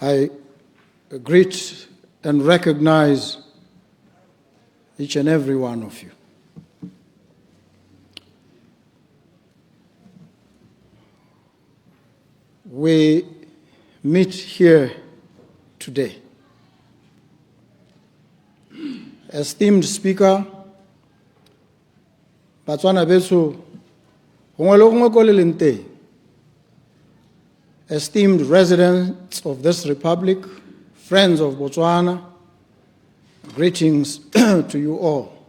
I greet and recognize each and every one of you. We meet here today. Esteemed Speaker, Botswana beso, esteemed residents of this republic, friends of Botswana, greetings to you all.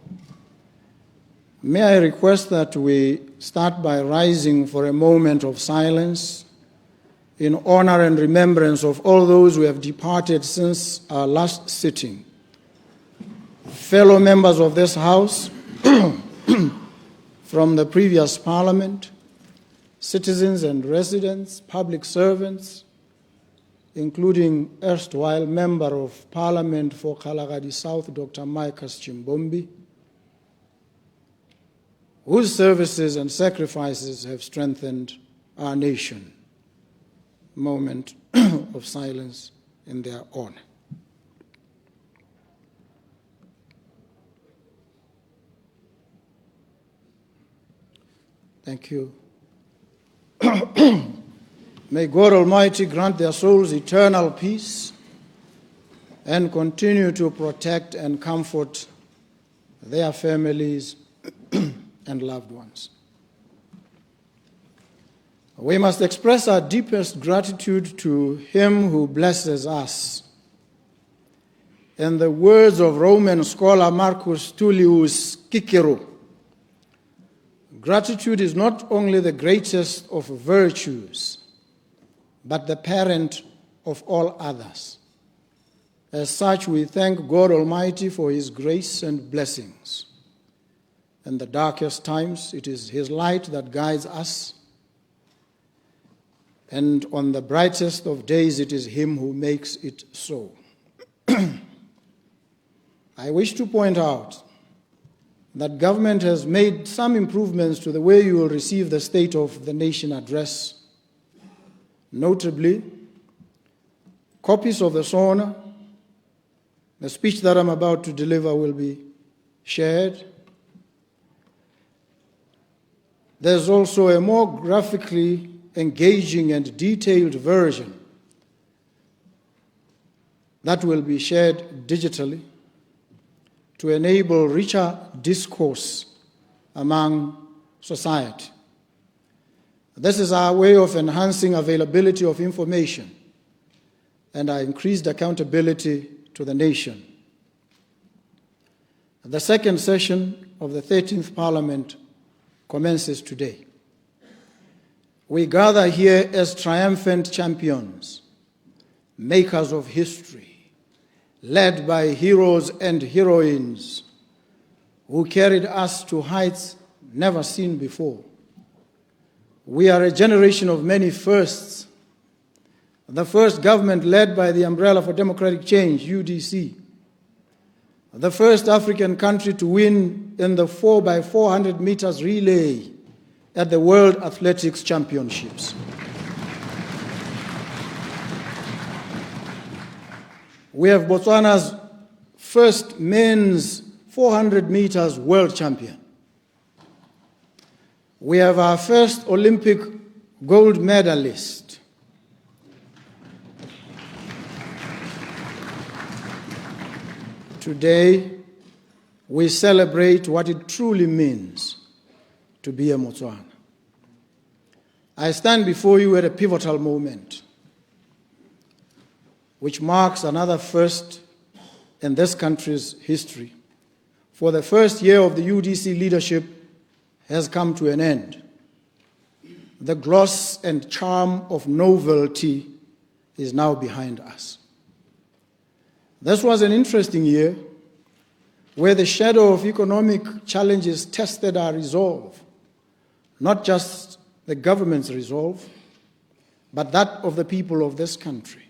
May I request that we start by rising for a moment of silence in honor and remembrance of all those who have departed since our last sitting. Fellow members of this House from the previous Parliament, citizens and residents, public servants, including erstwhile Member of Parliament for Kalagadi South, Dr. Micas Chimbombi, whose services and sacrifices have strengthened our nation. Moment of silence in their honor. Thank you. May God Almighty grant their souls eternal peace and continue to protect and comfort their families and loved ones. We must express our deepest gratitude to Him who blesses us. In the words of Roman scholar Marcus Tullius Cicero, gratitude is not only the greatest of virtues, but the parent of all others. As such, we thank God Almighty for His grace and blessings. In the darkest times, it is His light that guides us, and on the brightest of days, it is Him who makes it so. I wish to point out that government has made some improvements to the way you will receive the State of the Nation address. Notably, copies of the SONA, the speech that I'm about to deliver, will be shared. There's also a more graphically engaging and detailed version that will be shared digitally to enable richer discourse among society. This is our way of enhancing availability of information and our increased accountability to the nation. The second session of the 13th Parliament commences today. We gather here as triumphant champions, makers of history, led by heroes and heroines who carried us to heights never seen before. We are a generation of many firsts. The first government led by the Umbrella for Democratic Change, UDC. The first African country to win in the 4x400 meters relay at the World Athletics Championships. We have Botswana's first men's 400 meters world champion. We have our first Olympic gold medalist. Today, we celebrate what it truly means to be a Motswana. I stand before you at a pivotal moment, which marks another first in this country's history. For the first year of the UDC leadership has come to an end. The gloss and charm of novelty is now behind us. This was an interesting year where the shadow of economic challenges tested our resolve, not just the government's resolve, but that of the people of this country.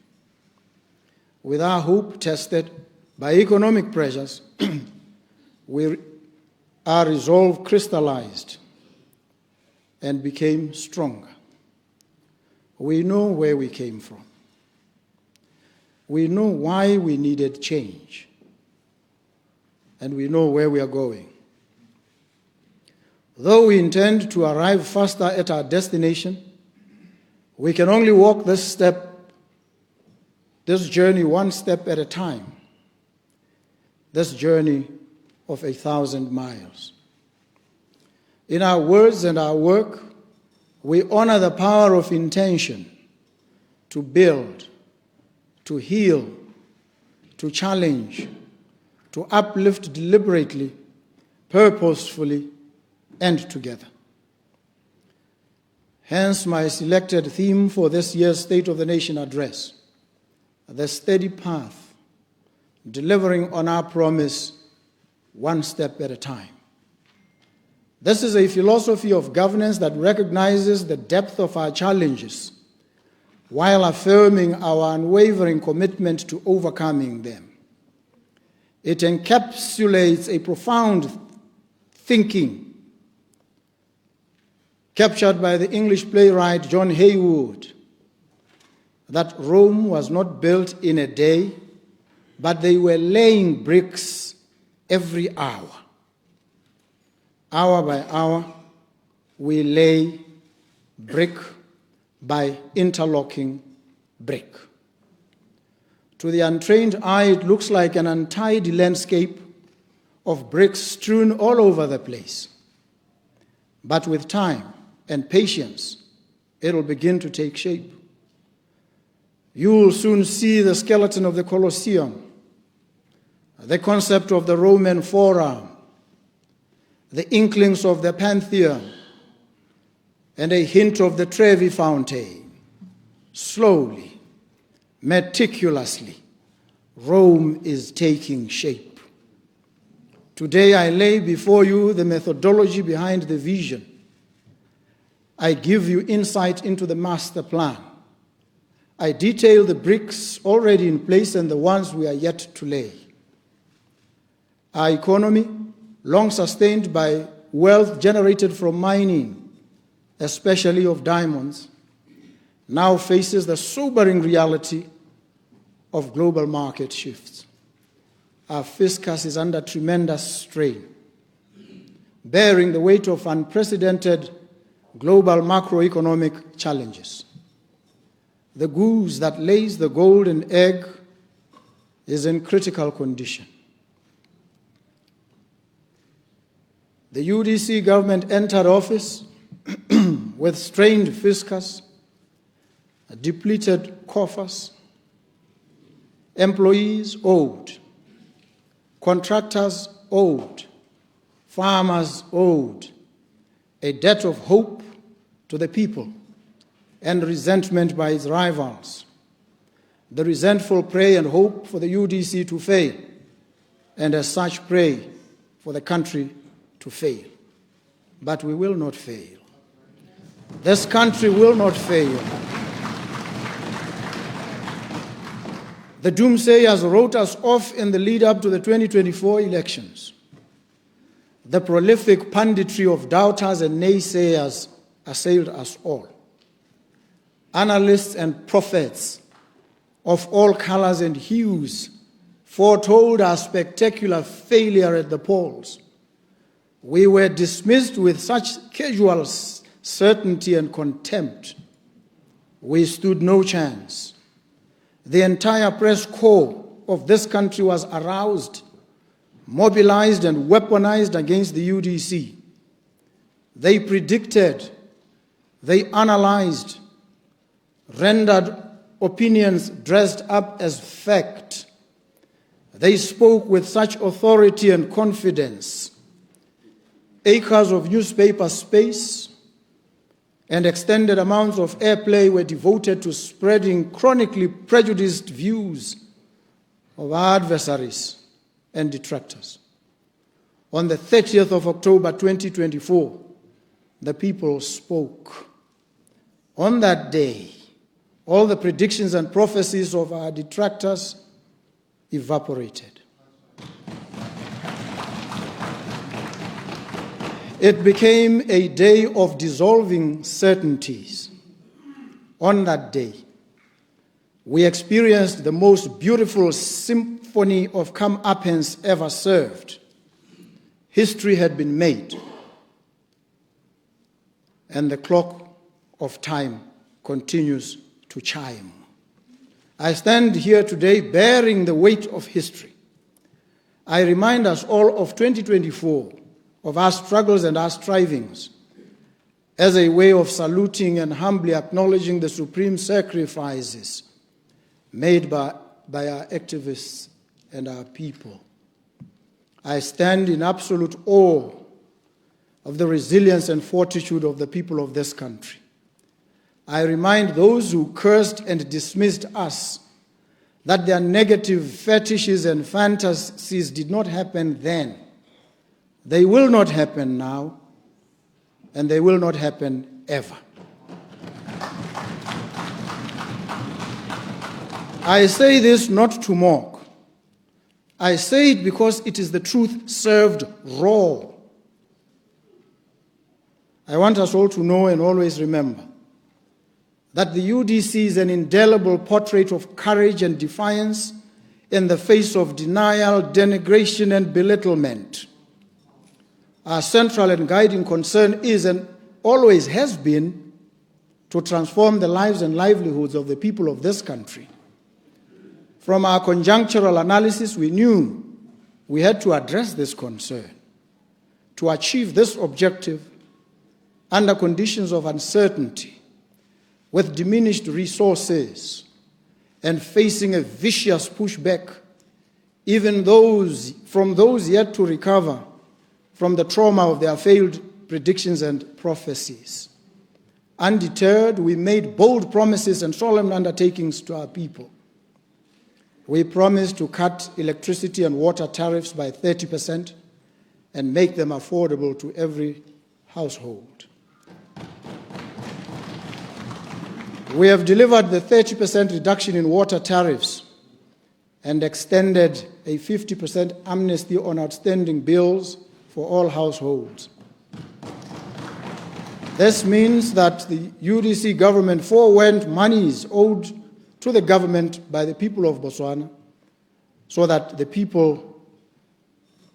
With our hope tested by economic pressures, our resolve crystallized and became stronger. We know where we came from. We know why we needed change, and we know where we are going. Though we intend to arrive faster at our destination, we can only walk this journey one step at a time, this journey of 1,000 miles. In our words and our work, we honor the power of intention to build, to heal, to challenge, to uplift deliberately, purposefully, and together. Hence my selected theme for this year's State of the Nation address, the steady path, delivering on our promise one step at a time. This is a philosophy of governance that recognizes the depth of our challenges while affirming our unwavering commitment to overcoming them. It encapsulates a profound thinking captured by the English playwright John Haywood, that Rome was not built in a day, but they were laying bricks every hour. Hour by hour, we lay brick by interlocking brick. To the untrained eye, it looks like an untidy landscape of bricks strewn all over the place. But with time and patience, it'll begin to take shape. You'll soon see the skeleton of the Colosseum, the concept of the Roman Forum, the inklings of the Pantheon, and a hint of the Trevi Fountain. Slowly, meticulously, Rome is taking shape. Today I lay before you the methodology behind the vision. I give you insight into the master plan. I detail the bricks already in place and the ones we are yet to lay. Our economy, long sustained by wealth generated from mining, especially of diamonds, now faces the sobering reality of global market shifts. Our fiscus is under tremendous strain, bearing the weight of unprecedented global macroeconomic challenges. The goose that lays the golden egg is in critical condition. The UDC government entered office with strained fiscus, depleted coffers, employees owed, contractors owed, farmers owed, a debt of hope to the people, and resentment by its rivals. The resentful pray and hope for the UDC to fail, and as such pray for the country to fail. But we will not fail. This country will not fail. The doomsayers wrote us off in the lead-up to the 2024 elections. The prolific punditry of doubters and naysayers assailed us all. Analysts and prophets of all colors and hues foretold our spectacular failure at the polls. We were dismissed with such casual certainty and contempt. We stood no chance. The entire press corps of this country was aroused, mobilized, and weaponized against the UDC. They predicted, they analyzed, rendered opinions dressed up as fact. They spoke with such authority and confidence. Acres of newspaper space and extended amounts of airplay were devoted to spreading chronically prejudiced views of our adversaries and detractors. On the 30th of October 2024, the people spoke. On that day, all the predictions and prophecies of our detractors evaporated. It became a day of dissolving certainties. On that day, We experienced the most beautiful symphony of comeuppance ever served. History had been made, and the clock of time continues to chime. I stand here today bearing the weight of history. I remind us all of 2024, of our struggles and our strivings, as a way of saluting and humbly acknowledging the supreme sacrifices made by our activists and our people. I stand in absolute awe of the resilience and fortitude of the people of this country. I remind those who cursed and dismissed us that their negative fetishes and fantasies did not happen then. They will not happen now, and they will not happen ever. I say this not to mock. I say it because it is the truth served raw. I want us all to know and always remember that the UDC is an indelible portrait of courage and defiance in the face of denial, denigration, and belittlement. Our central and guiding concern is and always has been to transform the lives and livelihoods of the people of this country. From our conjunctural analysis, we knew we had to address this concern. To achieve this objective under conditions of uncertainty, with diminished resources, and facing a vicious pushback, even from those yet to recover from the trauma of their failed predictions and prophecies. Undeterred, we made bold promises and solemn undertakings to our people. We promised to cut electricity and water tariffs by 30% and make them affordable to every household. We have delivered the 30% reduction in water tariffs and extended a 50% amnesty on outstanding bills for all households. This means that the UDC government forewent monies owed to the government by the people of Botswana so that the people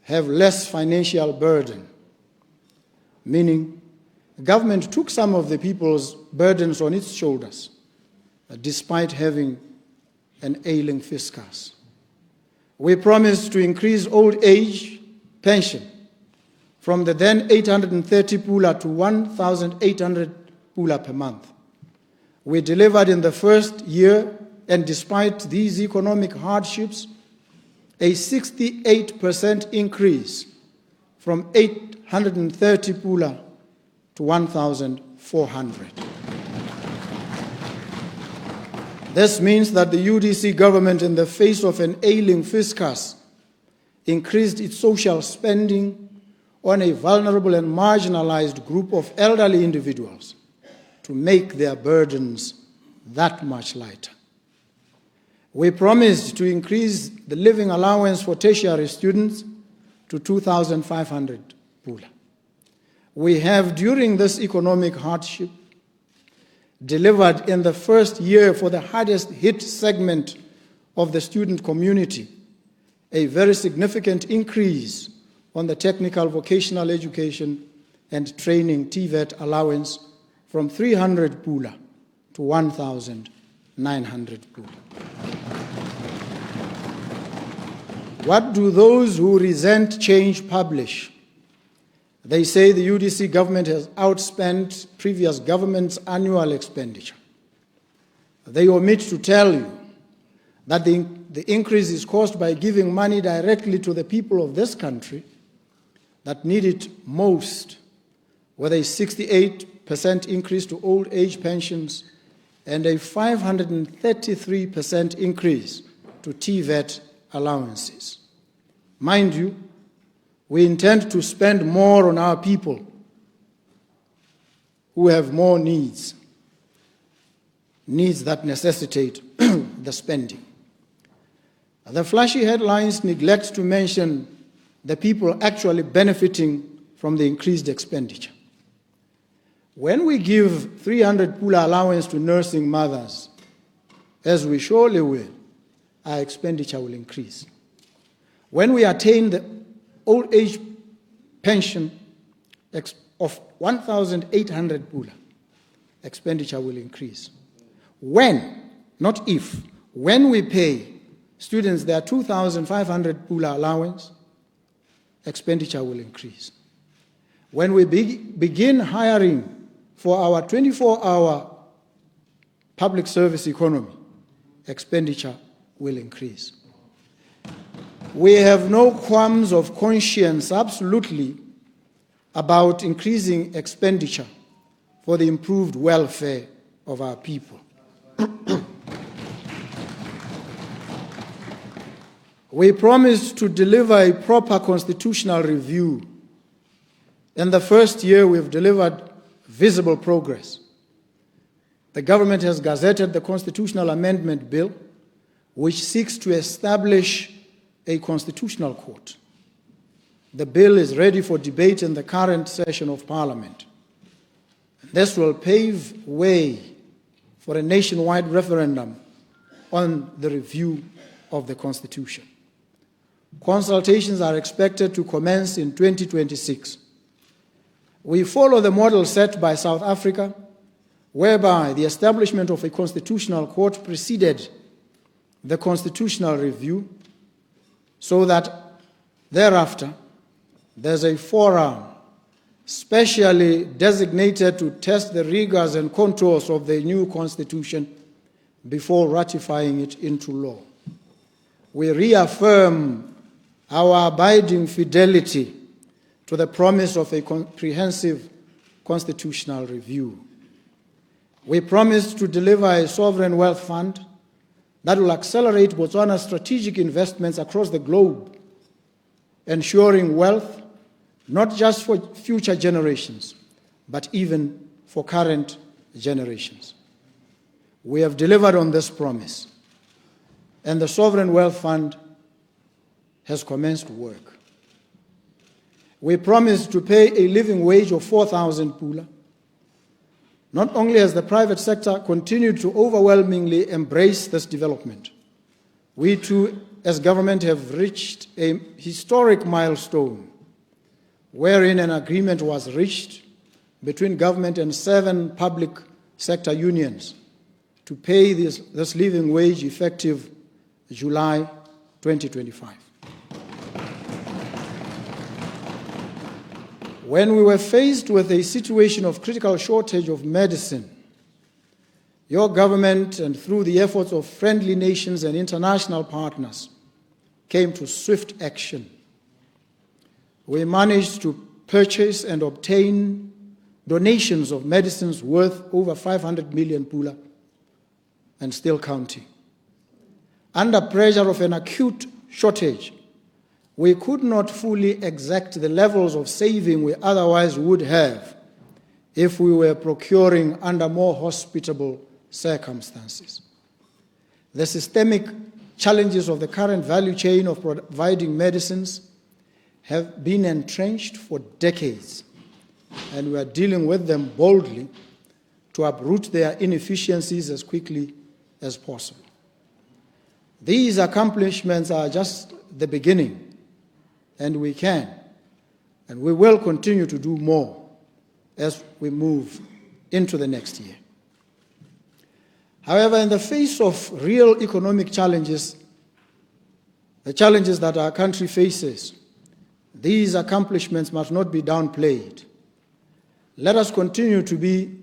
have less financial burden, meaning the government took some of the people's burdens on its shoulders, despite having an ailing fiscus. We promised to increase old age pension from the then 830 pula to 1,800 pula per month. We delivered in the first year, and despite these economic hardships, a 68% increase from 830 pula to 1,400. This means that the UDC government, in the face of an ailing fiscus, increased its social spending on a vulnerable and marginalized group of elderly individuals to make their burdens that much lighter. We promised to increase the living allowance for tertiary students to 2,500 pula. We have, during this economic hardship, delivered in the first year for the hardest hit segment of the student community a very significant increase on the technical vocational education and training TVET allowance from 300 pula to 1,900 pula. What do those who resent change publish? They say the UDC government has outspent previous government's annual expenditure. They omit to tell you that the increase is caused by giving money directly to the people of this country that need it most, with a 68% increase to old age pensions and a 533% increase to TVET allowances. Mind you, we intend to spend more on our people who have more needs that necessitate the spending. The flashy headlines neglect to mention the people actually benefiting from the increased expenditure. When we give 300 pula allowance to nursing mothers, as we surely will, our expenditure will increase. When we attain the old age pension of 1,800 pula, expenditure will increase. When, not if, when we pay students their 2,500 pula allowance, expenditure will increase. When we begin hiring for our 24-hour public service economy, expenditure will increase. We have no qualms of conscience, absolutely, about increasing expenditure for the improved welfare of our people. We promised to deliver a proper constitutional review. In the first year, we've delivered visible progress. The government has gazetted the Constitutional Amendment Bill, which seeks to establish a constitutional court. The bill is ready for debate in the current session of Parliament. This will pave way for a nationwide referendum on the review of the Constitution. Consultations are expected to commence in 2026. We follow the model set by South Africa, whereby the establishment of a constitutional court preceded the constitutional review, so that thereafter there's a forum specially designated to test the rigors and contours of the new constitution before ratifying it into law. We reaffirm our abiding fidelity to the promise of a comprehensive constitutional review. We promise to deliver a sovereign wealth fund that will accelerate Botswana's strategic investments across the globe, ensuring wealth not just for future generations, but even for current generations. We have delivered on this promise, and the Sovereign Wealth Fund has commenced work. We promised to pay a living wage of 4,000 pula. Not only has the private sector continued to overwhelmingly embrace this development, we too, as government, have reached a historic milestone wherein an agreement was reached between government and 7 public sector unions to pay this living wage effective July 2025. When we were faced with a situation of critical shortage of medicine, your government, and through the efforts of friendly nations and international partners, came to swift action. We managed to purchase and obtain donations of medicines worth over 500 million pula, and still counting. Under pressure of an acute shortage, we could not fully exact the levels of saving we otherwise would have if we were procuring under more hospitable circumstances. The systemic challenges of the current value chain of providing medicines have been entrenched for decades, and we are dealing with them boldly to uproot their inefficiencies as quickly as possible. These accomplishments are just the beginning, and we can and we will continue to do more as we move into the next year. However, in the face of real economic challenges, the challenges that our country faces, these accomplishments must not be downplayed. Let us continue to be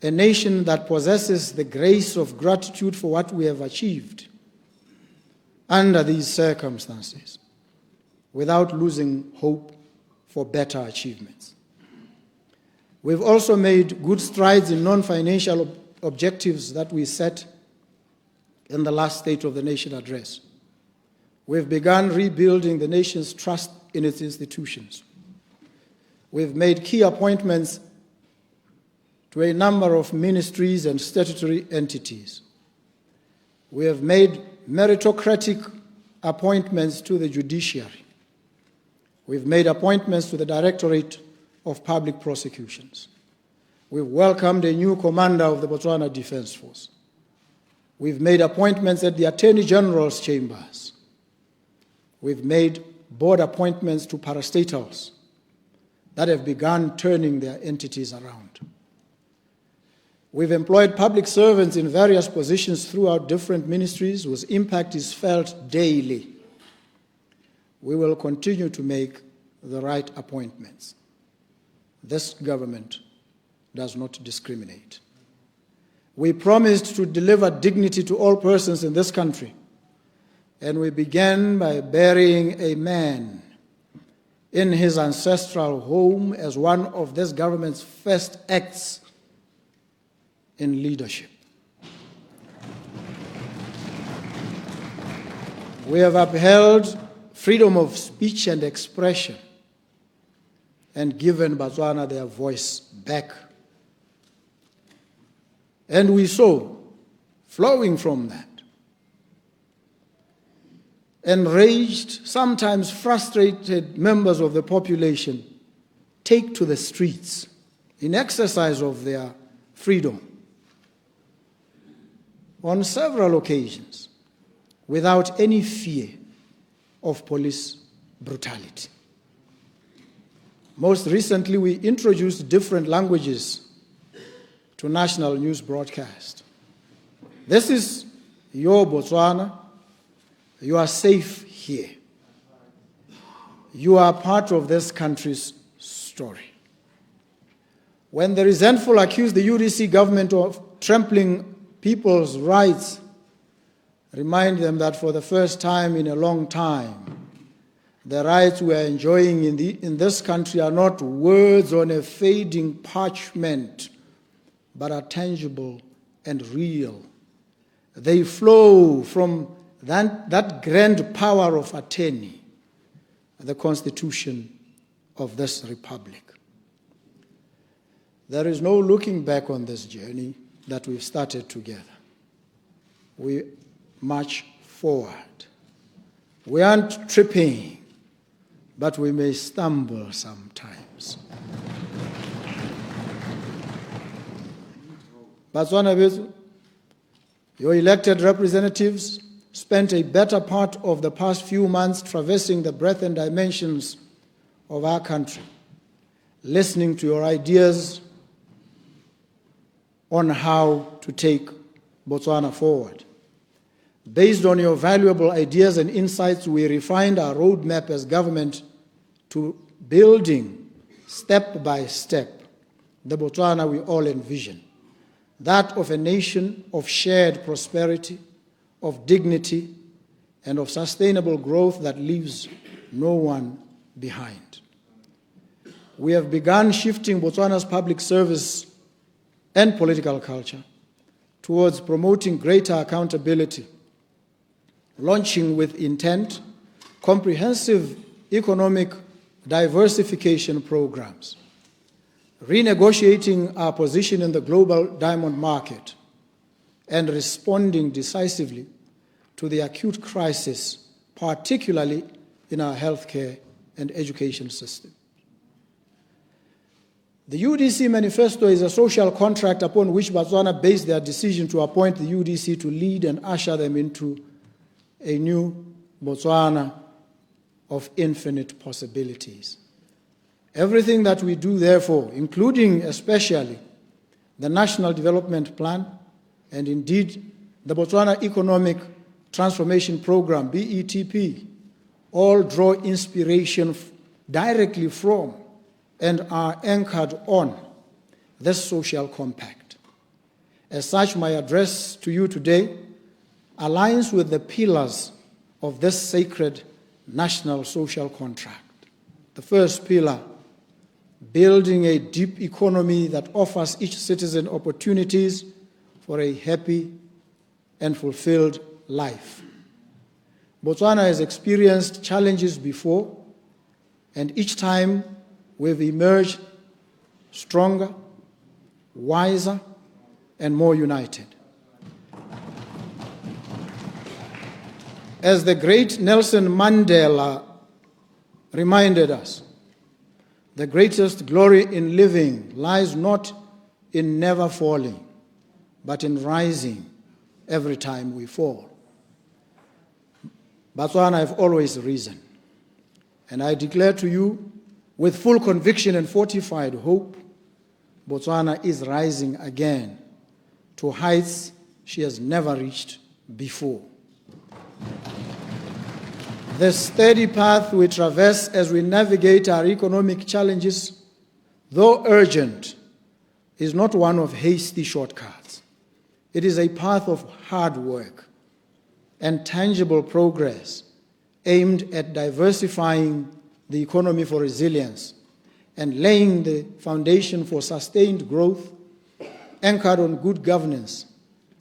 a nation that possesses the grace of gratitude for what we have achieved under these circumstances, without losing hope for better achievements. We've also made good strides in non-financial objectives that we set in the last State of the Nation address. We've begun rebuilding the nation's trust in its institutions. We've made key appointments to a number of ministries and statutory entities. We have made meritocratic appointments to the judiciary. We've made appointments to the Directorate of Public Prosecutions. We've welcomed a new commander of the Botswana Defence Force. We've made appointments at the Attorney General's chambers. We've made board appointments to parastatals that have begun turning their entities around. We've employed public servants in various positions throughout different ministries whose impact is felt daily. We will continue to make the right appointments. This government does not discriminate. We promised to deliver dignity to all persons in this country, and we began by burying a man in his ancestral home as one of this government's first acts in leadership. We have upheld freedom of speech and expression and given Botswana their voice back. And we saw, flowing from that, enraged, sometimes frustrated members of the population take to the streets in exercise of their freedom on several occasions without any fear of police brutality. Most recently, we introduced different languages to national news broadcast. This is your Botswana. You are safe here. You are part of this country's story. When the resentful accuse the UDC government of trampling people's rights, remind them that for the first time in a long time, the rights we are enjoying in this country are not words on a fading parchment, but are tangible and real. They flow from that grand power of attorney, the Constitution of this republic. There is no looking back on this journey that we've started together. We march forward. We aren't tripping, but we may stumble sometimes. Botswana, your elected representatives spent a better part of the past few months traversing the breadth and dimensions of our country, listening to your ideas on how to take Botswana forward. Based on your valuable ideas and insights, we refined our roadmap as government to building, step by step, the Botswana we all envision, that of a nation of shared prosperity, of dignity, and of sustainable growth that leaves no one behind. We have begun shifting Botswana's public service and political culture towards promoting greater accountability, launching with intent comprehensive economic diversification programs, renegotiating our position in the global diamond market, and responding decisively to the acute crisis, particularly in our healthcare and education system. The UDC manifesto is a social contract upon which Botswana based their decision to appoint the UDC to lead and usher them into a new Botswana of infinite possibilities. Everything that we do, therefore, including especially the National Development Plan and indeed the Botswana Economic Transformation Program, BETP, all draw inspiration directly from and are anchored on this social compact. As such, my address to you today aligns with the pillars of this sacred national social contract. The first pillar, building a deep economy that offers each citizen opportunities for a happy and fulfilled life. Botswana has experienced challenges before, and each time we've emerged stronger, wiser, and more united. As the great Nelson Mandela reminded us, the greatest glory in living lies not in never falling, but in rising every time we fall. Botswana have always risen, and I declare to you with full conviction and fortified hope, Botswana is rising again to heights she has never reached before. The steady path we traverse as we navigate our economic challenges, though urgent, is not one of hasty shortcuts. It is a path of hard work and tangible progress aimed at diversifying the economy for resilience and laying the foundation for sustained growth anchored on good governance,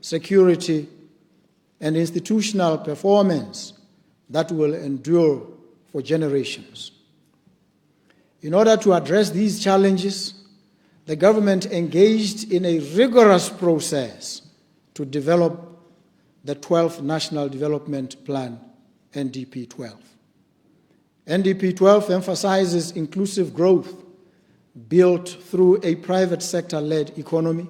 security, and institutional performance that will endure for generations. In order to address these challenges, the government engaged in a rigorous process to develop the 12th National Development Plan, NDP 12. NDP 12 emphasizes inclusive growth built through a private sector-led economy.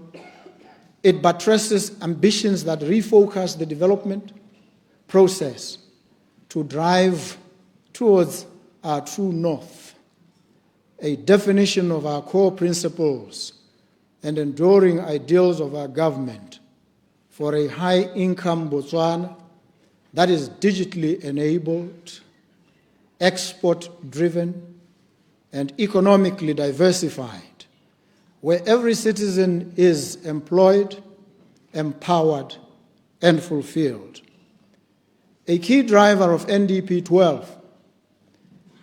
It buttresses ambitions that refocus the development process to drive towards our true north, a definition of our core principles and enduring ideals of our government for a high-income Botswana that is digitally enabled, export-driven, and economically diversified, where every citizen is employed, empowered, and fulfilled. A key driver of NDP 12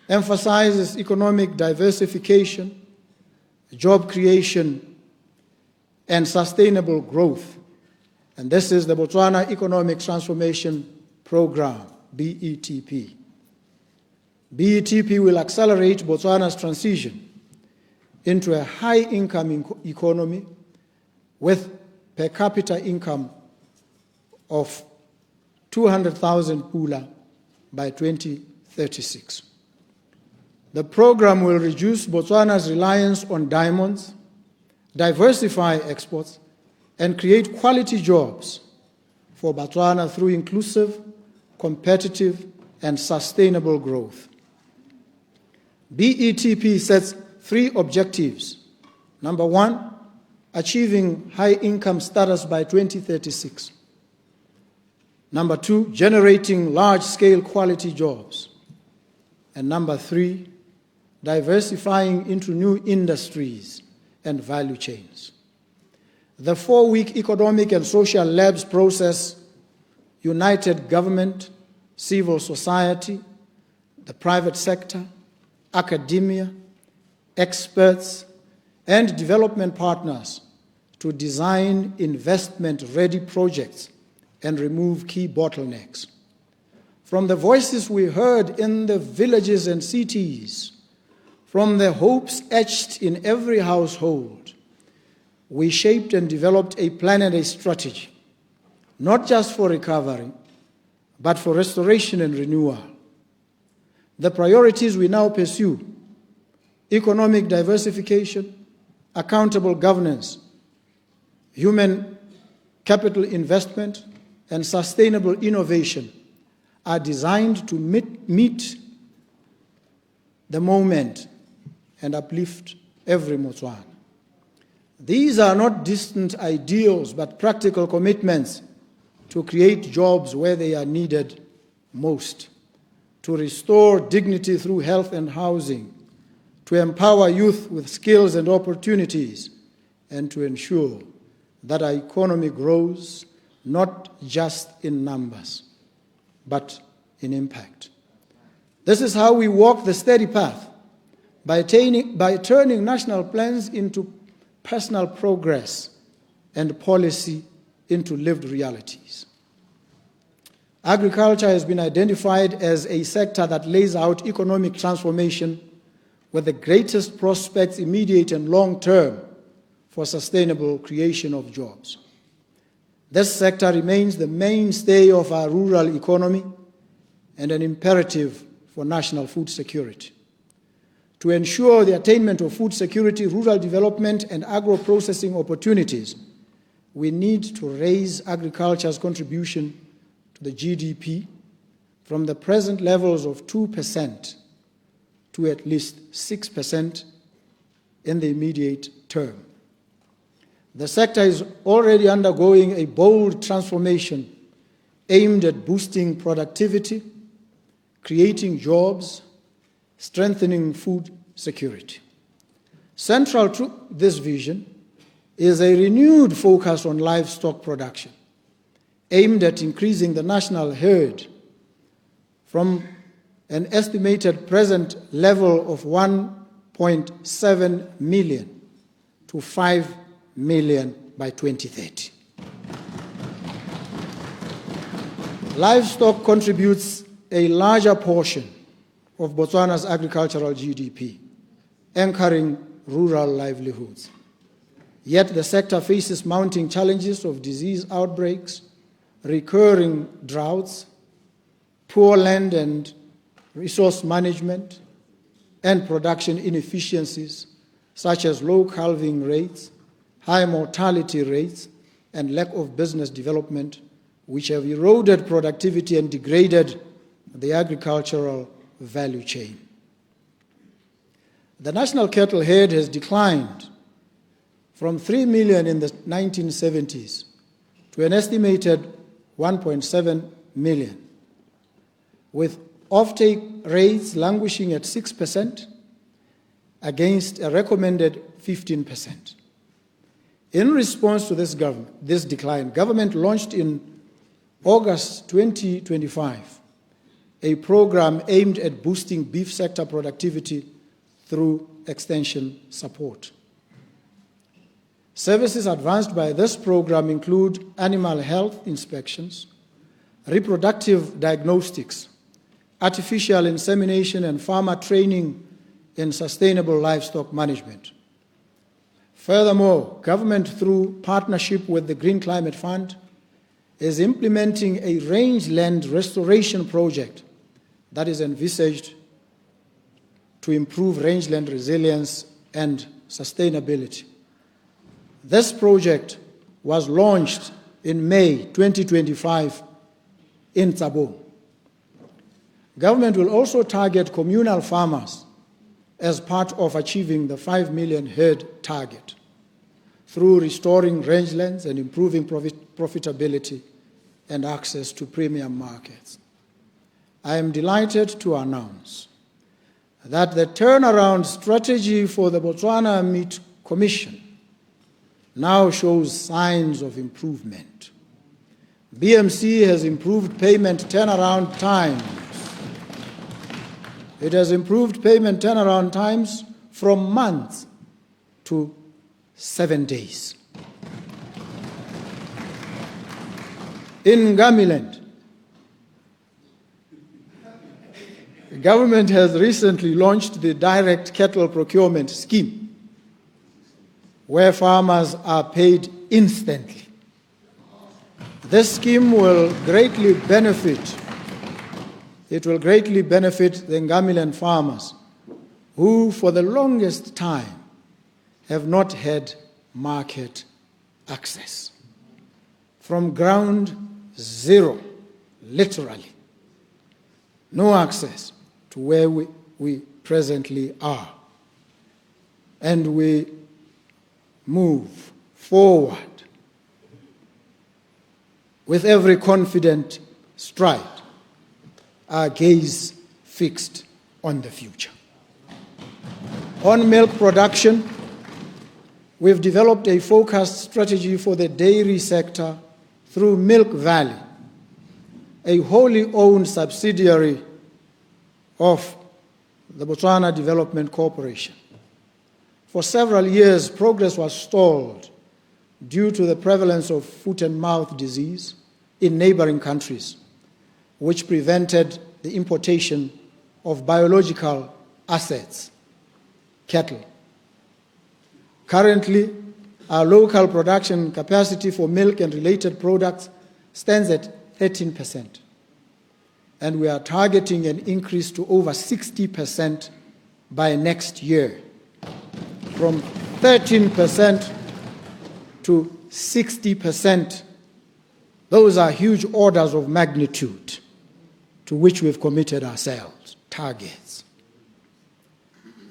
emphasizes economic diversification, job creation, and sustainable growth. And this is the Botswana Economic Transformation Program, BETP. BETP will accelerate Botswana's transition into a high-income economy with per capita income of 200,000 pula by 2036. The program will reduce Botswana's reliance on diamonds, diversify exports, and create quality jobs for Botswana through inclusive, competitive, and sustainable growth. BETP sets 3 objectives. Number 1, achieving high-income status by 2036. Number 2, generating large-scale quality jobs. And number 3, diversifying into new industries and value chains. The 4-week economic and social labs process united government, civil society, the private sector, academia, experts, and development partners to design investment-ready projects and remove key bottlenecks. From the voices we heard in the villages and cities, from the hopes etched in every household, we shaped and developed a plan and a strategy, not just for recovery, but for restoration and renewal. The priorities we now pursue: economic diversification, accountable governance, human capital investment, and sustainable innovation, are designed to meet the moment and uplift every Botswana. These are not distant ideals, but practical commitments to create jobs where they are needed most, to restore dignity through health and housing, to empower youth with skills and opportunities, and to ensure that our economy grows not just in numbers, but in impact. This is how we walk the steady path, by turning national plans into personal progress and policy into lived realities. Agriculture has been identified as a sector that lays out economic transformation with the greatest prospects, immediate and long-term, for sustainable creation of jobs. This sector remains the mainstay of our rural economy and an imperative for national food security. To ensure the attainment of food security, rural development, and agro-processing opportunities, we need to raise agriculture's contribution to the GDP from the present levels of 2% to at least 6% in the immediate term. The sector is already undergoing a bold transformation aimed at boosting productivity, creating jobs, strengthening food security. Central to this vision is a renewed focus on livestock production, aimed at increasing the national herd from an estimated present level of 1.7 million to 5 million by 2030. Livestock contributes a larger portion of Botswana's agricultural GDP, anchoring rural livelihoods. Yet the sector faces mounting challenges of disease outbreaks, recurring droughts, poor land and resource management, and production inefficiencies such as low calving rates, high mortality rates, and lack of business development, which have eroded productivity and degraded the agricultural value chain. The national cattle herd has declined from 3 million in the 1970s to an estimated 1.7 million, with offtake rates languishing at 6% against a recommended 15%. In response to this decline, government launched in August 2025 a program aimed at boosting beef sector productivity through extension support. Services advanced by this program include animal health inspections, reproductive diagnostics, artificial insemination, and farmer training in sustainable livestock management. Furthermore, government, through partnership with the Green Climate Fund, is implementing a rangeland restoration project that is envisaged to improve rangeland resilience and sustainability. This project was launched in May 2025 in Tsabo. Government will also target communal farmers as part of achieving the 5 million herd target through restoring rangelands and improving profitability and access to premium markets. I am delighted to announce that the turnaround strategy for the Botswana Meat Commission now shows signs of improvement. BMC has improved payment turnaround times. It has improved payment turnaround times from months to 7 days. In Ngamiland, the government has recently launched the direct cattle procurement scheme, where farmers are paid instantly. This scheme will greatly benefit the Ngamiland farmers, who for the longest time have not had market access. From ground zero, literally, no access to where we presently are. And we move forward with every confident stride, our gaze fixed on the future. On milk production, we've developed a focused strategy for the dairy sector through Milk Valley, a wholly owned subsidiary of the Botswana Development Corporation. For several years, progress was stalled due to the prevalence of foot and mouth disease in neighboring countries, which prevented the importation of biological assets, cattle. Currently, our local production capacity for milk and related products stands at 13%, and we are targeting an increase to over 60% by next year, from 13% to 60%. Those are huge orders of magnitude to which we've committed ourselves, targets.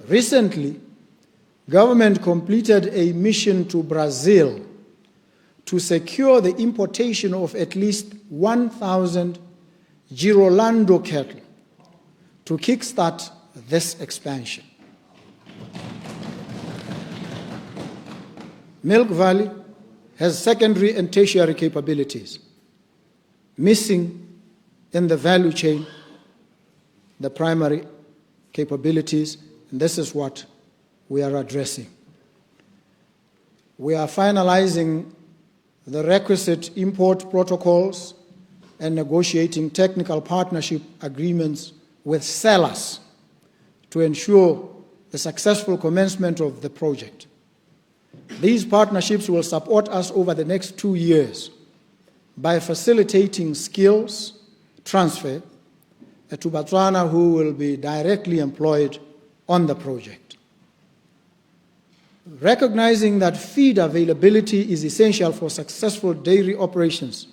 Recently, government completed a mission to Brazil to secure the importation of at least 1,000 Girolando cattle to kickstart this expansion. Milk Valley has secondary and tertiary capabilities. Missing in the value chain, the primary capabilities, and this is what we are addressing. We are finalizing the requisite import protocols and negotiating technical partnership agreements with sellers to ensure the successful commencement of the project. These partnerships will support us over the next 2 years by facilitating skills transfer to Botswana, who will be directly employed on the project. Recognizing that feed availability is essential for successful dairy operations,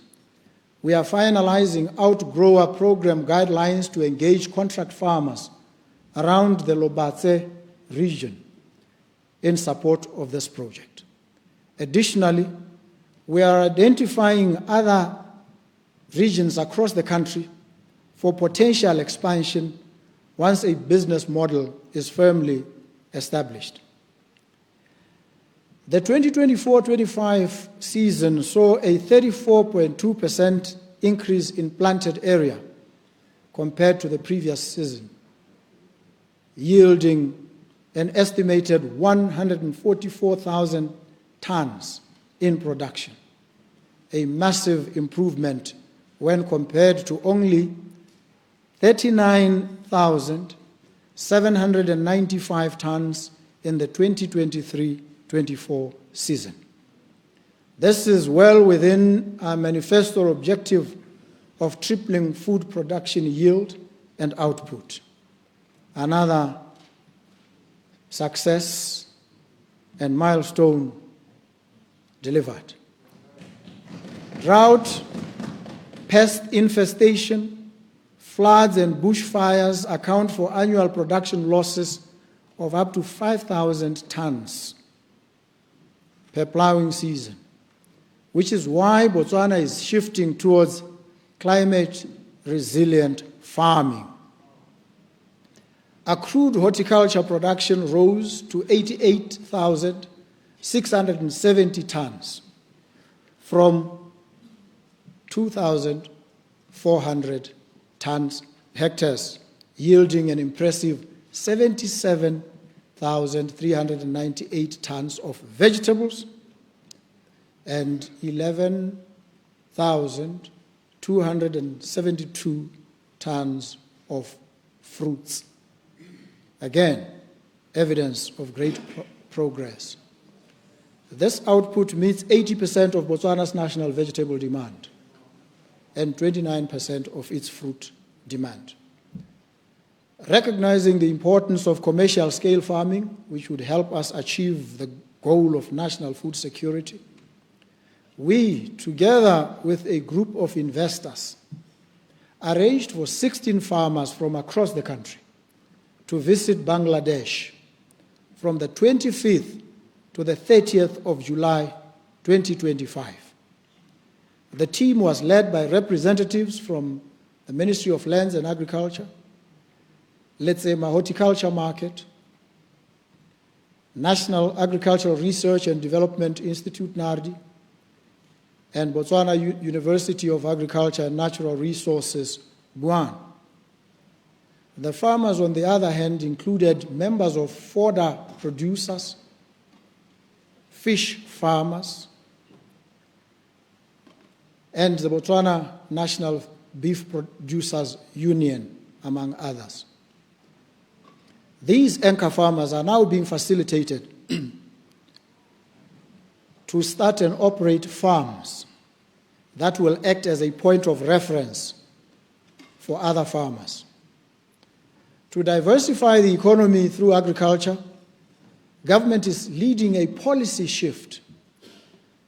we are finalizing outgrower program guidelines to engage contract farmers around the Lobatse region in support of this project. Additionally, we are identifying other regions across the country for potential expansion once a business model is firmly established. The 2024-25 season saw a 34.2% increase in planted area compared to the previous season, yielding an estimated 144,000 tons in production, a massive improvement when compared to only 39,795 tons in the 2023-24 season. This is well within our manifesto objective of tripling food production yield and output. Another success and milestone delivered. Drought, pest infestation, floods and bushfires account for annual production losses of up to 5,000 tons per plowing season, which is why Botswana is shifting towards climate-resilient farming. Accrued horticulture production rose to 88,670 tons from 2,400 hectares, yielding an impressive 77,398 tons of vegetables and 11,272 tons of fruits. Again, evidence of great progress. This output meets 80% of Botswana's national vegetable demand and 29% of its fruit demand. Recognizing the importance of commercial scale farming, which would help us achieve the goal of national food security, we, together with a group of investors, arranged for 16 farmers from across the country to visit Bangladesh from the 25th to the 30th of July 2025. The team was led by representatives from the Ministry of Lands and Agriculture, let's say my horticulture market, National Agricultural Research and Development Institute, NARDI, and Botswana University of Agriculture and Natural Resources, Buan. The farmers, on the other hand, included members of fodder producers, fish farmers, and the Botswana National Beef Producers Union, among others. These anchor farmers are now being facilitated to start and operate farms that will act as a point of reference for other farmers. To diversify the economy through agriculture, government is leading a policy shift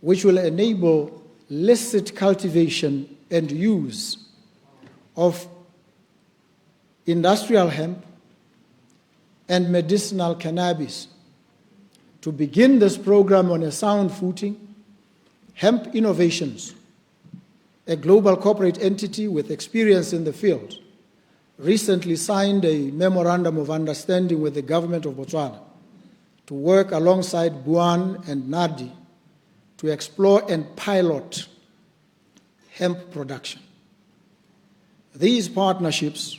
which will enable licit cultivation and use of industrial hemp and medicinal cannabis. To begin this program on a sound footing, Hemp Innovations, a global corporate entity with experience in the field, recently signed a memorandum of understanding with the government of Botswana to work alongside Buan and Nadi to explore and pilot hemp production. These partnerships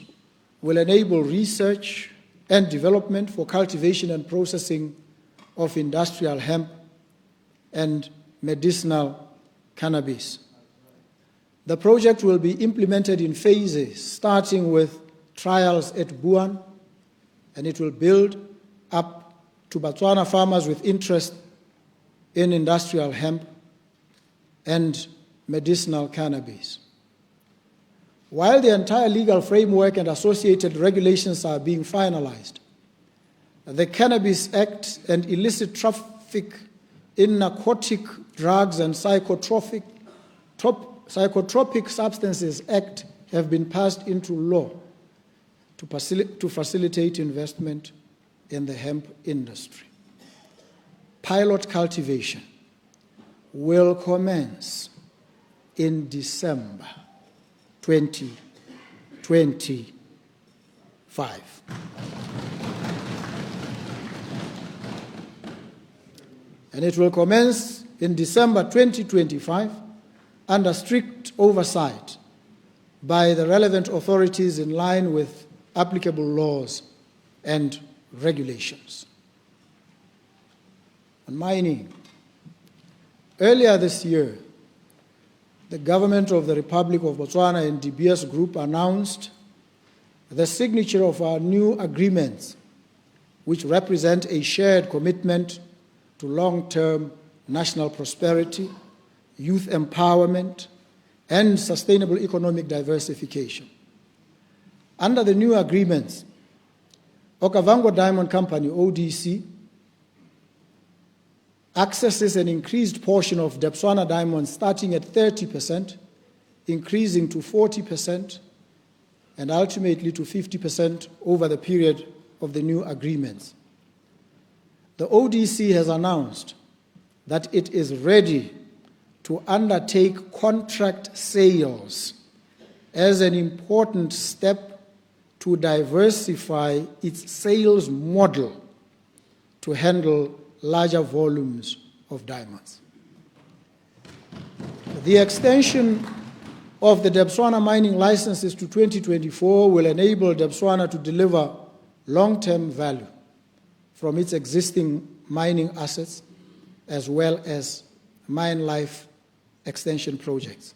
will enable research and development for cultivation and processing of industrial hemp and medicinal cannabis. The project will be implemented in phases, starting with trials at Buan, and it will build up to Botswana farmers with interest in industrial hemp and medicinal cannabis. While the entire legal framework and associated regulations are being finalized, the Cannabis Act and illicit traffic in narcotic drugs and psychotropic substances Act have been passed into law to facilitate investment in the hemp industry. Pilot cultivation will commence in December 2025. And it will commence in December 2025 under strict oversight by the relevant authorities in line with applicable laws and regulations. On mining, earlier this year, the government of the Republic of Botswana and De Beers Group announced the signature of our new agreements, which represent a shared commitment to long-term national prosperity, youth empowerment, and sustainable economic diversification. Under the new agreements, Okavango Diamond Company, ODC, accesses an increased portion of Botswana diamonds starting at 30%, increasing to 40%, and ultimately to 50% over the period of the new agreements. The ODC has announced that it is ready to undertake contract sales as an important step to diversify its sales model to handle larger volumes of diamonds. The extension of the Botswana mining licenses to 2024 will enable Botswana to deliver long-term value from its existing mining assets as well as mine life extension projects.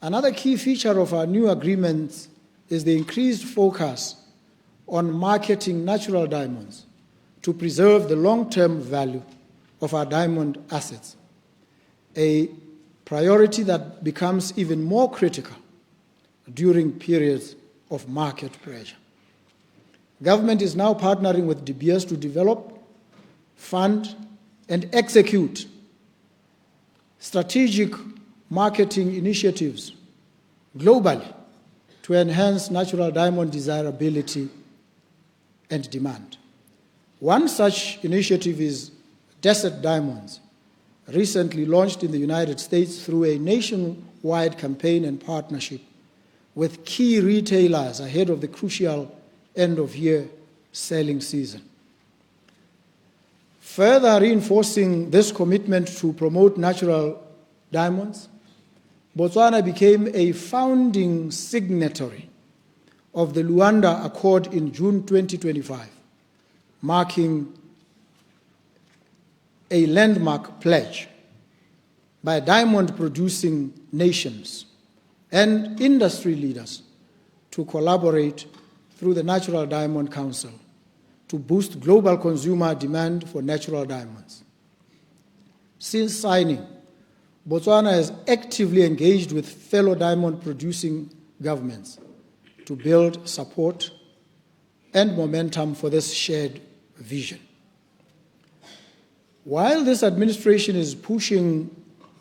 Another key feature of our new agreements is the increased focus on marketing natural diamonds to preserve the long-term value of our diamond assets, a priority that becomes even more critical during periods of market pressure. Government is now partnering with De Beers to develop, fund, and execute strategic marketing initiatives globally to enhance natural diamond desirability and demand. One such initiative is Desert Diamonds, recently launched in the United States through a nationwide campaign and partnership with key retailers ahead of the crucial end-of-year selling season. Further reinforcing this commitment to promote natural diamonds, Botswana became a founding signatory of the Luanda Accord in June 2025, marking a landmark pledge by diamond-producing nations and industry leaders to collaborate through the Natural Diamond Council to boost global consumer demand for natural diamonds. Since signing, Botswana has actively engaged with fellow diamond-producing governments to build support and momentum for this shared vision. While this administration is pushing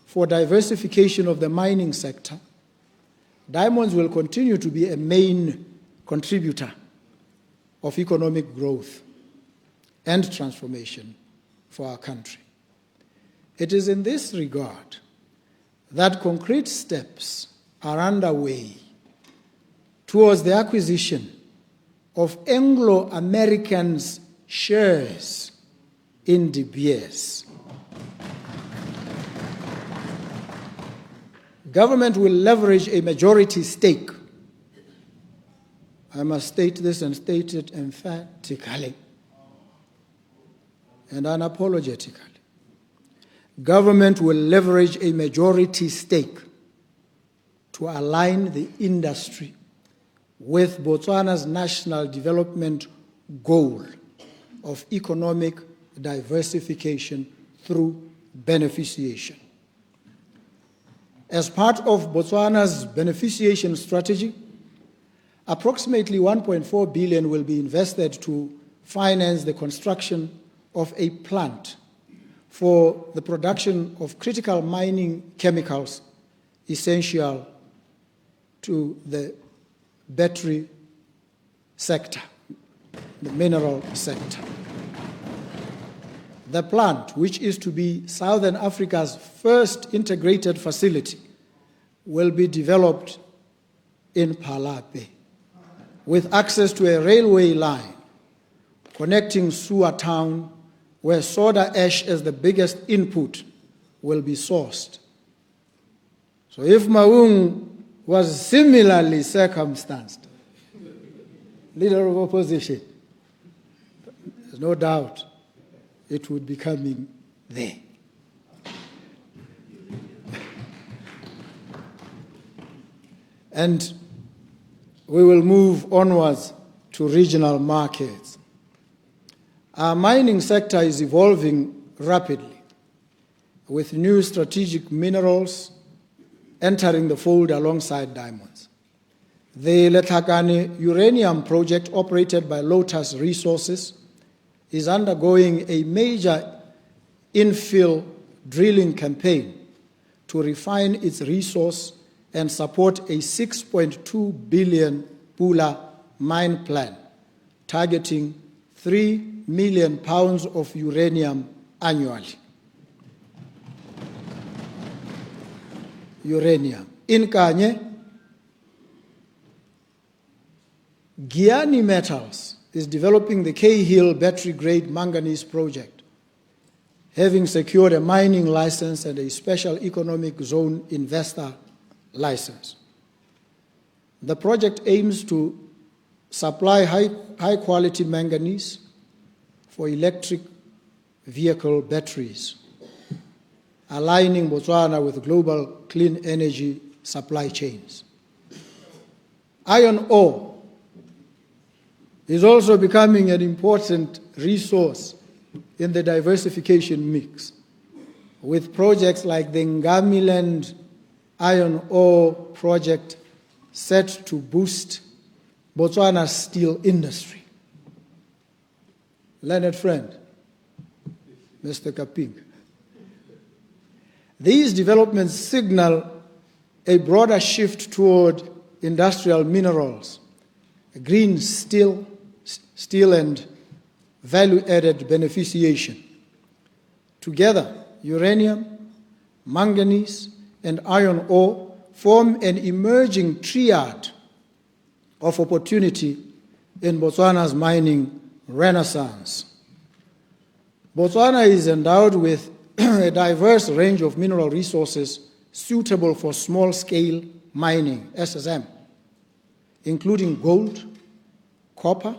for diversification of the mining sector, diamonds will continue to be a main contributor of economic growth and transformation for our country. It is in this regard that concrete steps are underway towards the acquisition of Anglo-Americans' shares in De Beers. Government will leverage a majority stake. I must state this and state it emphatically and unapologetically. Government will leverage a majority stake to align the industry with Botswana's national development goal of economic diversification through beneficiation. As part of Botswana's beneficiation strategy, approximately 1.4 billion will be invested to finance the construction of a plant for the production of critical mining chemicals essential to the battery sector, the mineral sector. The plant, which is to be Southern Africa's first integrated facility, will be developed in Palape, with access to a railway line connecting Suwa town, where soda ash as the biggest input will be sourced. So if Maung was similarly circumstanced, leader of opposition, there's no doubt it would be coming there. And we will move onwards to regional markets. Our mining sector is evolving rapidly, with new strategic minerals entering the fold alongside diamonds. The Letlhakane uranium project, operated by Lotus Resources, is undergoing a major infill drilling campaign to refine its resource and support a 6.2 billion Pula mine plan, targeting 3 million pounds of uranium annually. Uranium. In Kanye, Giani Metals is developing the K-Hill battery-grade manganese project, having secured a mining license and a special economic zone investor license. The project aims to supply high-quality manganese for electric vehicle batteries, aligning Botswana with global clean energy supply chains. Iron ore is also becoming an important resource in the diversification mix, with projects like the Ngamiland iron ore project set to boost Botswana's steel industry. Learned friend, Mr. Kaping. These developments signal a broader shift toward industrial minerals, green steel and value-added beneficiation. Together, uranium, manganese, and iron ore form an emerging triad of opportunity in Botswana's mining renaissance. Botswana is endowed with a diverse range of mineral resources suitable for small-scale mining, SSM, including gold, copper,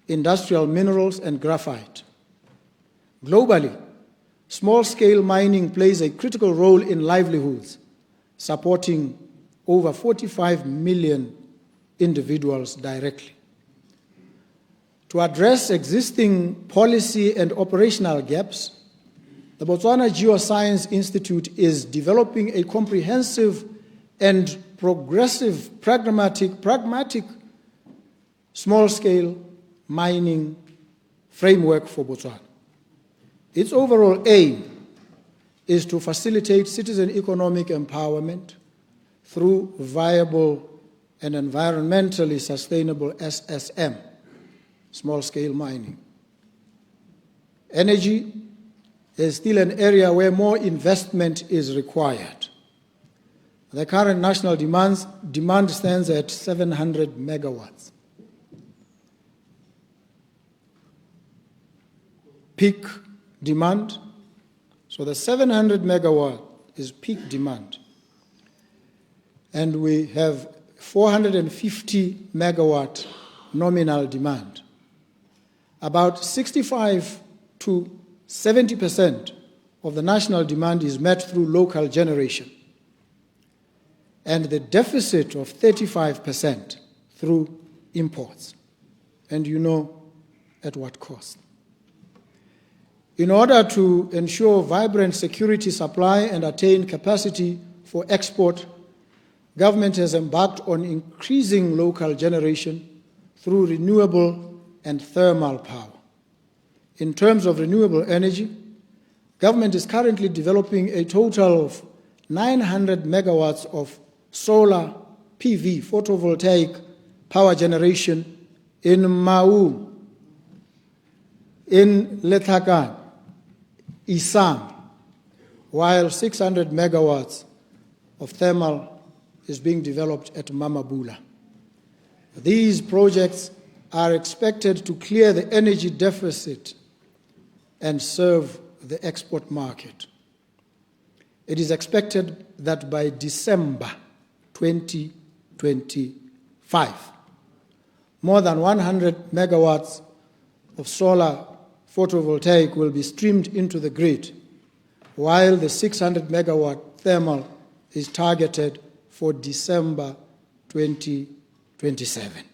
industrial minerals, and graphite. Globally, small-scale mining plays a critical role in livelihoods, supporting over 45 million individuals directly. To address existing policy and operational gaps, the Botswana Geoscience Institute is developing a comprehensive and progressive, pragmatic small-scale mining framework for Botswana. Its overall aim is to facilitate citizen economic empowerment through viable and environmentally sustainable SSM, small-scale mining. Energy is still an area where more investment is required. The current national demand stands at 700 megawatts. Peak demand, so the 700 megawatt is peak demand. And we have 450 megawatt nominal demand. About 65 to 70% of the national demand is met through local generation, and the deficit of 35% through imports. And you know at what cost. In order to ensure vibrant security supply and attain capacity for export, government has embarked on increasing local generation through renewable and thermal power. In terms of renewable energy, government is currently developing a total of 900 megawatts of solar PV, photovoltaic power generation in Mau, in Letakan, Isang, while 600 megawatts of thermal is being developed at Mamabula. These projects are expected to clear the energy deficit and serve the export market. It is expected that by December 2025, more than 100 megawatts of solar photovoltaic will be streamed into the grid, while the 600 megawatt thermal is targeted for December 2027.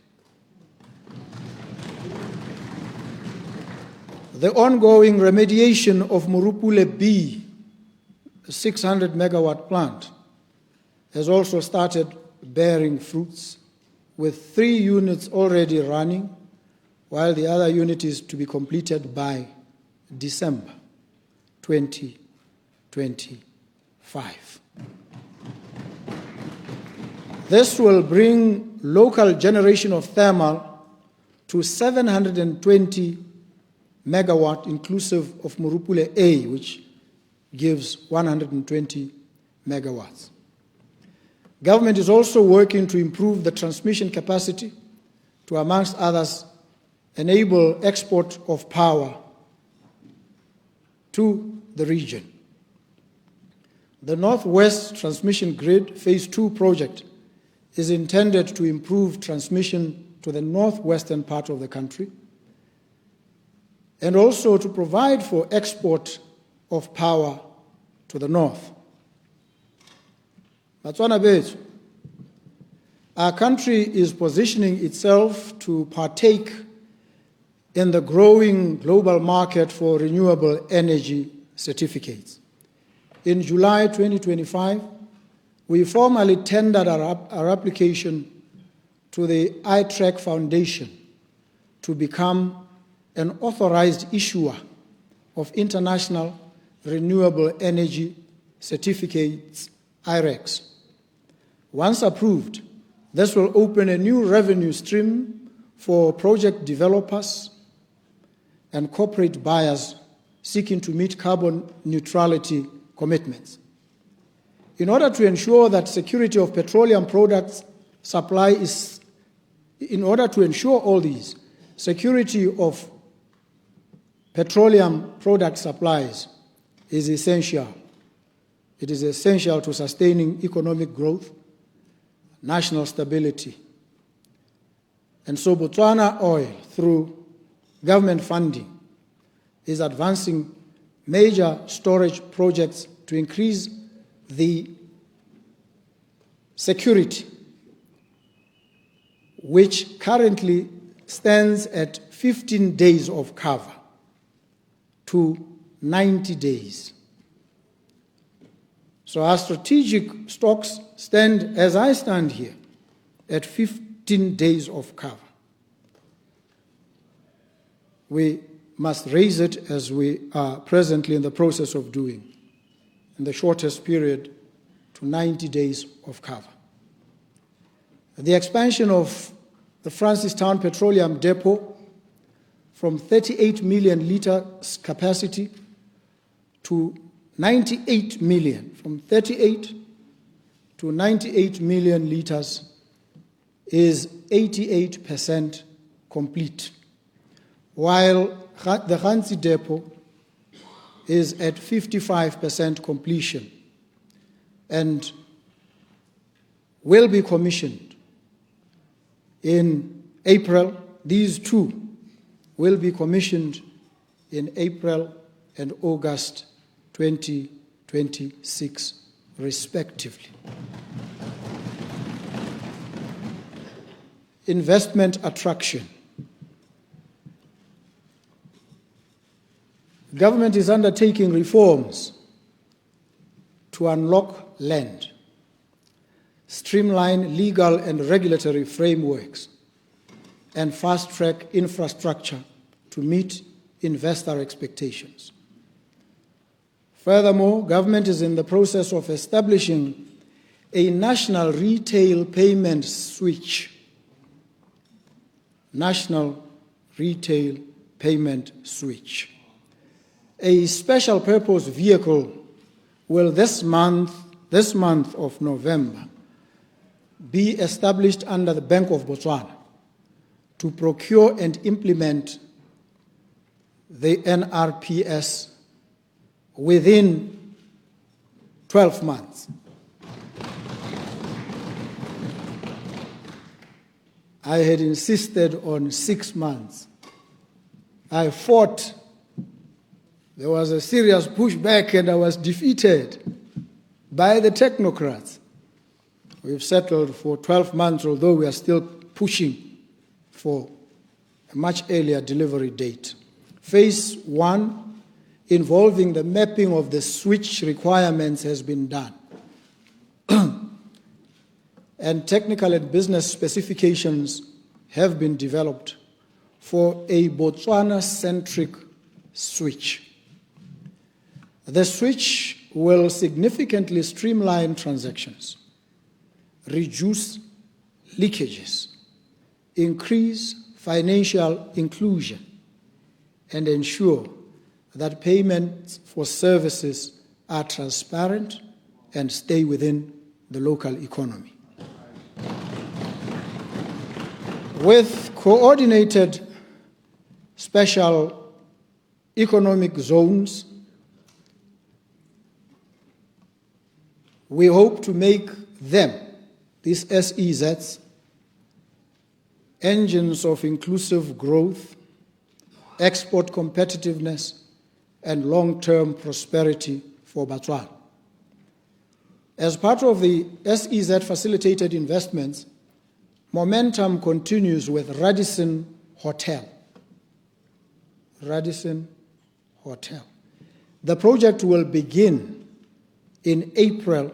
The ongoing remediation of Morupule B, a 600 megawatt plant, has also started bearing fruits, with 3 units already running, while the other unit is to be completed by December 2025. This will bring local generation of thermal to 720 megawatt, inclusive of Morupule A, which gives 120 megawatts. Government is also working to improve the transmission capacity to, amongst others, enable export of power to the region. The Northwest Transmission Grid Phase 2 project is intended to improve transmission to the northwestern part of the country and also to provide for export of power to the north. Botswana bethu, our country is positioning itself to partake in the growing global market for renewable energy certificates. In July 2025, we formally tendered our application to the iTrack Foundation to become an authorized issuer of international renewable energy certificates, IRECs. Once approved, this will open a new revenue stream for project developers and corporate buyers seeking to meet carbon neutrality commitments. In order to ensure that security of petroleum products supply is, in order to ensure all these, security of petroleum product supplies is essential. It is essential to sustaining economic growth, national stability. And so Botswana Oil, through government funding, is advancing major storage projects to increase the security, which currently stands at 15 days of cover to 90 days. So our strategic stocks stand, as I stand here, at 15 days of cover. We must raise it, as we are presently in the process of doing, in the shortest period to 90 days of cover. The expansion of the Francistown Petroleum Depot from 38 million litres capacity to 98 million, from 38 to 98 million litres, is 88% complete, while the Ghanzi Depot is at 55% completion and will be commissioned in April. These two will be commissioned in April and August 2026, respectively. Investment attraction. The government is undertaking reforms to unlock land, streamline legal and regulatory frameworks, and fast-track infrastructure to meet investor expectations. Furthermore, government is in the process of establishing a national retail payment switch. National retail payment switch. A special purpose vehicle will this month of November be established under the Bank of Botswana to procure and implement the NRPS within 12 months. I had insisted on 6 months. I fought. There was a serious pushback and I was defeated by the technocrats. We've settled for 12 months, although we are still pushing for a much earlier delivery date. Phase 1, involving the mapping of the switch requirements, has been done. And technical and business specifications have been developed for a Botswana-centric switch. The switch will significantly streamline transactions, reduce leakages, increase financial inclusion, and ensure that payments for services are transparent and stay within the local economy. With coordinated special economic zones, we hope to make them, these SEZs, engines of inclusive growth, export competitiveness, and long-term prosperity for Botswana. As part of the SEZ-facilitated investments, momentum continues with Radisson Hotel. Radisson Hotel. The project will begin in April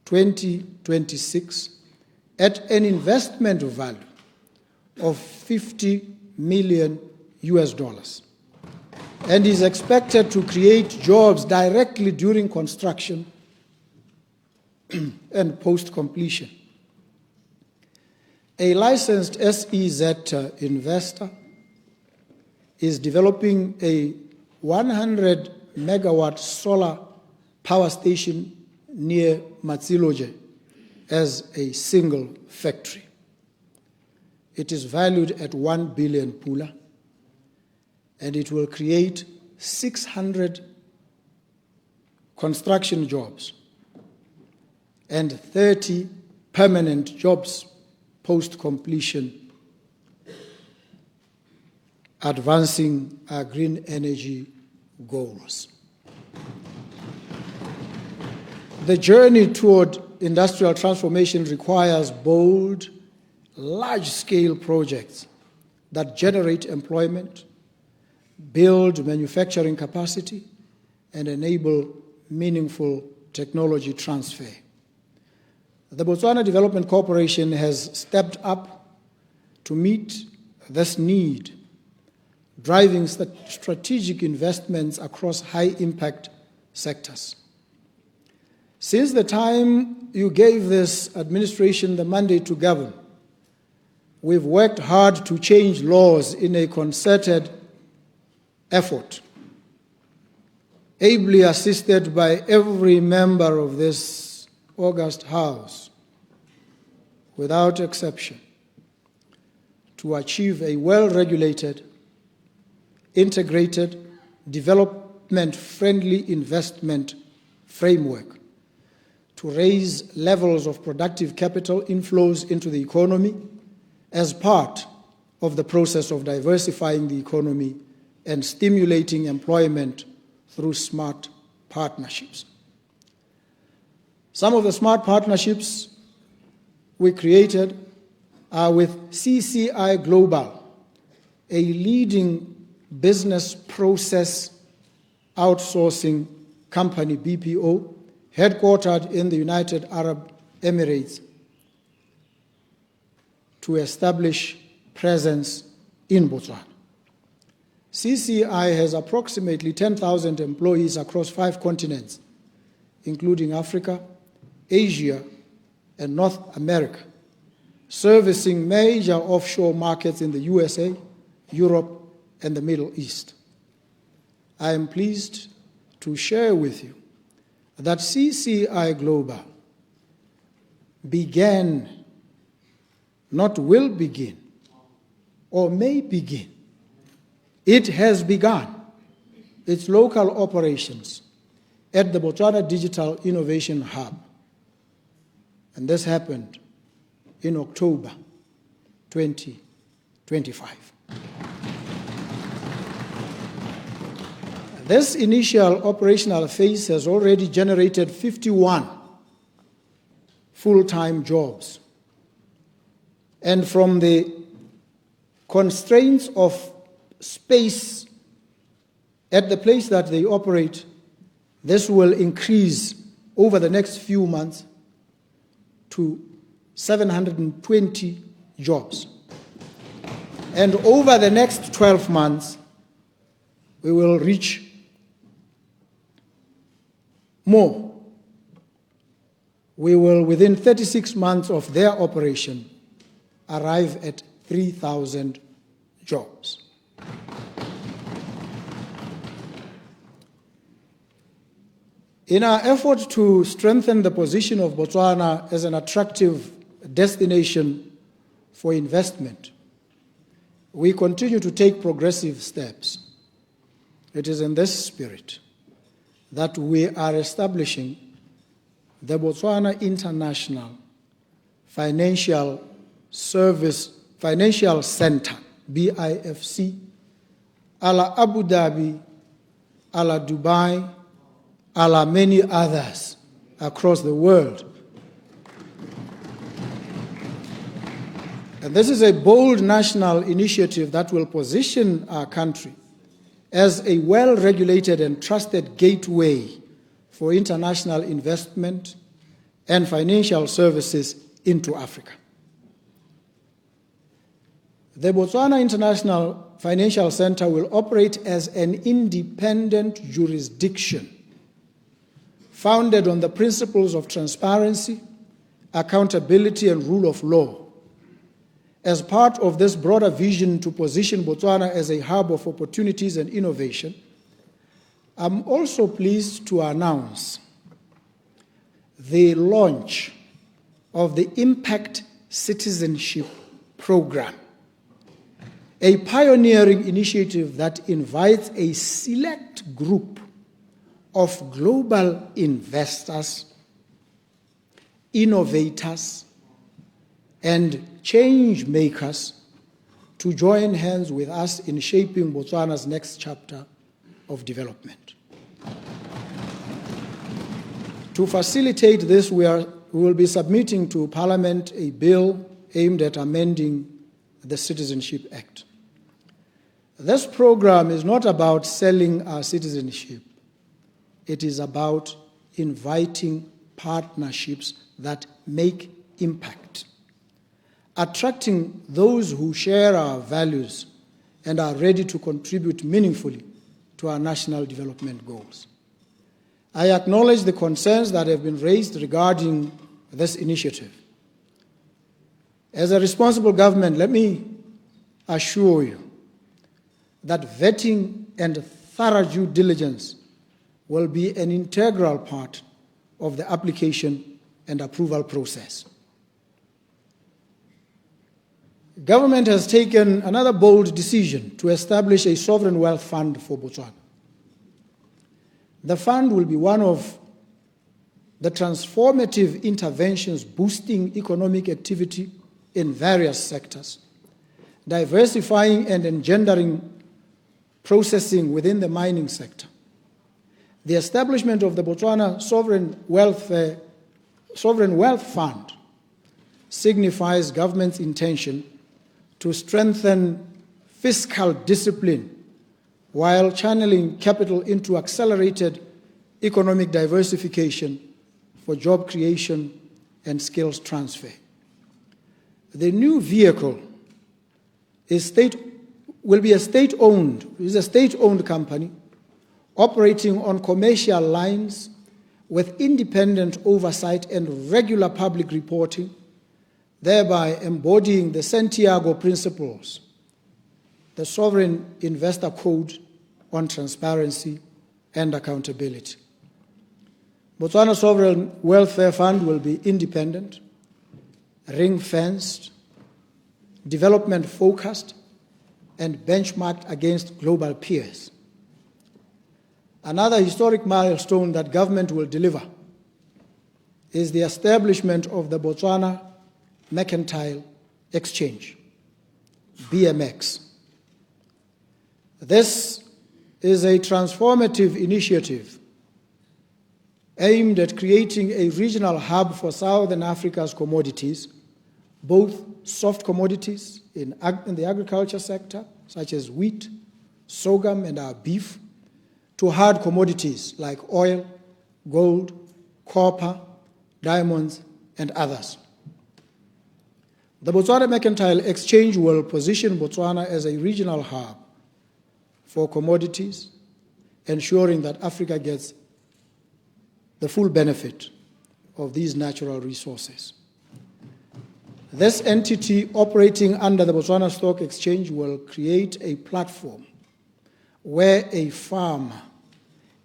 2026 at an investment value of $50 million and is expected to create jobs directly during construction and post-completion. A licensed SEZ investor is developing a 100-megawatt solar power station near Matsiloje as a single factory. It is valued at 1 billion pula, and it will create 600 construction jobs and 30 permanent jobs post-completion, advancing our green energy goals. The journey toward industrial transformation requires bold, large-scale projects that generate employment, build manufacturing capacity, and enable meaningful technology transfer. The Botswana Development Corporation has stepped up to meet this need, driving strategic investments across high-impact sectors. Since the time you gave this administration the mandate to govern, we've worked hard to change laws in a concerted effort, ably assisted by every member of this august House, without exception, to achieve a well-regulated, integrated, development-friendly investment framework to raise levels of productive capital inflows into the economy as part of the process of diversifying the economy and stimulating employment through smart partnerships. Some of the smart partnerships we created are with CCI Global, a leading business process outsourcing company, BPO, headquartered in the United Arab Emirates, to establish presence in Botswana. CCI has approximately 10,000 employees across 5 continents, including Africa, Asia, and North America, servicing major offshore markets in the USA, Europe, and the Middle East. I am pleased to share with you that CCI Global began, not will begin, or may begin. It has begun its local operations at the Botswana Digital Innovation Hub. And this happened in October 2025. This initial operational phase has already generated 51 full-time jobs. And from the constraints of space at the place that they operate, this will increase over the next few months to 720 jobs. And over the next 12 months, we will reach more. We will, within 36 months of their operation, arrive at 3,000 jobs. In our effort to strengthen the position of Botswana as an attractive destination for investment, we continue to take progressive steps. It is in this spirit that we are establishing the Botswana International Financial Center, BIFC, a la Abu Dhabi, a la Dubai, a la many others across the world. And this is a bold national initiative that will position our country as a well-regulated and trusted gateway for international investment and financial services into Africa. The Botswana International Financial Center will operate as an independent jurisdiction founded on the principles of transparency, accountability, and rule of law. As part of this broader vision to position Botswana as a hub of opportunities and innovation, I'm also pleased to announce the launch of the Impact Citizenship Program, a pioneering initiative that invites a select group of global investors, innovators, and change makers to join hands with us in shaping Botswana's next chapter of development. To facilitate this, we will be submitting to Parliament a bill aimed at amending the Citizenship Act. This program is not about selling our citizenship. It is about inviting partnerships that make impact, attracting those who share our values, and are ready to contribute meaningfully to our national development goals. I acknowledge the concerns that have been raised regarding this initiative. As a responsible government, let me assure you that vetting and thorough due diligence will be an integral part of the application and approval process. Government has taken another bold decision to establish a sovereign wealth fund for Botswana. The fund will be one of the transformative interventions boosting economic activity in various sectors, diversifying and engendering processing within the mining sector. The establishment of the Botswana Sovereign Wealth Fund signifies government's intention to strengthen fiscal discipline while channeling capital into accelerated economic diversification for job creation and skills transfer. The new vehicle will be a state-owned company operating on commercial lines with independent oversight and regular public reporting, thereby embodying the Santiago Principles, the Sovereign Investor Code on transparency and accountability. Botswana Sovereign Welfare Fund will be independent, ring-fenced, development-focused, and benchmarked against global peers. Another historic milestone that government will deliver is the establishment of the Botswana Mercantile Exchange, BMX. This is a transformative initiative aimed at creating a regional hub for Southern Africa's commodities, both soft commodities in the agriculture sector, such as wheat, sorghum, and our beef, to hard commodities like oil, gold, copper, diamonds, and others. The Botswana Mercantile Exchange will position Botswana as a regional hub for commodities, ensuring that Africa gets the full benefit of these natural resources. This entity operating under the Botswana Stock Exchange will create a platform where a farmer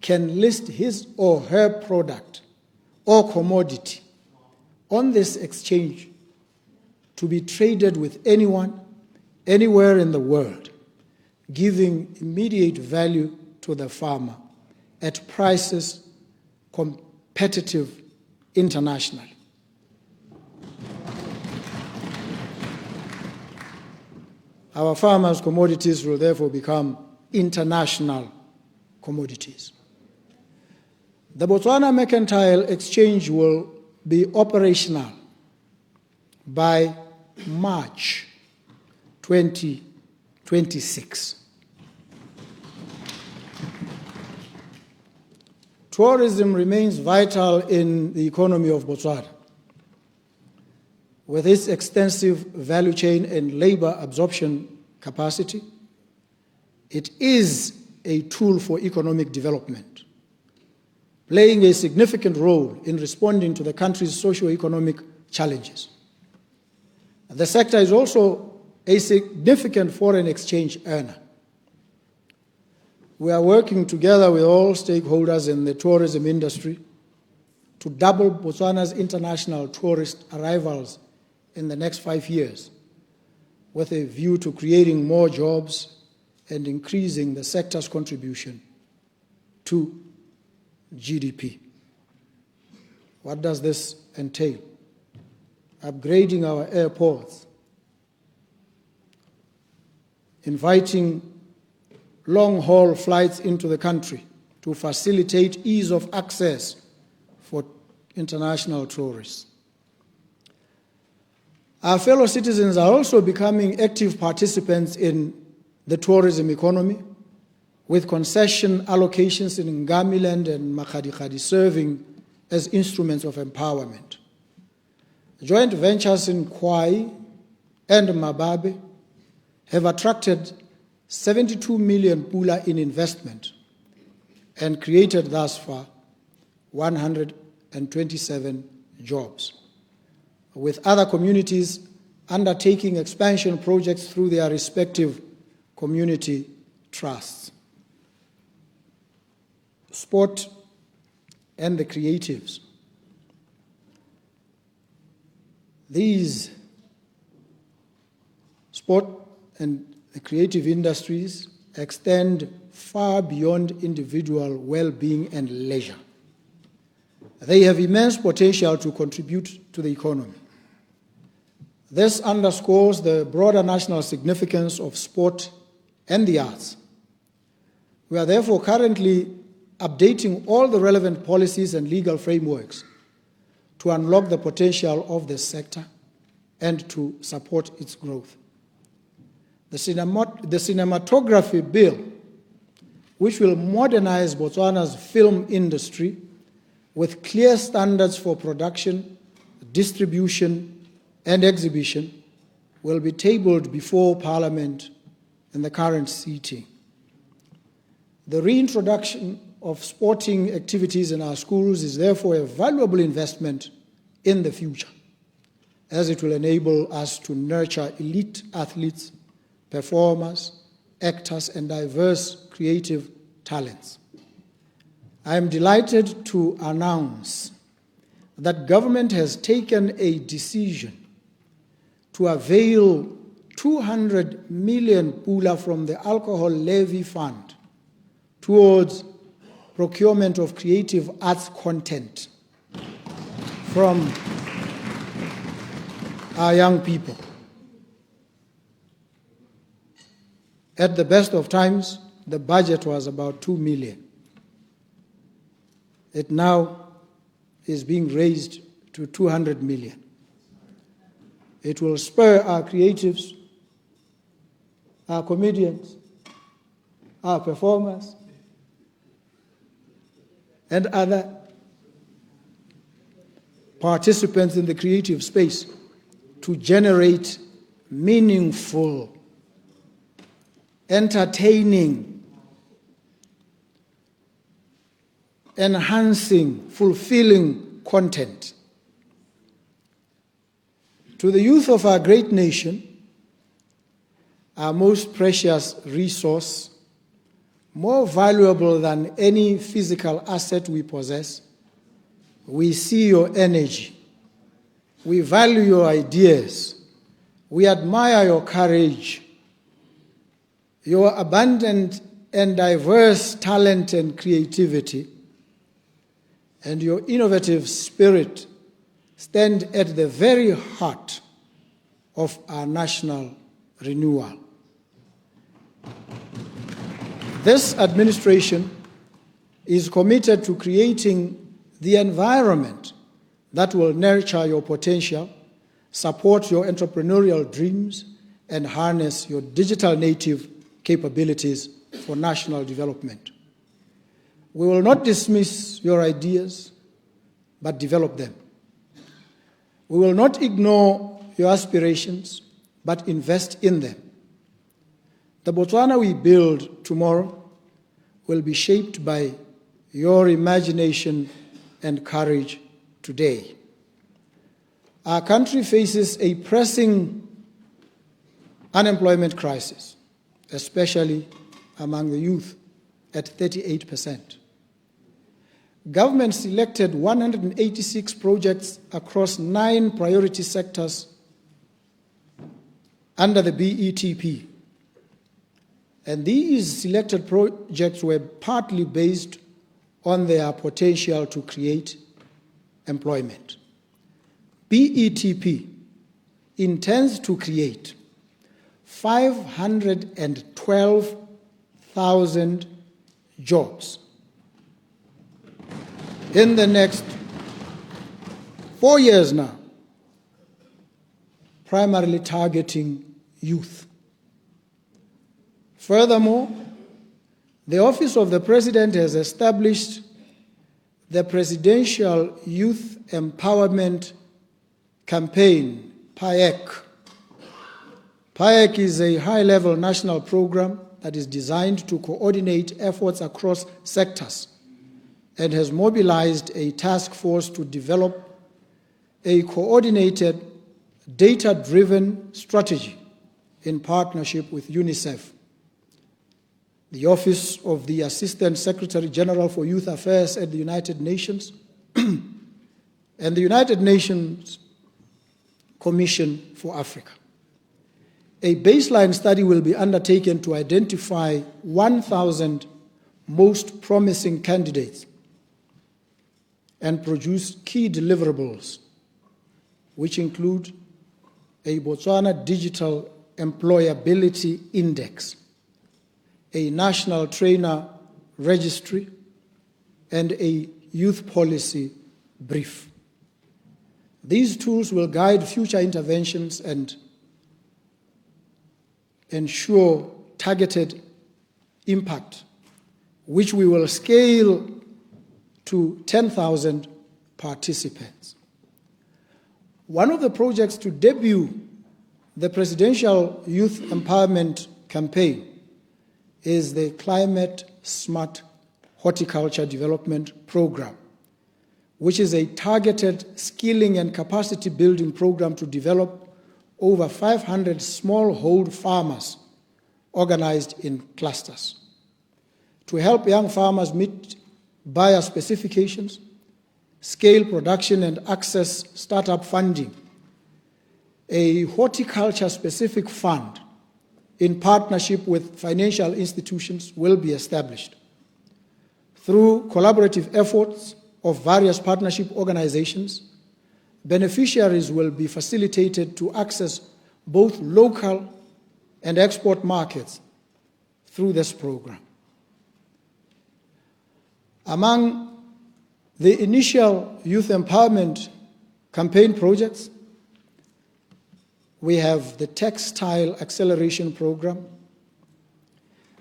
can list his or her product or commodity on this exchange to be traded with anyone, anywhere in the world, giving immediate value to the farmer at prices competitive internationally. Our farmers' commodities will therefore become international commodities. The Botswana Mercantile Exchange will be operational by March 2026. Tourism remains vital in the economy of Botswana. With its extensive value chain and labor absorption capacity, it is a tool for economic development, playing a significant role in responding to the country's socio-economic challenges. The sector is also a significant foreign exchange earner. We are working together with all stakeholders in the tourism industry to double Botswana's international tourist arrivals in the next 5 years, with a view to creating more jobs and increasing the sector's contribution to GDP. What does this entail? Upgrading our airports, inviting long-haul flights into the country to facilitate ease of access for international tourists. Our fellow citizens are also becoming active participants in the tourism economy, with concession allocations in Ngamiland and Makgadikgadi serving as instruments of empowerment. Joint ventures in Kwai and Mababe have attracted 72 million pula in investment and created thus far 127 jobs, with other communities undertaking expansion projects through their respective community trusts. Sport and the creatives. These sport and the creative industries extend far beyond individual well-being and leisure. They have immense potential to contribute to the economy. This underscores the broader national significance of sport and the arts. We are therefore currently updating all the relevant policies and legal frameworks to unlock the potential of this sector and to support its growth. The cinematography bill, which will modernize Botswana's film industry with clear standards for production, distribution, and exhibition, will be tabled before Parliament in the current sitting. The reintroduction of sporting activities in our schools is therefore a valuable investment in the future, as it will enable us to nurture elite athletes, performers, actors, and diverse creative talents. I am delighted to announce that government has taken a decision to avail 200 million pula from the alcohol levy fund towards procurement of creative arts content from our young people. At the best of times, the budget was about 2 million. It now is being raised to 200 million. It will spur our creatives, our comedians, our performers, and other participants in the creative space to generate meaningful, entertaining, enhancing, fulfilling content. To the youth of our great nation, our most precious resource, more valuable than any physical asset we possess, we see your energy. We value your ideas. We admire your courage, your abundant and diverse talent and creativity, and your innovative spirit stand at the very heart of our national renewal. This administration is committed to creating the environment that will nurture your potential, support your entrepreneurial dreams, and harness your digital native capabilities for national development. We will not dismiss your ideas, but develop them. We will not ignore your aspirations, but invest in them. The Botswana we build tomorrow will be shaped by your imagination and courage today. Our country faces a pressing unemployment crisis, especially among the youth, at 38%. Government selected 186 projects across 9 priority sectors under the BETP. And these selected projects were partly based on their potential to create employment. BETP intends to create 512,000 jobs in the next 4 years now, primarily targeting youth. Furthermore, the Office of the President has established the Presidential Youth Empowerment Campaign, PYEC. PYEC is a high-level national program that is designed to coordinate efforts across sectors and has mobilized a task force to develop a coordinated, data-driven strategy in partnership with UNICEF, the Office of the Assistant Secretary General for Youth Affairs at the United Nations, and the United Nations Commission for Africa. A baseline study will be undertaken to identify 1,000 most promising candidates and produce key deliverables, which include a Botswana Digital Employability Index, a national trainer registry, and a youth policy brief. These tools will guide future interventions and ensure targeted impact, which we will scale to 10,000 participants. One of the projects to debut the Presidential Youth Empowerment Campaign is the Climate Smart Horticulture Development Program, which is a targeted skilling and capacity building program to develop over 500 smallhold farmers organized in clusters. To help young farmers meet buyer specifications, scale production, and access startup funding, a horticulture-specific fund in partnership with financial institutions will be established. Through collaborative efforts of various partnership organizations, beneficiaries will be facilitated to access both local and export markets through this program. Among the initial youth empowerment campaign projects, we have the Textile Acceleration Program,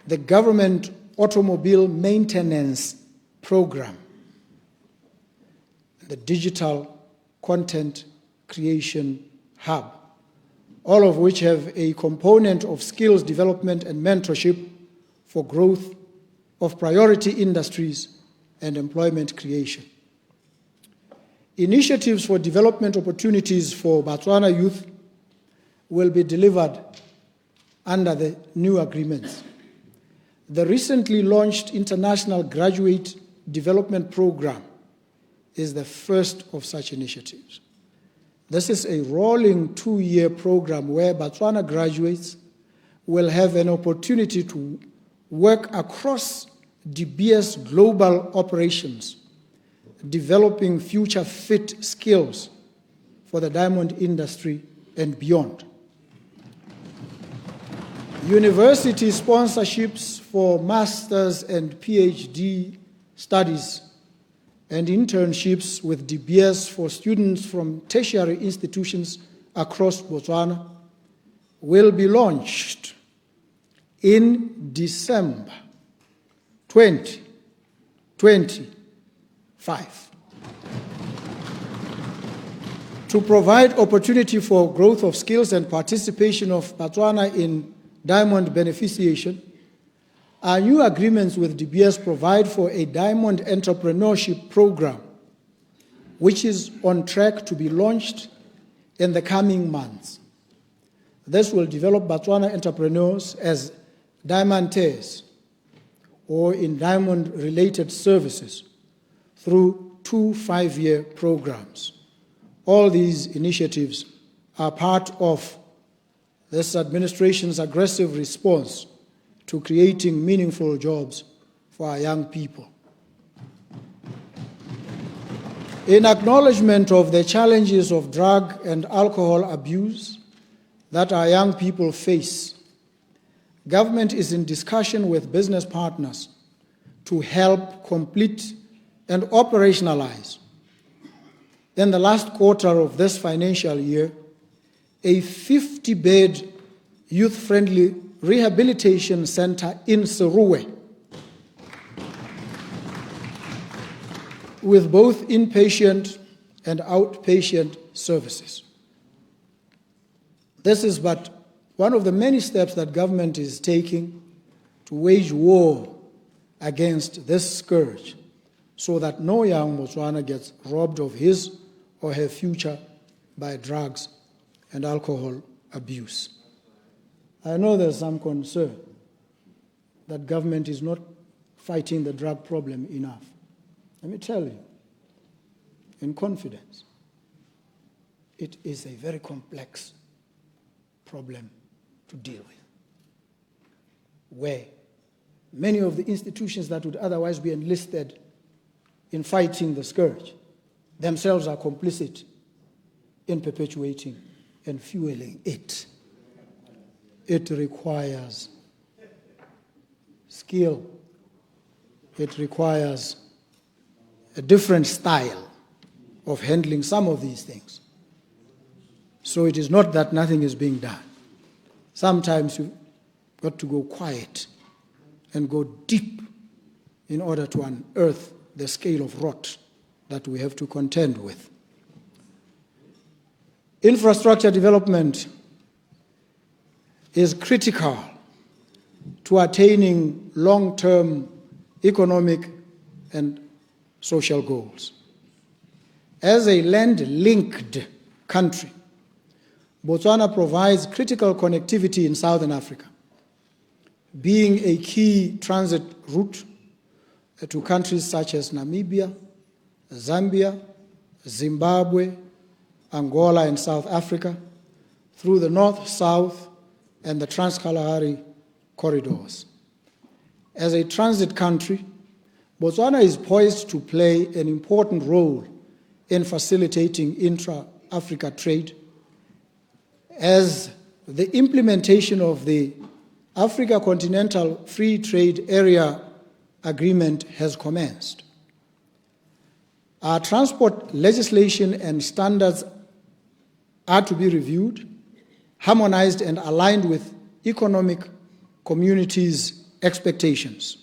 the Government Automobile Maintenance Program, the Digital Content Creation Hub, all of which have a component of skills development and mentorship for growth of priority industries and employment creation. Initiatives for development opportunities for Botswana youth will be delivered under the new agreements. The recently launched International Graduate Development Program is the first of such initiatives. This is a rolling 2-year program where Botswana graduates will have an opportunity to work across DBS global operations, developing future-fit skills for the diamond industry and beyond. University sponsorships for master's and PhD studies and internships with DBS for students from tertiary institutions across Botswana will be launched in December 2025 to provide opportunity for growth of skills and participation of Botswana in diamond beneficiation. Our new agreements with DBS provide for a diamond entrepreneurship program, which is on track to be launched in the coming months. This will develop Botswana entrepreneurs as diamantes or in diamond-related services through 2 5-year programs. All these initiatives are part of this administration's aggressive response to creating meaningful jobs for our young people. In acknowledgement of the challenges of drug and alcohol abuse that our young people face, government is in discussion with business partners to help complete and operationalize, in the last quarter of this financial year, a 50-bed youth-friendly rehabilitation center in Seruwe, with both inpatient and outpatient services. This is but one of the many steps that government is taking to wage war against this scourge so that no young Botswana gets robbed of his or her future by drugs and alcohol abuse. I know there's some concern that government is not fighting the drug problem enough. Let me tell you, in confidence, it is a very complex problem to deal with, where many of the institutions that would otherwise be enlisted in fighting the scourge themselves are complicit in perpetuating and fueling it. It requires skill. It requires a different style of handling some of these things. So it is not that nothing is being done. Sometimes you've got to go quiet and go deep in order to unearth the scale of rot that we have to contend with. Infrastructure development is critical to attaining long-term economic and social goals. As a land-linked country, Botswana provides critical connectivity in Southern Africa, being a key transit route to countries such as Namibia, Zambia, Zimbabwe, Angola, and South Africa, through the north-south and the Trans-Kalahari corridors. As a transit country, Botswana is poised to play an important role in facilitating intra-Africa trade, as the implementation of the Africa Continental Free Trade Area Agreement has commenced. Our transport legislation and standards are to be reviewed, harmonized, and aligned with economic communities' expectations.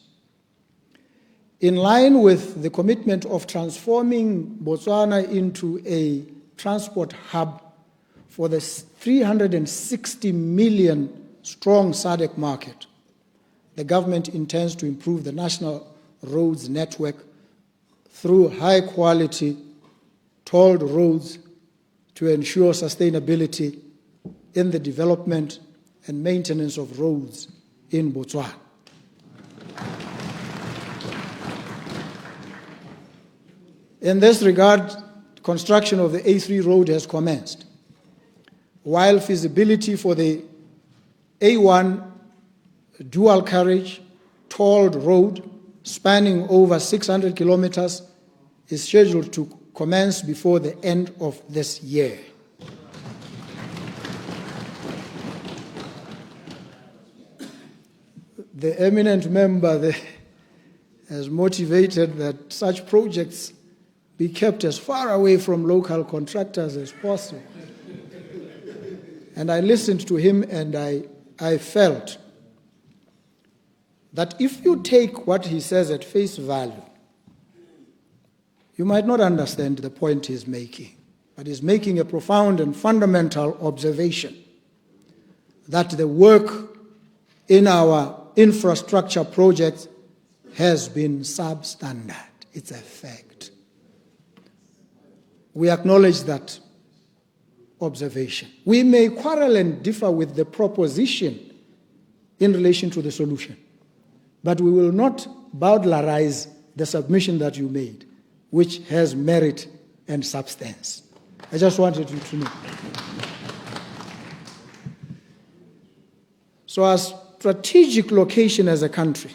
In line with the commitment of transforming Botswana into a transport hub for the 360 million strong SADC market, the government intends to improve the national roads network through high-quality tolled roads to ensure sustainability in the development and maintenance of roads in Botswana. In this regard, construction of the A3 road has commenced, while feasibility for the A1 dual carriage tolled road spanning over 600 kilometers is scheduled to commence before the end of this year. The eminent member has motivated that such projects be kept as far away from local contractors as possible. And I listened to him and I felt that if you take what he says at face value, you might not understand the point he's making, but he's making a profound and fundamental observation that the work in our infrastructure projects has been substandard. It's a fact. We acknowledge that observation. We may quarrel and differ with the proposition in relation to the solution, but we will not bowdlerize the submission that you made, which has merit and substance. I just wanted you to know. So our strategic location as a country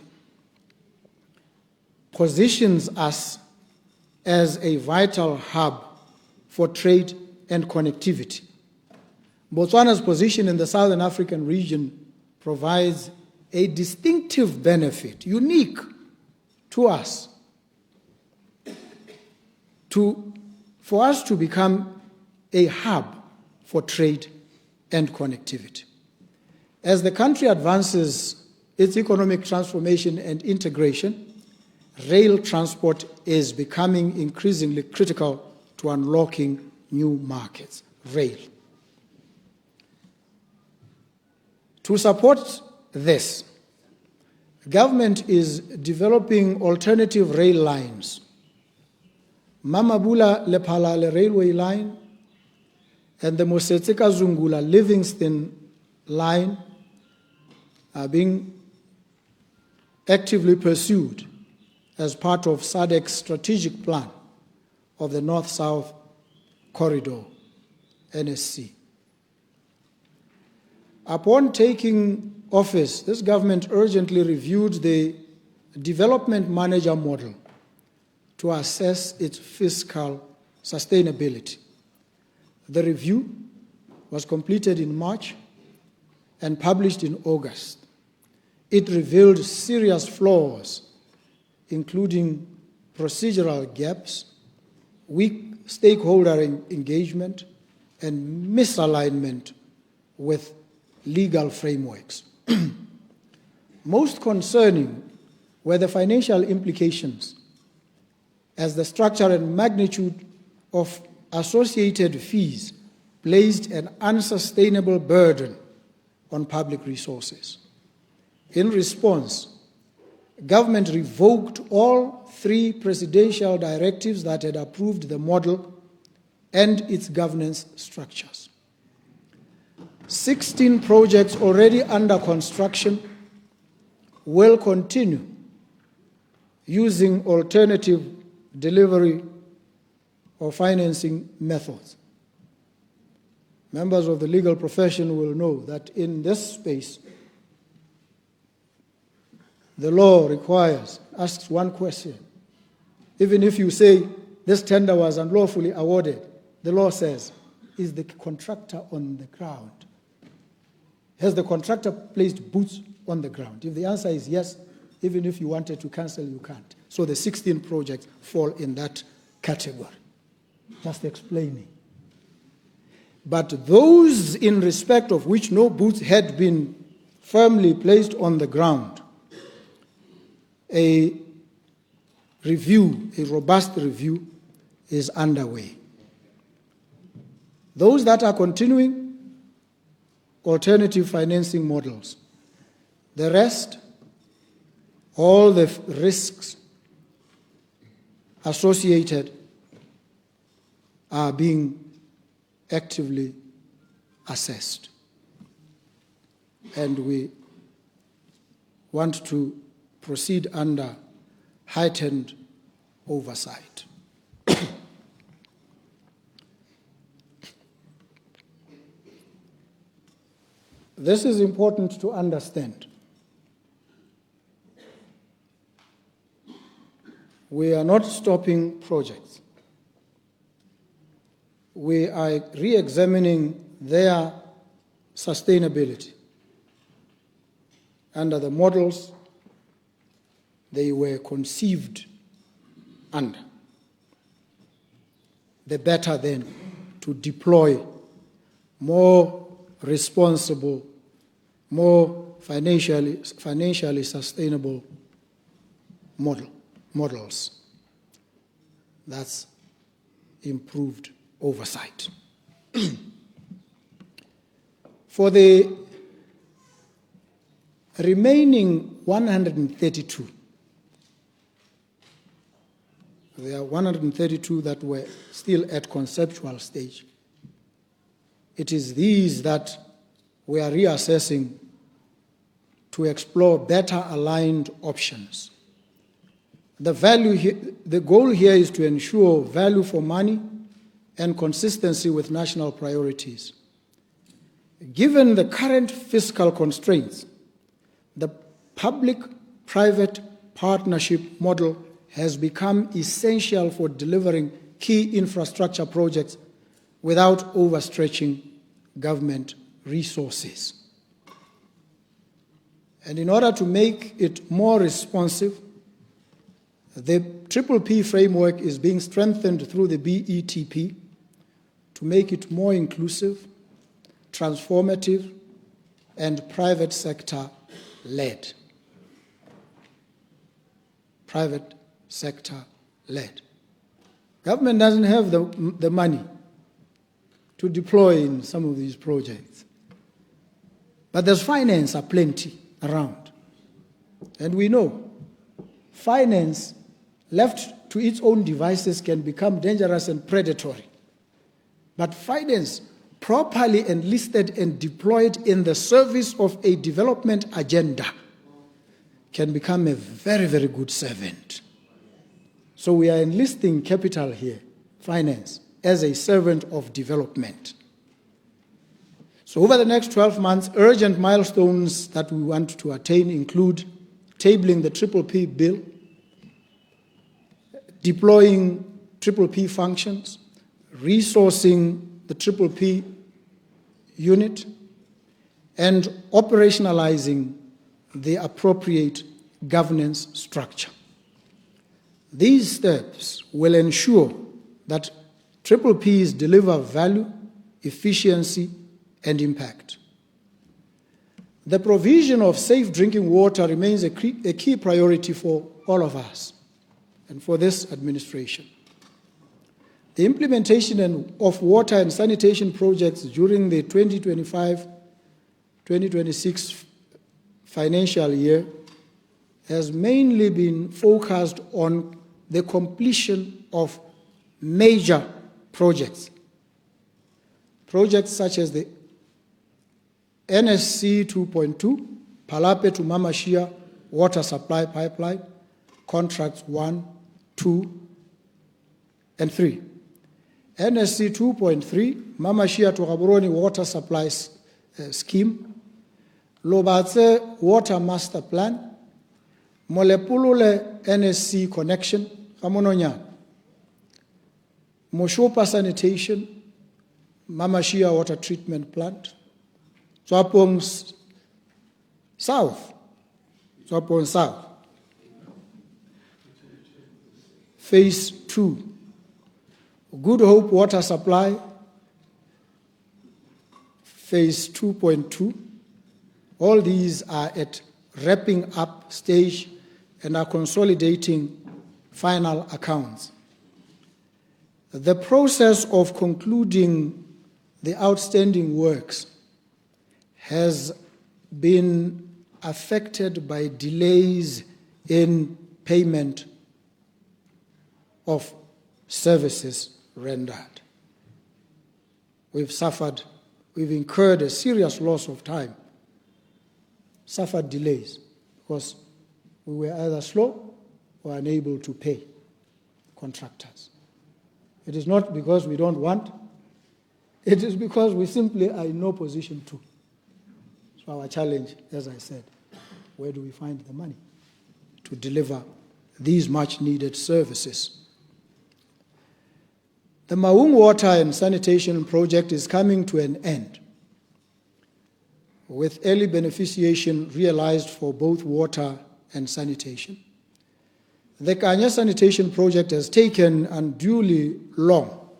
positions us as a vital hub for trade and connectivity. Botswana's position in the Southern African region provides a distinctive benefit, unique to us, for us to become a hub for trade and connectivity. As the country advances its economic transformation and integration, rail transport is becoming increasingly critical to unlocking new markets. Rail. To support this, government is developing alternative rail lines. Mamabula Lephalale railway line and the Mosetseka Zungula Livingston line are being actively pursued as part of SADC's strategic plan of the North-South Corridor, NSC. Upon taking office, this government urgently reviewed the development manager model to assess its fiscal sustainability. The review was completed in March and published in August. It revealed serious flaws, including procedural gaps, weak stakeholder engagement, and misalignment with legal frameworks. Most concerning were the financial implications, as the structure and magnitude of associated fees placed an unsustainable burden on public resources. In response, government revoked all 3 presidential directives that had approved the model and its governance structures. 16 projects already under construction will continue using alternative delivery or financing methods. Members of the legal profession will know that in this space, the law asks one question. Even if you say this tender was unlawfully awarded, the law says, is the contractor on the ground? Has the contractor placed boots on the ground? If the answer is yes, even if you wanted to cancel, you can't. So the 16 projects fall in that category. Just explaining. But those in respect of which no boots had been firmly placed on the ground, a robust review is underway. Those that are continuing, alternative financing models. The rest, all the risks associated are being actively assessed. And we want to proceed under heightened oversight. This is important to understand. We are not stopping projects. We are re-examining their sustainability under the models they were conceived under. The better then to deploy more responsible, more financially sustainable models. That's improved oversight. For the remaining 132, there are 132 that were still at conceptual stage. It is these that we are reassessing to explore better aligned options. The goal here is to ensure value for money and consistency with national priorities. Given the current fiscal constraints, the public-private partnership model has become essential for delivering key infrastructure projects without overstretching government resources. And in order to make it more responsive, the PPP framework is being strengthened through the BETP to make it more inclusive, transformative, and private sector-led. Private sector-led. Government doesn't have the money to deploy in some of these projects. But there's finance aplenty around. And we know finance, left to its own devices, can become dangerous and predatory. But finance, properly enlisted and deployed in the service of a development agenda, can become a very, very good servant. So we are enlisting capital here, finance, as a servant of development. So over the next 12 months, urgent milestones that we want to attain include tabling the PPP bill, deploying PPP functions, resourcing the PPP unit, and operationalizing the appropriate governance structure. These steps will ensure that PPPs deliver value, efficiency, and impact. The provision of safe drinking water remains a key priority for all of us and for this administration. The implementation of water and sanitation projects during the 2025-2026 financial year has mainly been focused on the completion of major projects. Projects such as the NSC 2.2, Palape to Mamashia water supply pipeline, contracts 1, 2, and 3. NSC 2.3, Mamashia to Gaborone water supply scheme, Lobatse water master plan, Molepulule NSC connection, Kamononya, Moshopa sanitation, Mamashia water treatment plant, Swapong South, Phase 2, Good Hope water supply, Phase 2.2. All these are at wrapping up stage and are consolidating final accounts. The process of concluding the outstanding works has been affected by delays in payment of services rendered. We've incurred a serious loss of time, suffered delays because we were either slow or unable to pay contractors. It is not because we don't want, it is because we simply are in no position to. So our challenge, as I said, where do we find the money to deliver these much needed services? The Maung Water and Sanitation Project is coming to an end, with early beneficiation realized for both water and sanitation. The Kanya Sanitation Project has taken unduly long,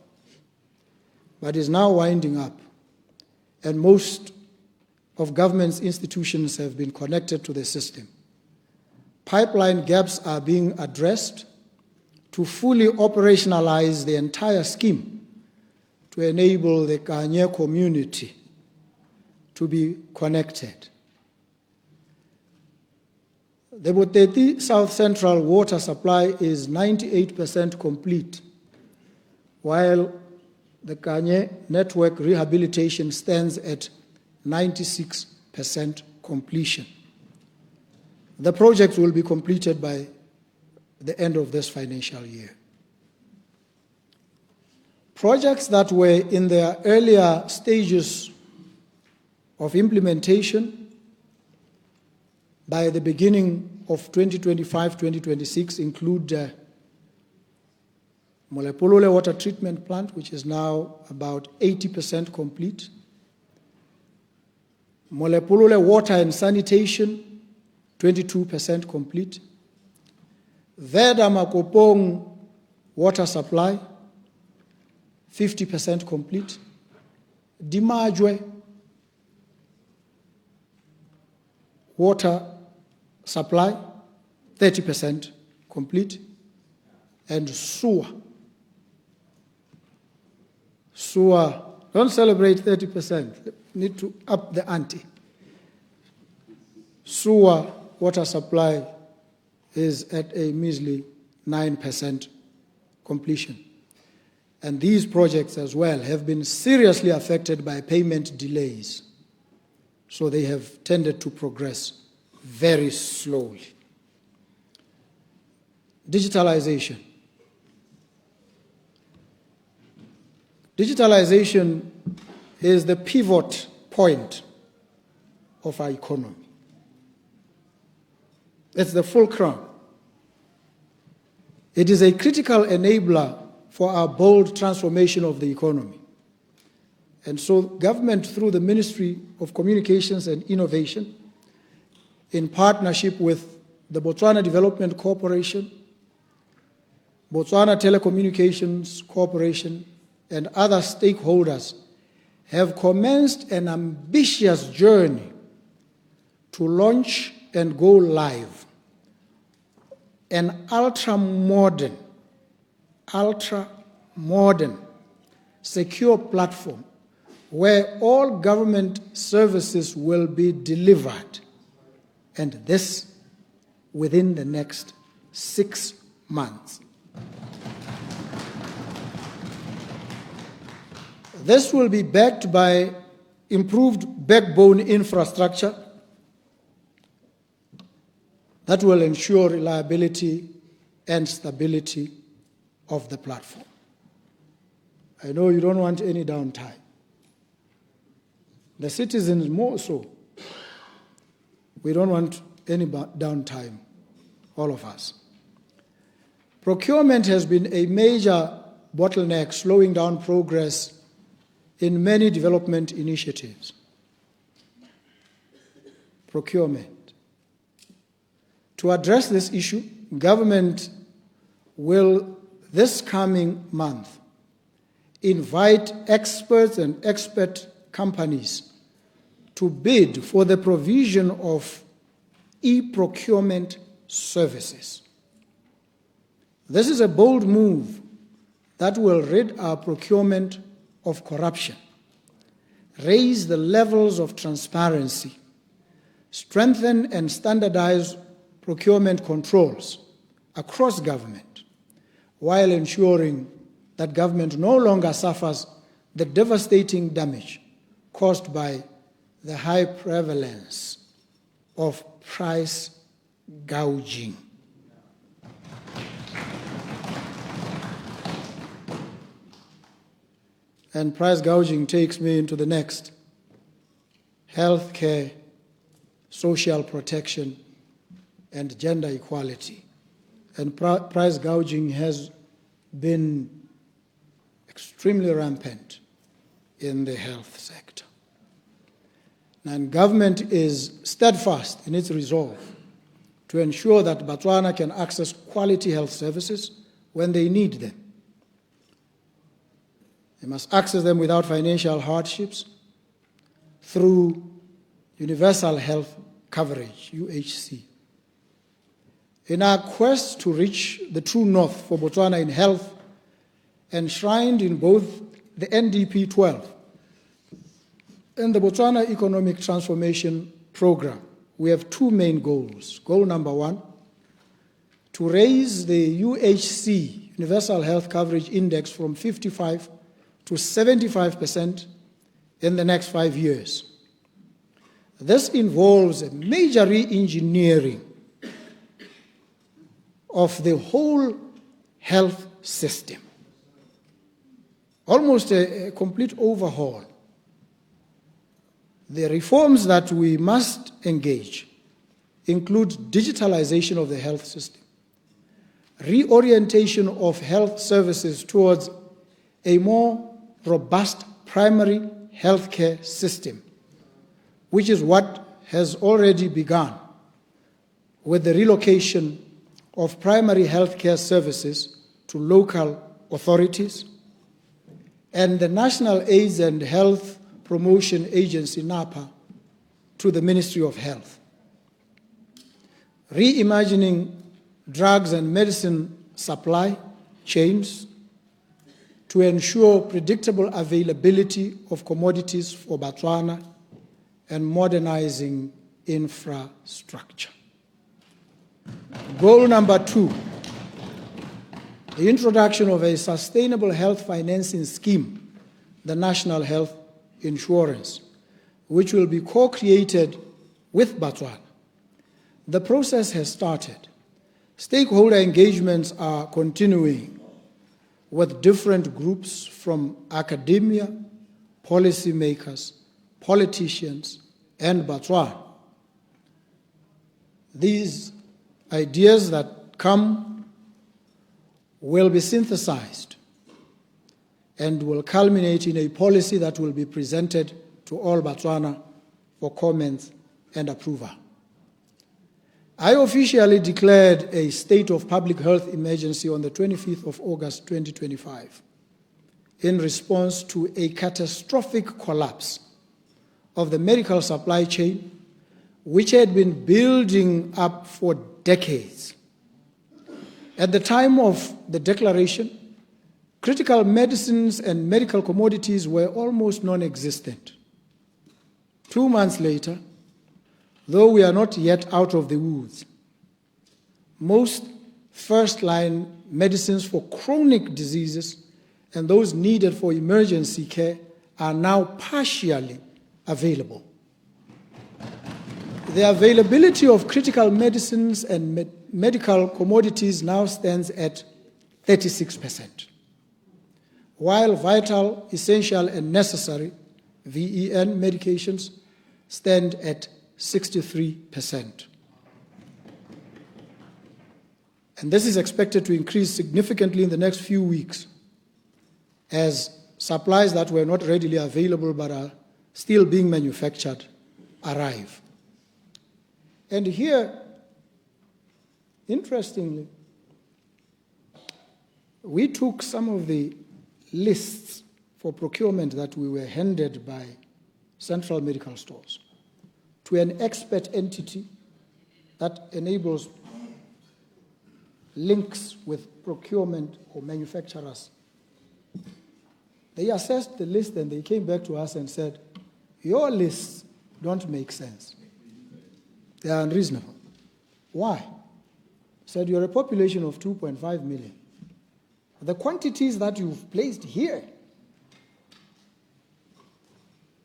but is now winding up, and most of government's institutions have been connected to the system. Pipeline gaps are being addressed to fully operationalize the entire scheme to enable the Kanya community to be connected. The Boteti South Central water supply is 98% complete, while the Kanye network rehabilitation stands at 96% completion. The project will be completed by the end of this financial year. Projects that were in their earlier stages of implementation by the beginning of 2025-2026 include Molepulule water treatment plant, which is now about 80% complete. Molepulule water and sanitation, 22% complete. Veda Makopong water supply, 50% complete. Dimajwe water supply, 30% complete. And Suwa, don't celebrate 30%, need to up the ante. Suwa water supply is at a measly 9% completion. And these projects as well have been seriously affected by payment delays. So they have tended to progress very slowly. Digitalization. Digitalization is the pivot point of our economy. It's the fulcrum. It is a critical enabler for our bold transformation of the economy. And so government, through the Ministry of Communications and Innovation, in partnership with the Botswana Development Corporation, Botswana Telecommunications Corporation, and other stakeholders, have commenced an ambitious journey to launch and go live an ultra-modern, secure platform where all government services will be delivered, and this within the next 6 months. This will be backed by improved backbone infrastructure that will ensure reliability and stability of the platform. I know you don't want any downtime. The citizens more so. We don't want any downtime, all of us. Procurement has been a major bottleneck slowing down progress in many development initiatives. Procurement. To address this issue, government will, this coming month, invite experts and expert companies to bid for the provision of e-procurement services. This is a bold move that will rid our procurement of corruption, raise the levels of transparency, strengthen and standardize procurement controls across government, while ensuring that government no longer suffers the devastating damage caused by the high prevalence of price gouging. And price gouging takes me into the next: healthcare, social protection, and gender equality. And price gouging has been extremely rampant in the health sector. And government is steadfast in its resolve to ensure that Botswana can access quality health services when they need them. They must access them without financial hardships through universal health coverage, UHC. In our quest to reach the true north for Botswana in health, enshrined in both the NDP 12 and the Botswana Economic Transformation Program, we have two main goals. Goal number one, to raise the UHC, Universal Health Coverage Index, from 55 to 75% in the next 5 years. This involves a major re-engineering of the whole health system, almost a complete overhaul. The reforms that we must engage include digitalization of the health system, reorientation of health services towards a more robust primary healthcare system, which is what has already begun with the relocation of primary healthcare services to local authorities, and the National AIDS and Health Promotion Agency, NAPA, to the Ministry of Health. Reimagining drugs and medicine supply chains to ensure predictable availability of commodities for Botswana, and modernizing infrastructure. Goal number 2, the introduction of a sustainable health financing scheme, the National Health Insurance, which will be co-created with Botswana. The process has started. Stakeholder engagements are continuing with different groups from academia, policymakers, politicians, and Botswana. These ideas that come will be synthesized and will culminate in a policy that will be presented to all Botswana for comments and approval. I officially declared a state of public health emergency on the 25th of August 2025 in response to a catastrophic collapse of the medical supply chain, which had been building up for decades. At the time of the declaration, critical medicines and medical commodities were almost non-existent. 2 months later, though we are not yet out of the woods, most first-line medicines for chronic diseases and those needed for emergency care are now partially available. The availability of critical medicines and medical commodities now stands at 36%, while vital, essential, and necessary VEN medications stand at 63%. And this is expected to increase significantly in the next few weeks as supplies that were not readily available but are still being manufactured arrive. And here, interestingly, we took some of the lists for procurement that we were handed by central medical stores to an expert entity that enables links with procurement or manufacturers. They assessed the list and they came back to us and said, your lists don't make sense. They are unreasonable. Why? Said you're a population of 2.5 million. The quantities that you've placed here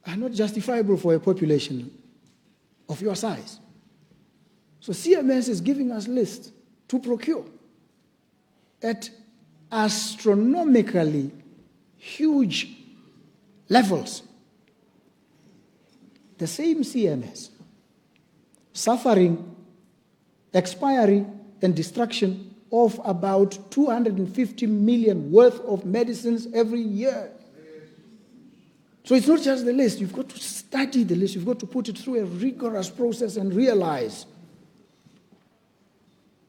are not justifiable for a population of your size. So CMS is giving us lists to procure at astronomically huge levels. The same CMS suffering expiry and destruction of about 250 million worth of medicines every year. So it's not just the list. You've got to study the list. You've got to put it through a rigorous process and realize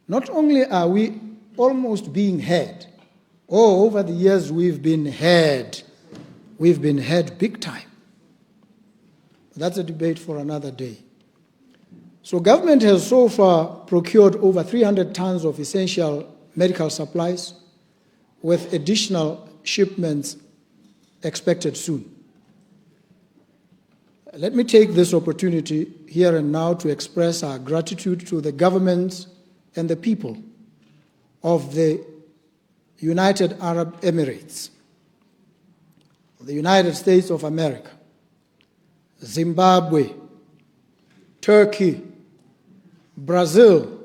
not only are we almost being had, over the years we've been had big time. That's a debate for another day. So government has so far procured over 300 tons of essential medical supplies with additional shipments expected soon. Let me take this opportunity here and now to express our gratitude to the governments and the people of the United Arab Emirates, the United States of America, Zimbabwe, Turkey, Brazil,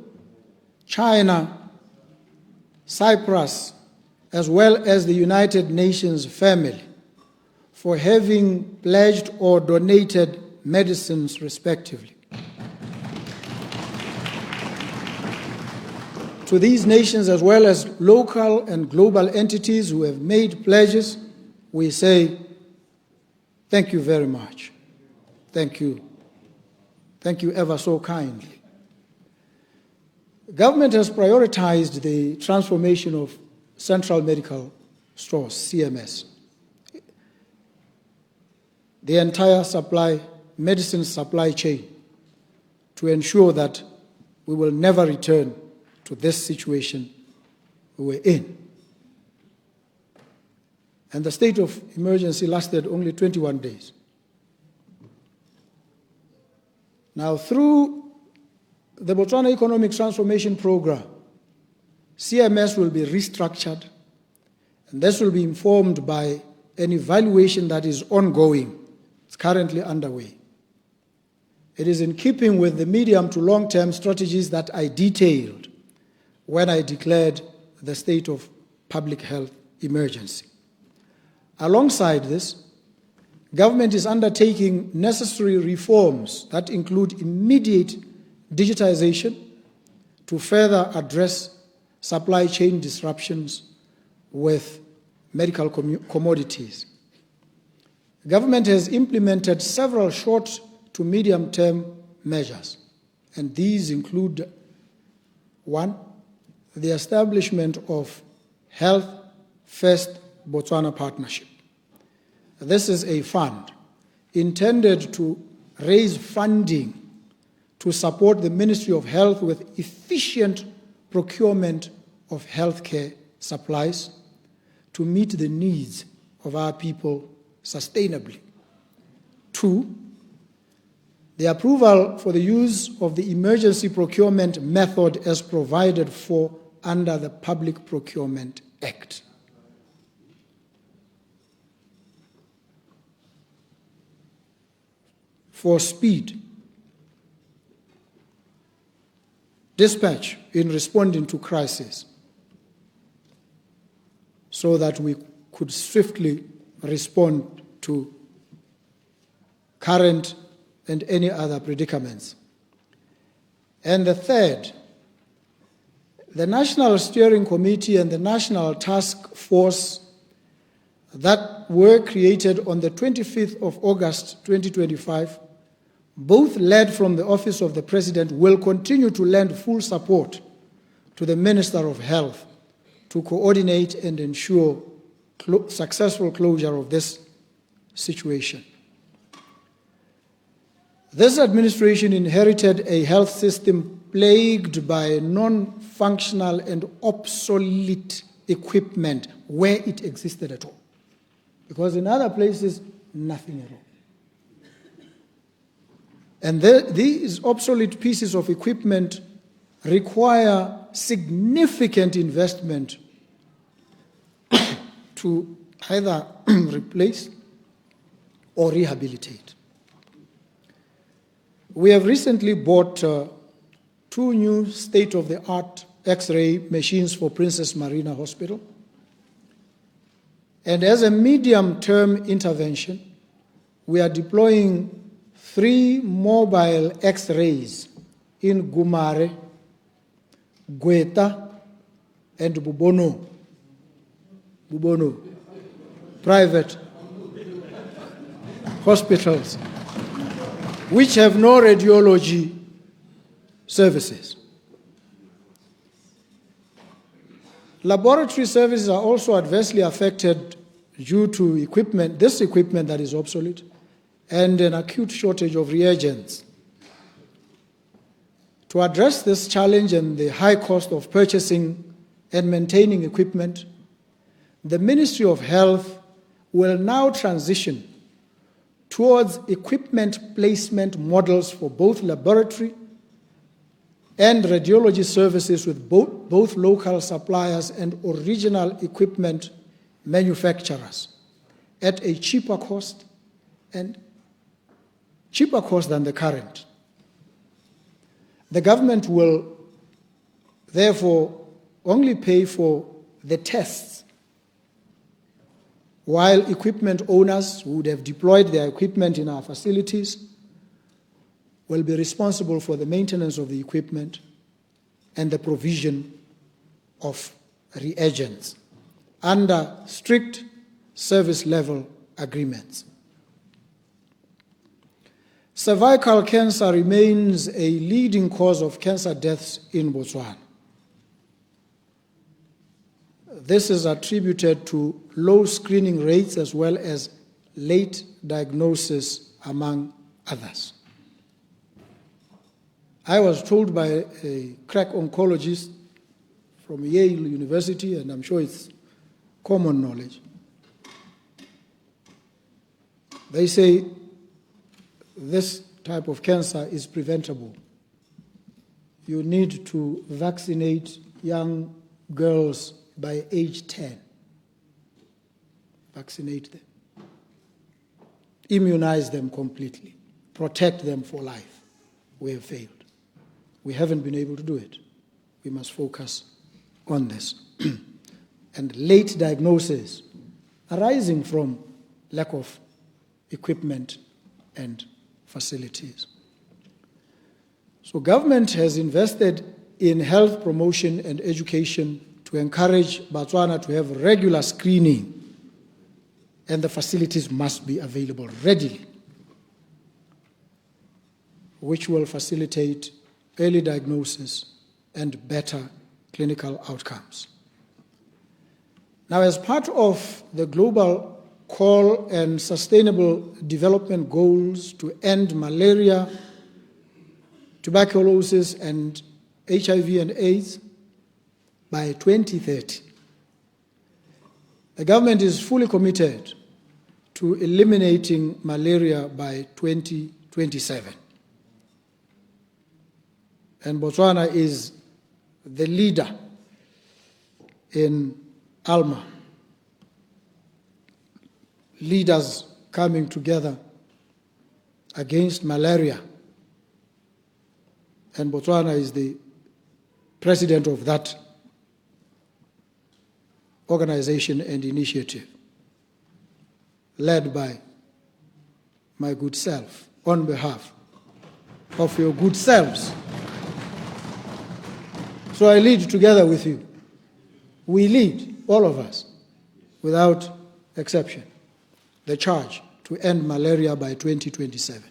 China, Cyprus, as well as the United Nations family, for having pledged or donated medicines respectively. To these nations, as well as local and global entities who have made pledges, we say, thank you very much. Thank you. Thank you ever so kindly. Government has prioritized the transformation of central medical stores, CMS. The entire medicine supply chain to ensure that we will never return to this situation we were in. And the state of emergency lasted only 21 days. Now, through the Botswana Economic Transformation Program, CMS will be restructured, and this will be informed by an evaluation that is ongoing. It's currently underway. It is in keeping with the medium to long-term strategies that I detailed when I declared the state of public health emergency. Alongside this, government is undertaking necessary reforms that include immediate digitization to further address supply chain disruptions with medical commodities. Government has implemented several short to medium-term measures, and these include: 1, the establishment of Health First Botswana Partnership. This is a fund intended to raise funding to support the Ministry of Health with efficient procurement of healthcare supplies to meet the needs of our people sustainably. 2, the approval for the use of the emergency procurement method as provided for under the Public Procurement Act. For speed, dispatch in responding to crisis so that we could swiftly respond to current and any other predicaments. And the third, the National Steering Committee and the National Task Force that were created on the 25th of August 2025, both led from the Office of the President, will continue to lend full support to the Minister of Health to coordinate and ensure successful closure of this situation. This administration inherited a health system plagued by non-functional and obsolete equipment where it existed at all. Because in other places, nothing at all. And these obsolete pieces of equipment require significant investment to either replace or rehabilitate. We have recently bought 2 new state-of-the-art X-ray machines for Princess Marina Hospital. And as a medium-term intervention, we are deploying 3 mobile X-rays in Gumare, Gweta, and Bubono, private hospitals, which have no radiology services. Laboratory services are also adversely affected due to this equipment that is obsolete, and an acute shortage of reagents. To address this challenge and the high cost of purchasing and maintaining equipment, the Ministry of Health will now transition towards equipment placement models for both laboratory and radiology services with both local suppliers and original equipment manufacturers at a cheaper cost than the current. The government will therefore only pay for the tests, while equipment owners who would have deployed their equipment in our facilities will be responsible for the maintenance of the equipment and the provision of reagents under strict service level agreements. Cervical cancer remains a leading cause of cancer deaths in Botswana. This is attributed to low screening rates as well as late diagnosis, among others. I was told by a crack oncologist from Yale University, and I'm sure it's common knowledge. They say this type of cancer is preventable. You need to vaccinate young girls by age 10. Vaccinate them. Immunize them completely. Protect them for life. We have failed. We haven't been able to do it. We must focus on this. And late diagnosis arising from lack of equipment and facilities. So government has invested in health promotion and education to encourage Botswana to have regular screening, and the facilities must be available readily, which will facilitate early diagnosis and better clinical outcomes. Now, as part of the global call and sustainable development goals to end malaria, tuberculosis, and HIV and AIDS by 2030, the government is fully committed to eliminating malaria by 2027. And Botswana is the leader in ALMA, leaders coming together against malaria. And Botswana is the president of that organization and initiative, led by my good self, on behalf of your good selves. So I lead together with you. We lead, all of us, without exception, the charge to end malaria by 2027.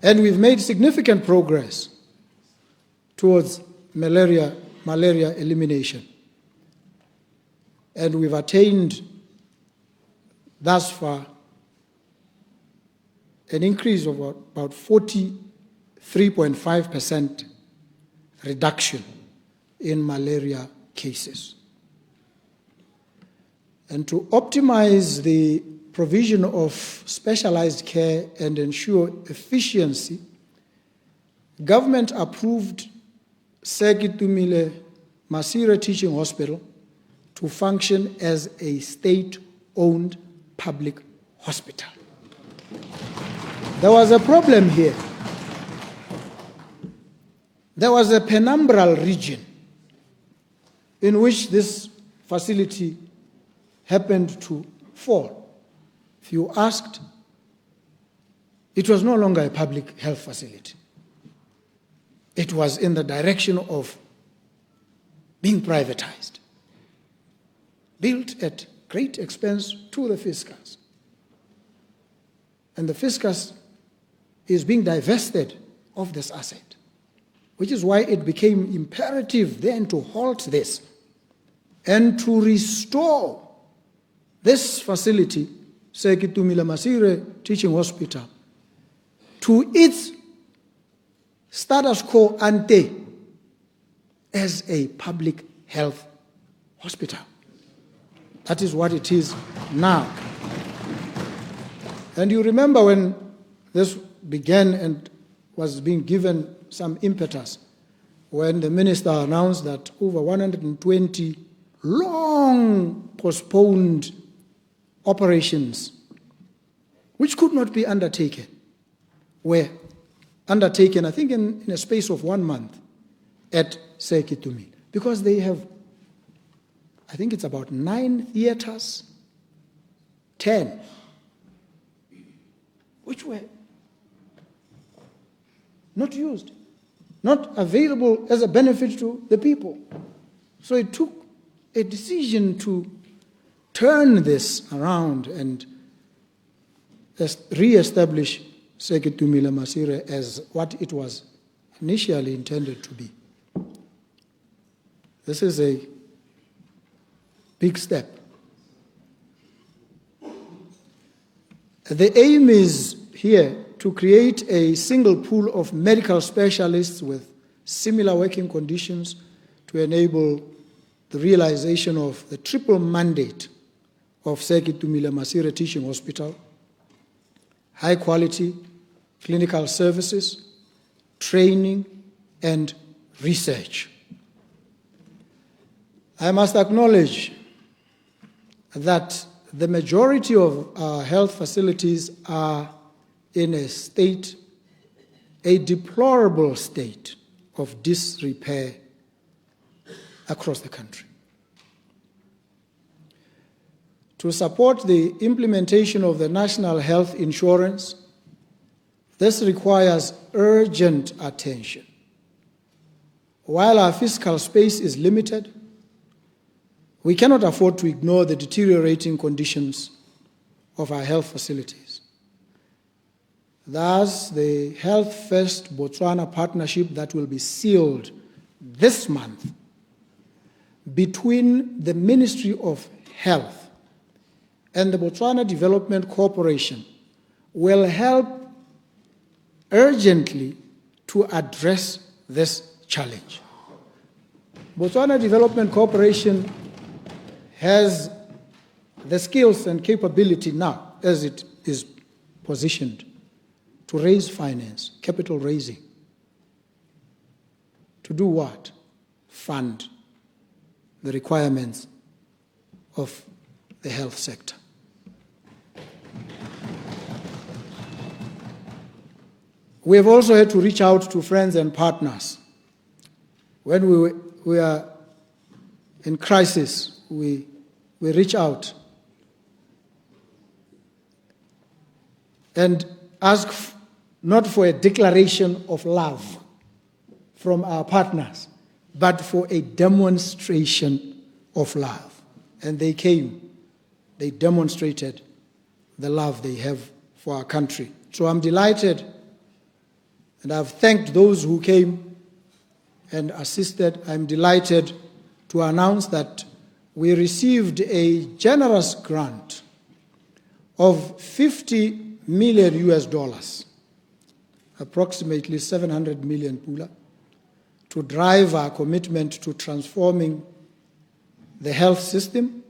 And we've made significant progress towards malaria elimination. And we've attained thus far an increase of about 43.5% reduction in malaria cases. And to optimize the provision of specialized care and ensure efficiency, government approved Sekitumile Masire Teaching Hospital to function as a state-owned public hospital. There was a problem here. There was a penumbral region in which this facility happened to fall. If you asked, it was no longer a public health facility. It was in the direction of being privatized, built at great expense to the fiscus. And the fiscus is being divested of this asset, which is why it became imperative then to halt this and to restore this facility, Sekitumile Masire Teaching Hospital, to its status quo ante as a public health hospital. That is what it is now. And you remember when this began and was being given some impetus, when the minister announced that over 120 long postponed operations, which could not be undertaken, were undertaken, I think, in a space of 1 month at Sekitumile, because they have, I think it's about 9 theaters, 10, which were not used, not available as a benefit to the people. So it took a decision to turn this around and re-establish Sekitumile Masire as what it was initially intended to be. This is a big step. The aim is here to create a single pool of medical specialists with similar working conditions to enable the realization of the triple mandate of Sekitumile Masire Teaching Hospital: high quality clinical services, training, and research. I must acknowledge that the majority of our health facilities are in a deplorable state of disrepair across the country. To support the implementation of the National Health Insurance, this requires urgent attention. While our fiscal space is limited, we cannot afford to ignore the deteriorating conditions of our health facilities. Thus, the Health First Botswana partnership that will be sealed this month between the Ministry of Health and the Botswana Development Corporation will help urgently to address this challenge. Botswana Development Corporation has the skills and capability now, as it is positioned, to raise finance, capital raising. To do what? Fund the requirements of the health sector. We have also had to reach out to friends and partners. When we are in crisis, we reach out and ask not for a declaration of love from our partners, but for a demonstration of love. And they came, they demonstrated the love they have for our country. So I'm delighted, and I've thanked those who came and assisted. I'm delighted to announce that we received a generous grant of $50 million, approximately 700 million pula, to drive our commitment to transforming the health system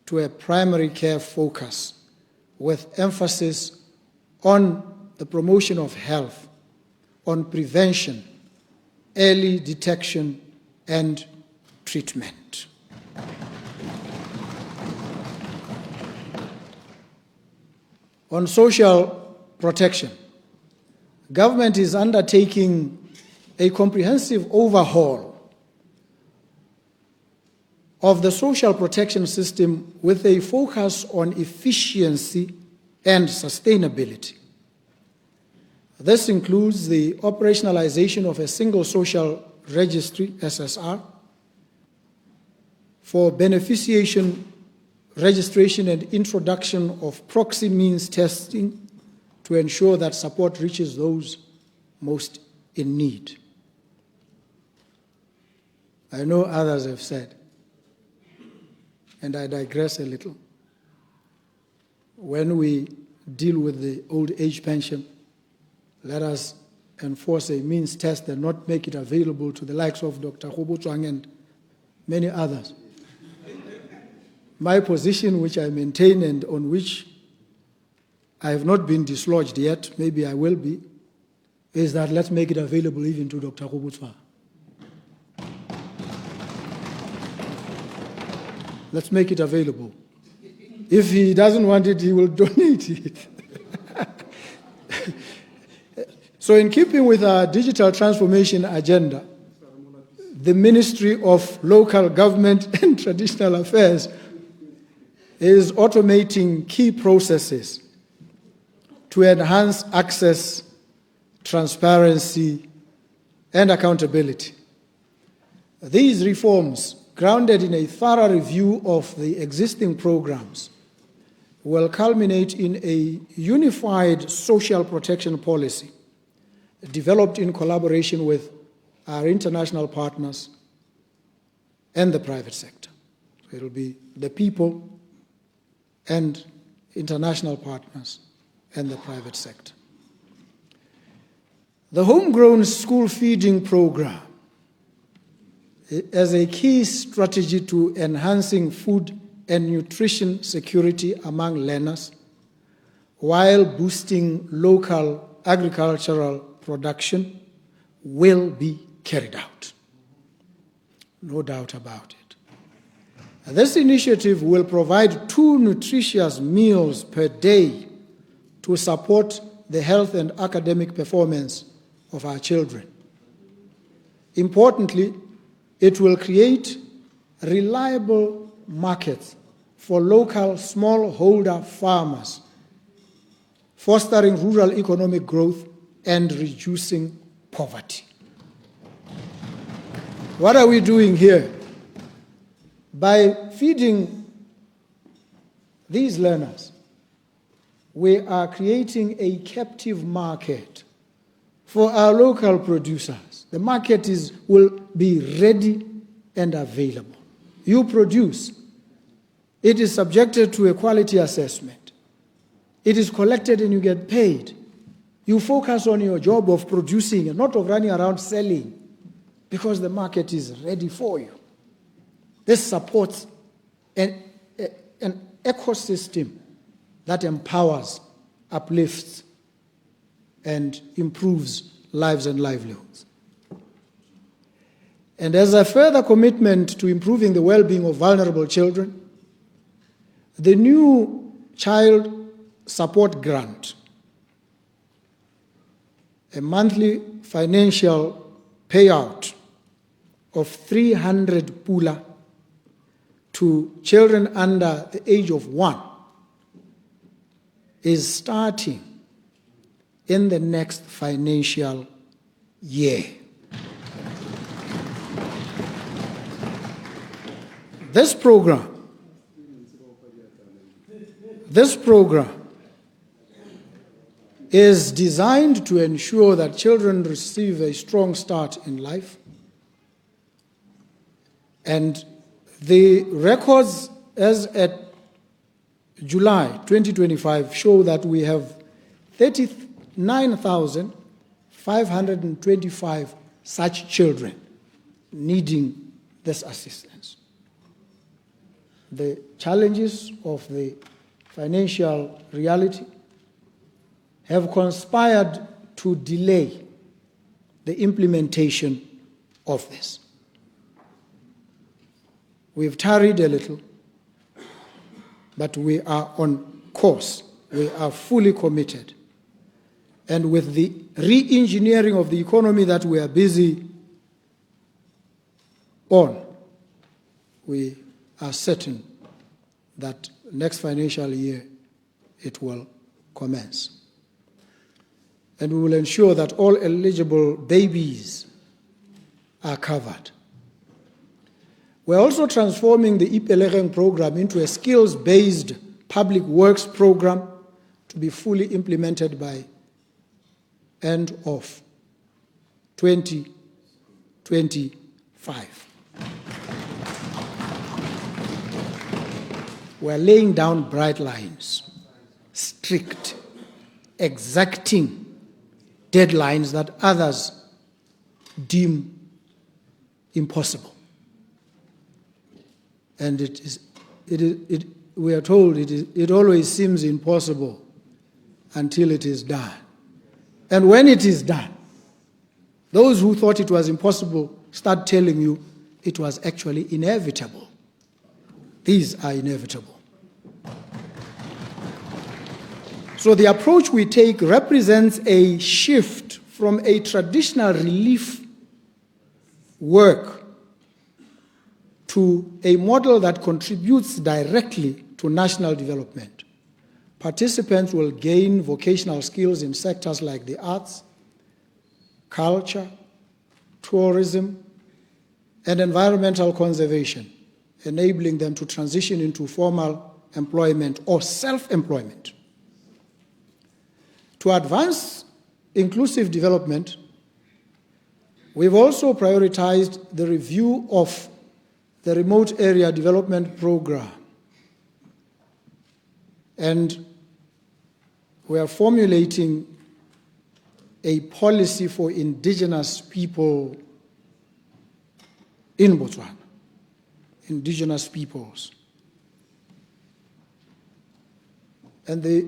to a primary care focus with emphasis on the promotion of health, on prevention, early detection, and treatment. On social protection, government is undertaking a comprehensive overhaul of the social protection system with a focus on efficiency and sustainability. This includes the operationalization of a single social registry, SSR, for beneficiation, registration, and introduction of proxy means testing to ensure that support reaches those most in need. I know others have said, and I digress a little, when we deal with the old age pension, let us enforce a means test and not make it available to the likes of Dr. Botswana and many others. My position, which I maintain and on which I have not been dislodged yet, maybe I will be, is that let's make it available even to Dr. Botswana. Let's make it available. If he doesn't want it, he will donate it. So in keeping with our digital transformation agenda, the Ministry of Local Government and Traditional Affairs is automating key processes to enhance access, transparency, and accountability. These reforms, grounded in a thorough review of the existing programs, will culminate in a unified social protection policy developed in collaboration with our international partners and the private sector. So it will be the people and international partners and the private sector. The homegrown school feeding program as a key strategy to enhancing food and nutrition security among learners while boosting local agricultural production will be carried out. No doubt about it. This initiative will provide 2 nutritious meals per day to support the health and academic performance of our children. Importantly, it will create reliable markets for local smallholder farmers, fostering rural economic growth and reducing poverty. What are we doing here? By feeding these learners, we are creating a captive market for our local producers. The market will be ready and available. You produce. It is subjected to a quality assessment. It is collected and you get paid. You focus on your job of producing and not of running around selling, because the market is ready for you. This supports an ecosystem that empowers, uplifts, and improves lives and livelihoods. And as a further commitment to improving the well-being of vulnerable children, the new Child Support Grant, a monthly financial payout of 300 pula to children under the age of 1, is starting in the next financial year. This program is designed to ensure that children receive a strong start in life. And the records as at July 2025 show that we have 39,525 such children needing this assistance. The challenges of the financial reality have conspired to delay the implementation of this. We've tarried a little, but we are on course. We are fully committed. And with the re-engineering of the economy that we are busy on, we are certain that next financial year it will commence. And we will ensure that all eligible babies are covered. We're also transforming the Ipelegeng program into a skills-based public works program to be fully implemented by end of 2025. We're laying down bright lines, strict, exacting deadlines that others deem impossible. And we are told it always seems impossible until it is done. And when it is done, those who thought it was impossible start telling you it was actually inevitable. These are inevitable. So the approach we take represents a shift from a traditional relief work to a model that contributes directly to national development. Participants will gain vocational skills in sectors like the arts, culture, tourism, and environmental conservation, enabling them to transition into formal employment or self-employment. To advance inclusive development, we've also prioritized the review of the Remote Area Development Program. And we are formulating a policy for indigenous people in Botswana, indigenous peoples. And the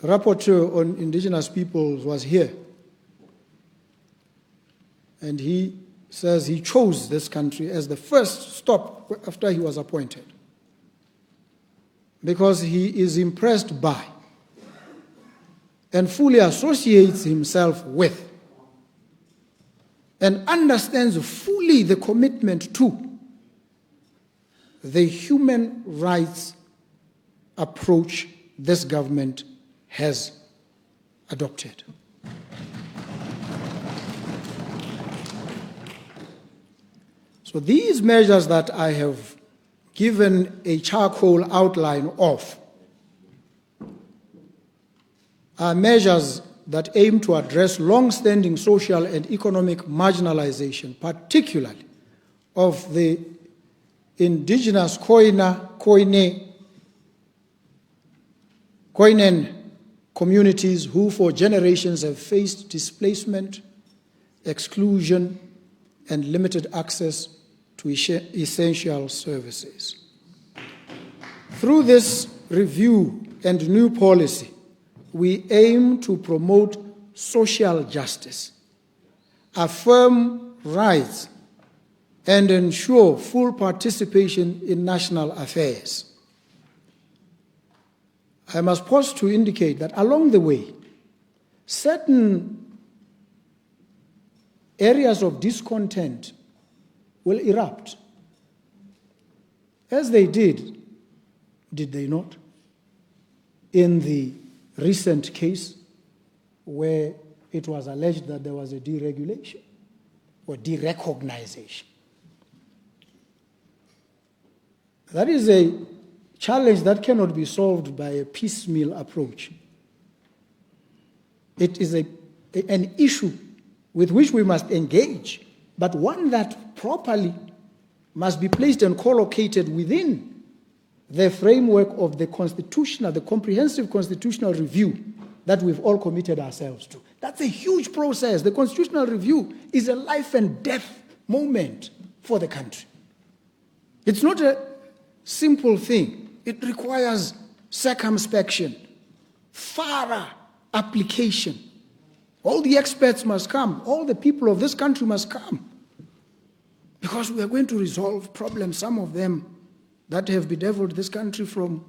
rapporteur on indigenous peoples was here. And he says he chose this country as the first stop after he was appointed because he is impressed by and fully associates himself with and understands fully the commitment to the human rights approach this government has adopted. So these measures that I have given a charcoal outline of are measures that aim to address long-standing social and economic marginalization, particularly of the indigenous Koinen communities who for generations have faced displacement, exclusion, and limited access to essential services. Through this review and new policy, we aim to promote social justice, affirm rights, and ensure full participation in national affairs. I must pause to indicate that along the way, certain areas of discontent will erupt, as they did they not, in the recent case where it was alleged that there was a deregulation or derecognition. That is a challenge that cannot be solved by a piecemeal approach. It is an issue with which we must engage, but one that properly must be placed and collocated within the framework of the comprehensive constitutional review that we've all committed ourselves to. That's a huge process. The constitutional review is a life and death moment for the country. It's not a simple thing. It requires circumspection, thorough application. All the experts must come. All the people of this country must come. Because we are going to resolve problems, some of them that have bedeviled this country from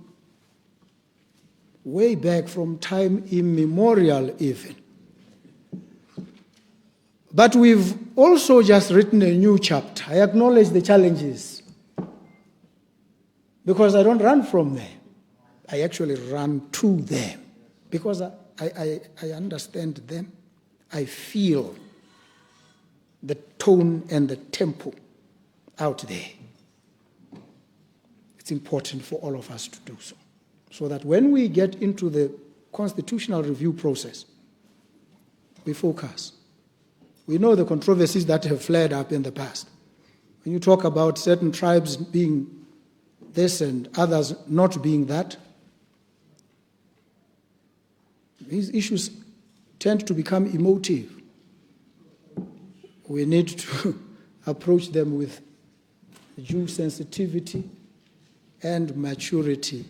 way back, from time immemorial even. But we've also just written a new chapter. I acknowledge the challenges because I don't run from them. I actually run to them because I understand them. I feel the tone and the tempo out there. It's important for all of us to do so, so that when we get into the constitutional review process, we focus. We know the controversies that have flared up in the past. When you talk about certain tribes being this and others not being that, these issues tend to become emotive. We need to approach them with due sensitivity and maturity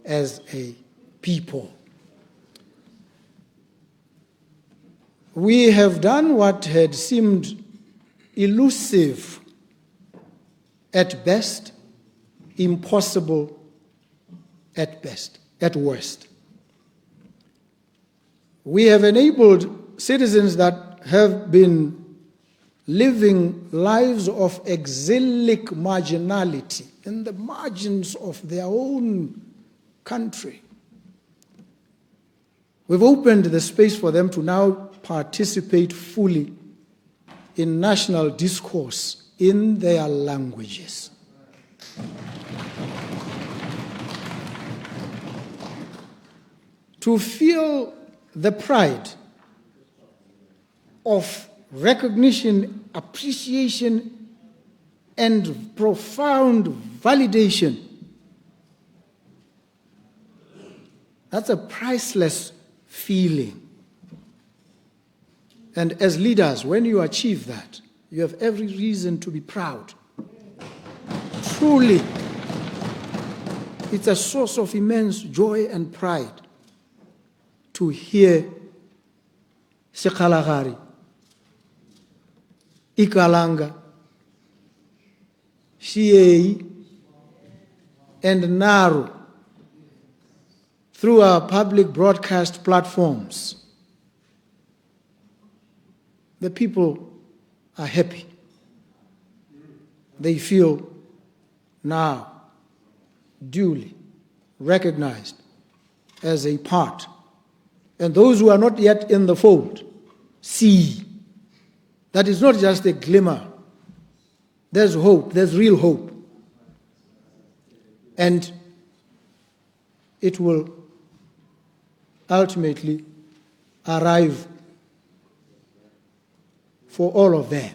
as a people. We have done what had seemed elusive at best, impossible at worst. We have enabled citizens that have been living lives of exilic marginality in the margins of their own country. We've opened the space for them to now participate fully in national discourse in their languages. To feel the pride of recognition, appreciation, and profound validation. That's a priceless feeling. And as leaders, when you achieve that, you have every reason to be proud. Truly, it's a source of immense joy and pride to hear Sekhalagari iKalanga, Shiyei, and Naru through our public broadcast platforms. The people are happy. They feel now duly recognized as a part. And those who are not yet in the fold see that it's not just a glimmer. There's hope, there's real hope. And it will ultimately arrive for all of them.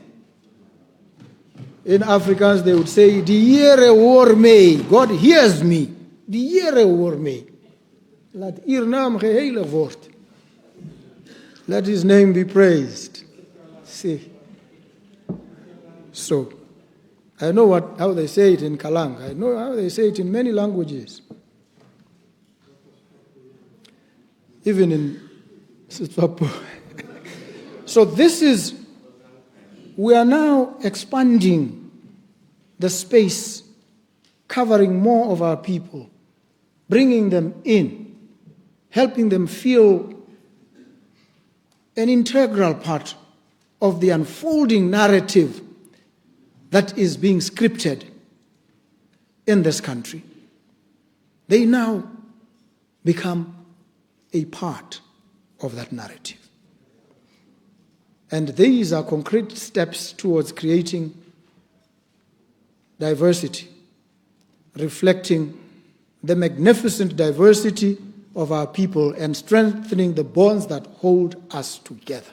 In Afrikaans, they would say, "Die Here hoor mij." God hears me. Die Here hoor mij. Laat Uw naam geheiligd worden. Let His name be praised. See. So, I know how they say it in Kalang. I know how they say it in many languages. Even in Sitswapo. So we are now expanding the space, covering more of our people, bringing them in, helping them feel an integral part of the unfolding narrative that is being scripted in this country. They now become a part of that narrative. And these are concrete steps towards creating diversity, reflecting the magnificent diversity of our people and strengthening the bonds that hold us together.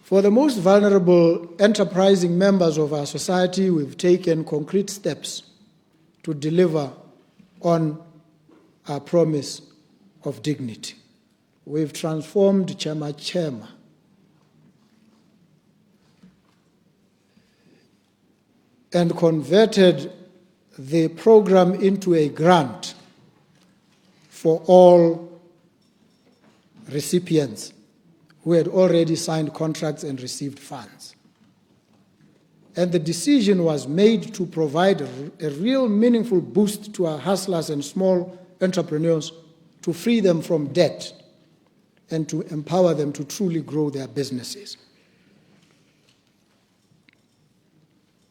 For the most vulnerable, enterprising members of our society, we've taken concrete steps to deliver on our promise of dignity. We've transformed Chema and converted the program into a grant for all recipients who had already signed contracts and received funds. And the decision was made to provide a real meaningful boost to our hustlers and small entrepreneurs to free them from debt and to empower them to truly grow their businesses.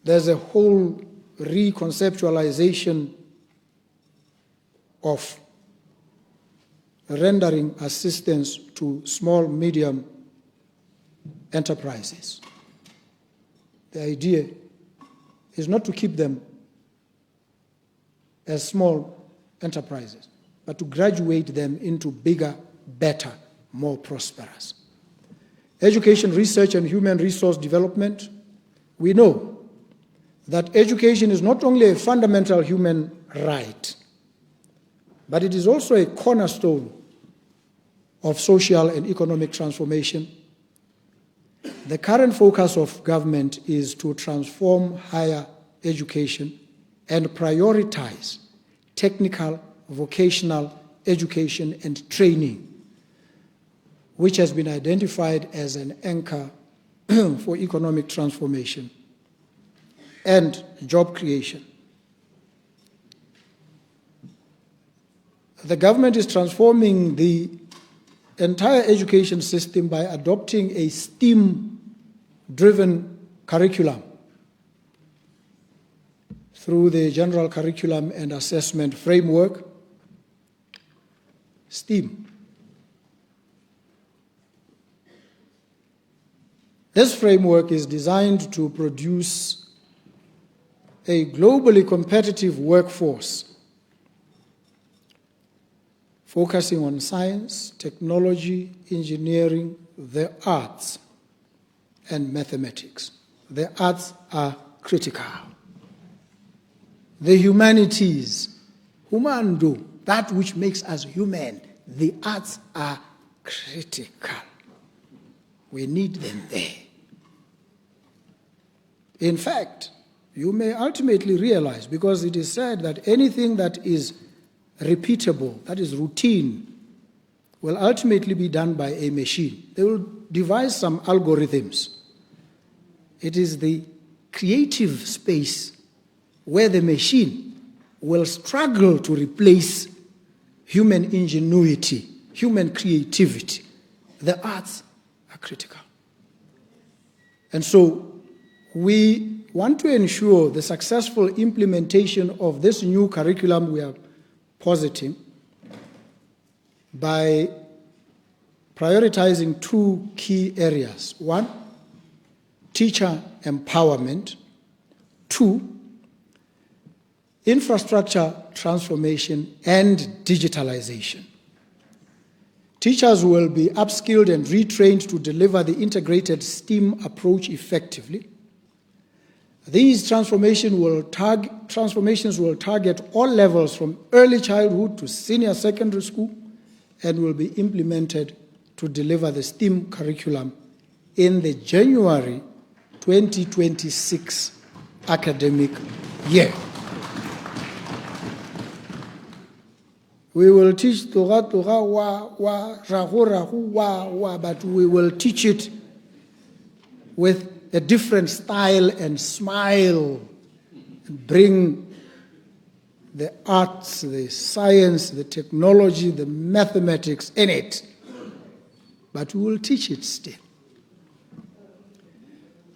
There's a whole reconceptualization of rendering assistance to small, medium enterprises. The idea is not to keep them as small enterprises, but to graduate them into bigger, better, more prosperous. Education, research, and human resource development. We know that education is not only a fundamental human right, but it is also a cornerstone of social and economic transformation. The current focus of government is to transform higher education and prioritize technical, vocational education and training, which has been identified as an anchor for economic transformation and job creation. The government is transforming the entire education system by adopting a STEAM-driven curriculum through the General Curriculum and Assessment Framework, STEAM. This framework is designed to produce a globally competitive workforce focusing on science, technology, engineering, the arts, and mathematics. The arts are critical. The humanities, humando, that which makes us human, the arts are critical. We need them there. In fact, you may ultimately realize, because it is said that anything that is repeatable, that is routine, will ultimately be done by a machine. They will devise some algorithms. It is the creative space where the machine will struggle to replace human ingenuity, human creativity. The arts are critical. And so we want to ensure the successful implementation of this new curriculum we are positing by prioritizing two key areas. One, teacher empowerment. Two, infrastructure transformation and digitalization. Teachers will be upskilled and retrained to deliver the integrated STEAM approach effectively. These transformations will target all levels from early childhood to senior secondary school and will be implemented to deliver the STEAM curriculum in the January 2026 academic year. We will teach Tora Tora wa rahu rahu wa, but we will teach it with a different style and smile, and bring the arts, the science, the technology, the mathematics in it. But we will teach it still.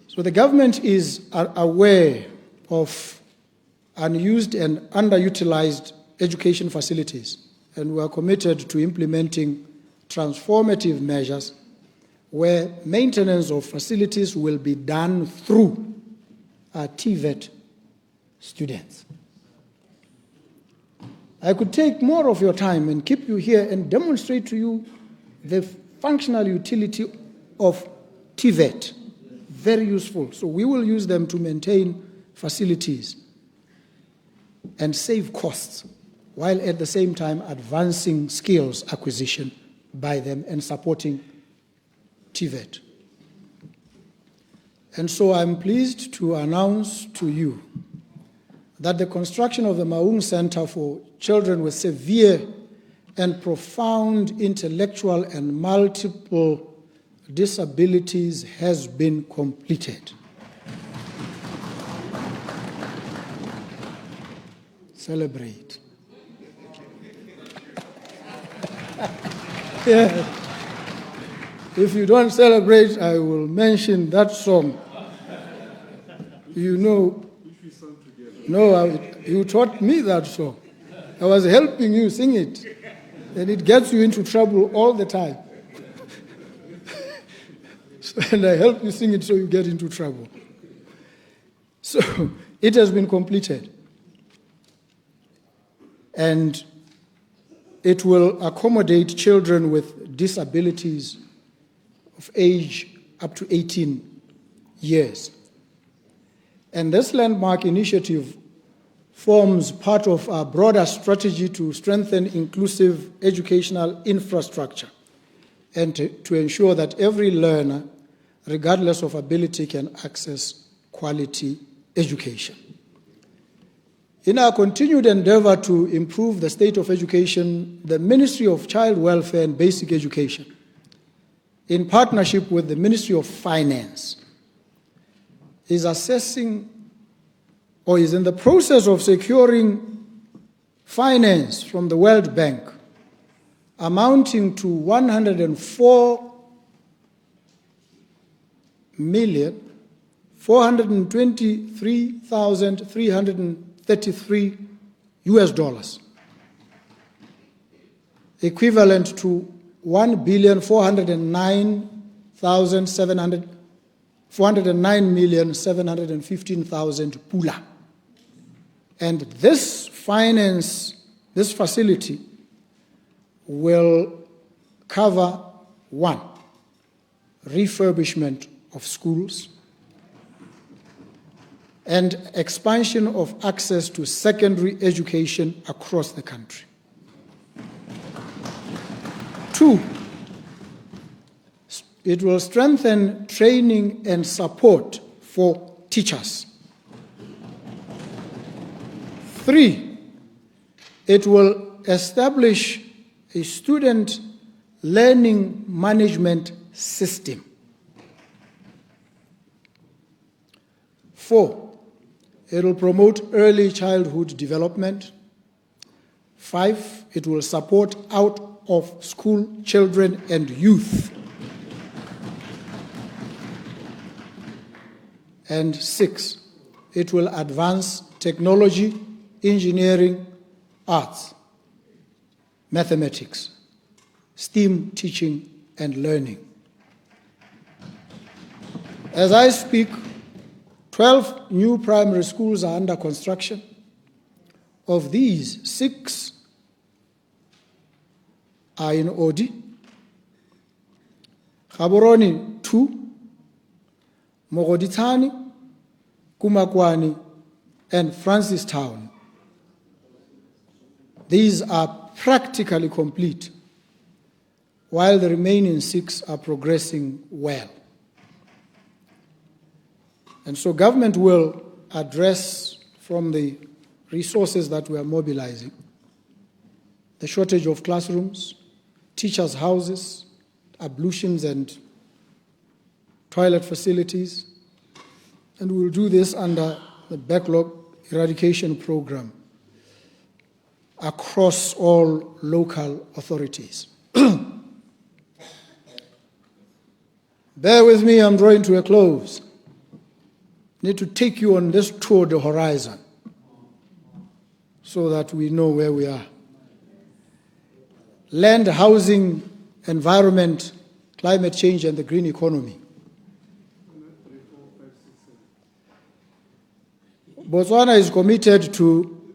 So the government is aware of unused and underutilized education facilities, and we are committed to implementing transformative measures where maintenance of facilities will be done through our TVET students. I could take more of your time and keep you here and demonstrate to you the functional utility of TVET. Very useful. So we will use them to maintain facilities and save costs, while at the same time advancing skills acquisition by them and supporting TVET. And so I'm pleased to announce to you that the construction of the Maung Center for Children with Severe and Profound Intellectual and Multiple Disabilities has been completed. Celebrate. Yeah. If you don't celebrate, I will mention that song. You know, you taught me that song. I was helping you sing it, and it gets you into trouble all the time. And I help you sing it so you get into trouble. So it has been completed. And it will accommodate children with disabilities of age up to 18 years. And this landmark initiative forms part of our broader strategy to strengthen inclusive educational infrastructure and to ensure that every learner, regardless of ability, can access quality education. In our continued endeavor to improve the state of education, the Ministry of Child Welfare and Basic Education, in partnership with the Ministry of Finance, is assessing or is in the process of securing finance from the World Bank amounting to 104,423,333 US, equivalent to 409,715,000 pula. And this facility will cover: 1, refurbishment of schools and expansion of access to secondary education across the country. 2, it will strengthen training and support for teachers. 3, it will establish a student learning management system. 4, it will promote early childhood development. 5, it will support out-of-school children and youth. And 6, it will advance technology, engineering, arts, mathematics, STEAM teaching and learning. As I speak, 12 new primary schools are under construction. Of these, 6 are in Odi, Gaborone 2, Mogoditani, Kumakwani, and Francistown. These are practically complete, while the remaining 6 are progressing well. And so government will address, from the resources that we are mobilizing, the shortage of classrooms, teachers' houses, ablutions and toilet facilities, and we'll do this under the backlog eradication program across all local authorities. Bear with me, I'm drawing to a close. Need to take you on this tour de horizon so that we know where we are. Land, housing, environment, climate change, and the green economy. Botswana is committed to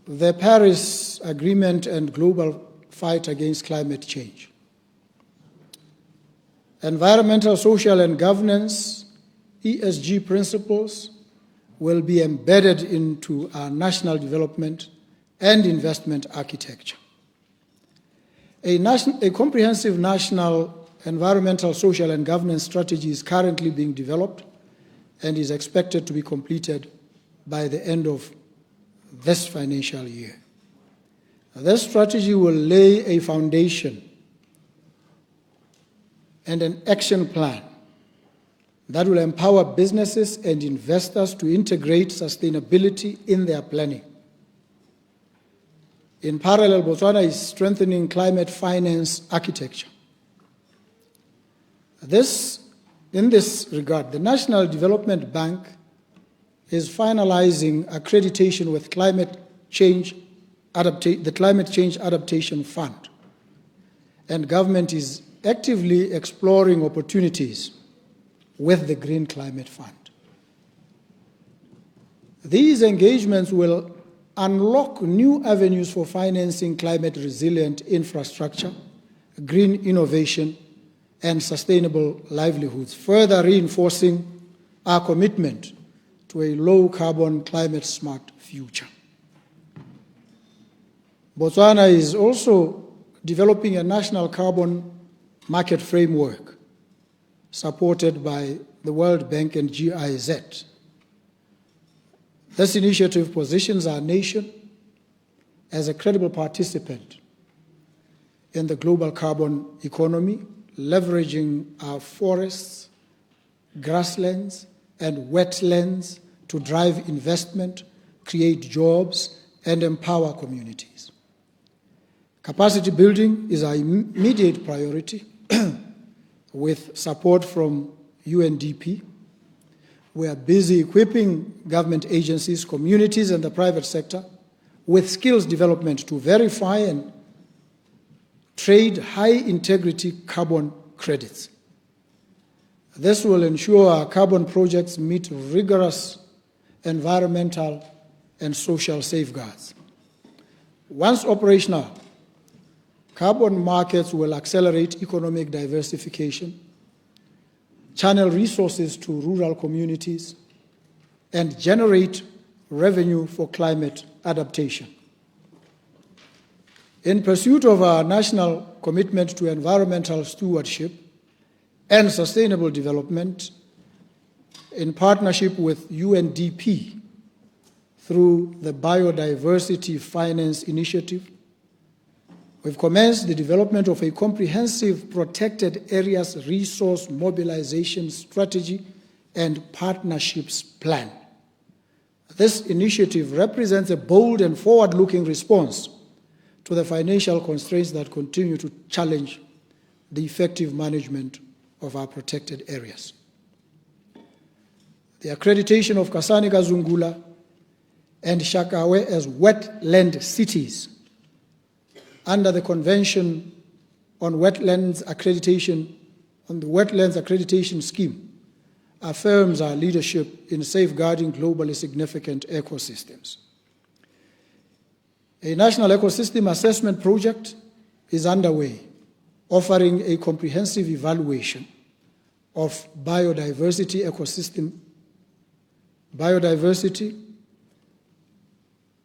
the Paris Agreement and global fight against climate change. Environmental, social, and governance, ESG principles, will be embedded into our national development and investment architecture. A comprehensive national environmental, social, and governance strategy is currently being developed and is expected to be completed by the end of this financial year. This strategy will lay a foundation and an action plan that will empower businesses and investors to integrate sustainability in their planning. In parallel, Botswana is strengthening climate finance architecture. In this regard, the National Development Bank is finalizing accreditation with the Climate Change Adaptation Fund, and government is actively exploring opportunities with the Green Climate Fund. These engagements will unlock new avenues for financing climate-resilient infrastructure, green innovation, and sustainable livelihoods, further reinforcing our commitment to a low-carbon, climate-smart future. Botswana is also developing a national carbon market framework supported by the World Bank and GIZ. This initiative positions our nation as a credible participant in the global carbon economy, leveraging our forests, grasslands, and wetlands to drive investment, create jobs, and empower communities. Capacity building is our immediate priority with support from UNDP. We are busy equipping government agencies, communities, and the private sector with skills development to verify and trade high-integrity carbon credits. This will ensure our carbon projects meet rigorous environmental and social safeguards. Once operational, carbon markets will accelerate economic diversification, channel resources to rural communities, and generate revenue for climate adaptation. In pursuit of our national commitment to environmental stewardship and sustainable development, in partnership with UNDP through the Biodiversity Finance Initiative, we've commenced the development of a comprehensive protected areas resource mobilization strategy and Partnerships Plan. This initiative represents a bold and forward-looking response to the financial constraints that continue to challenge the effective management of our protected areas. The accreditation of Kasane Kazungula and Shakawe as wetland cities under the Convention on Wetlands Accreditation, on the Wetlands Accreditation Scheme, affirms our leadership in safeguarding globally significant ecosystems. A national ecosystem assessment project is underway, offering a comprehensive evaluation of biodiversity,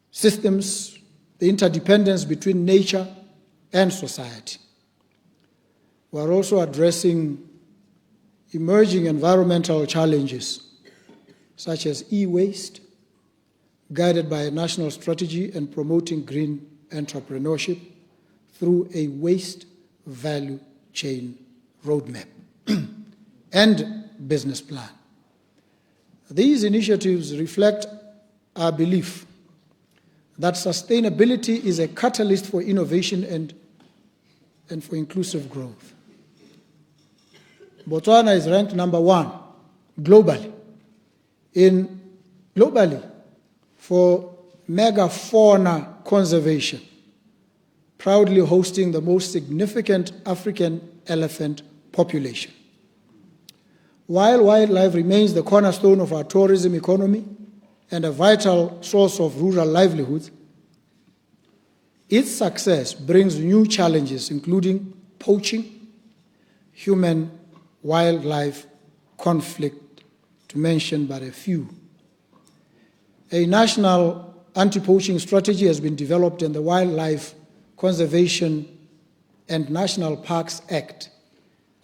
systems, the interdependence between nature and society. We are also addressing emerging environmental challenges such as e-waste, guided by a national strategy, and promoting green entrepreneurship through a waste value chain roadmap and business plan. These initiatives reflect our belief that sustainability is a catalyst for innovation and for inclusive growth. Botswana is ranked number 1 globally for megafauna conservation, proudly hosting the most significant African elephant population. While wildlife remains the cornerstone of our tourism economy and a vital source of rural livelihoods, its success brings new challenges, including poaching, human-wildlife conflict, to mention but a few. A national anti-poaching strategy has been developed, and the Wildlife Conservation and National Parks Act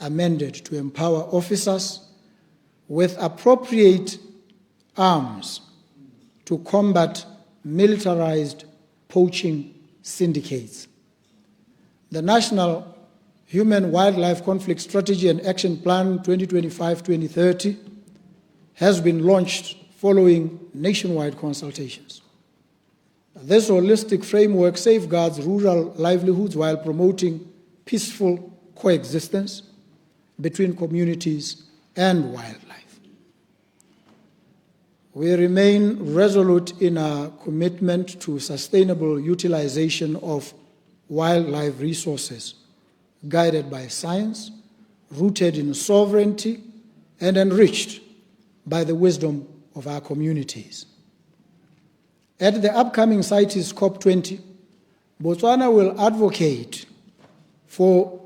amended to empower officers with appropriate arms to combat militarized poaching syndicates. The National Human-Wildlife Conflict Strategy and Action Plan 2025-2030 has been launched following nationwide consultations. This holistic framework safeguards rural livelihoods while promoting peaceful coexistence between communities and wildlife. We remain resolute in our commitment to sustainable utilization of wildlife resources, guided by science, rooted in sovereignty, and enriched by the wisdom of our communities. At the upcoming CITES COP20, Botswana will advocate for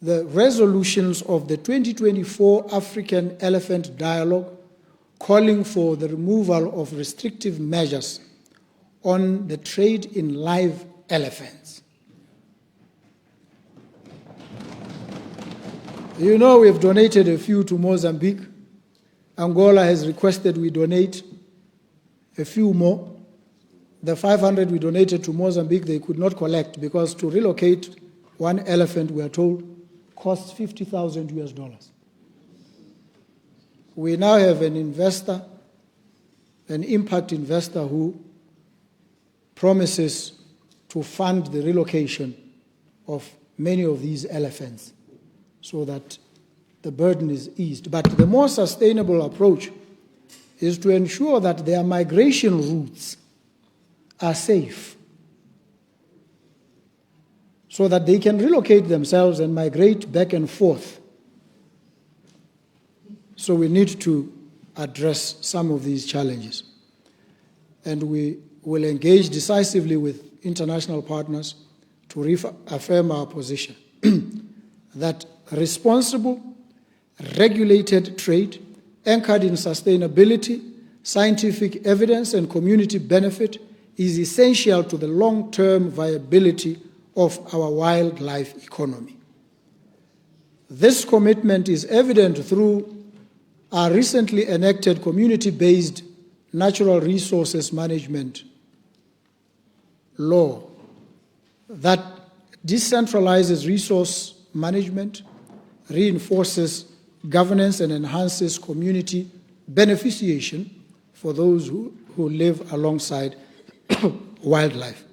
the resolutions of the 2024 African Elephant Dialogue, calling for the removal of restrictive measures on the trade in live elephants. You know, we've donated a few to Mozambique. Angola has requested we donate a few more. The 500 we donated to Mozambique, they could not collect because to relocate one elephant, we are told, costs $50,000. We now have an investor, an impact investor, who promises to fund the relocation of many of these elephants so that the burden is eased. But the more sustainable approach is to ensure that their migration routes are safe so that they can relocate themselves and migrate back and forth. So we need to address some of these challenges. And we will engage decisively with international partners to reaffirm our position that responsible, regulated trade anchored in sustainability, scientific evidence, and community benefit is essential to the long-term viability of our wildlife economy. This commitment is evident through our recently enacted community-based natural resources management law that decentralizes resource management, reinforces governance and enhances community beneficiation for those who live alongside wildlife.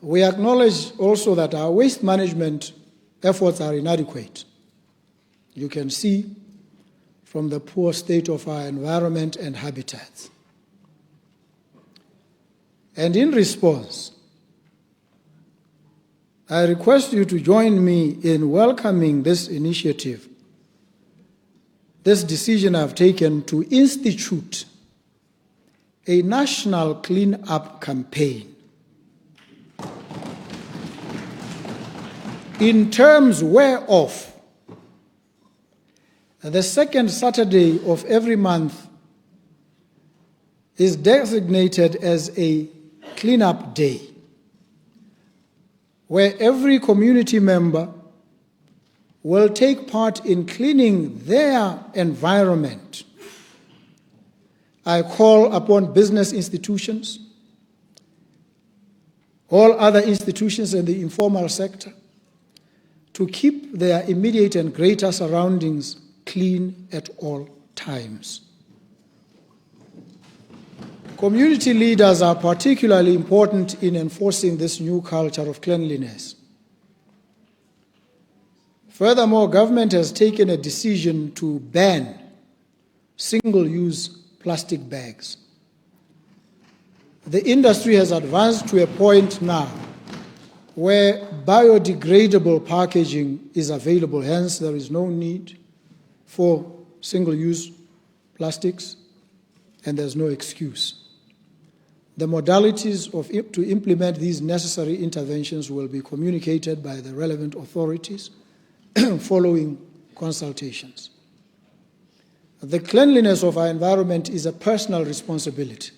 We acknowledge also that our waste management efforts are inadequate. You can see from the poor state of our environment and habitats. And in response, I request you to join me in welcoming this initiative, this decision I've taken to institute a national clean-up campaign in terms whereof the second Saturday of every month is designated as a clean-up day, where every community member will take part in cleaning their environment. I call upon business institutions, all other institutions in the informal sector, to keep their immediate and greater surroundings clean at all times. Community leaders are particularly important in enforcing this new culture of cleanliness. Furthermore, government has taken a decision to ban single-use plastic bags. The industry has advanced to a point now where biodegradable packaging is available, hence there is no need for single-use plastics, and there's no excuse. The modalities to implement these necessary interventions will be communicated by the relevant authorities following consultations. The cleanliness of our environment is a personal responsibility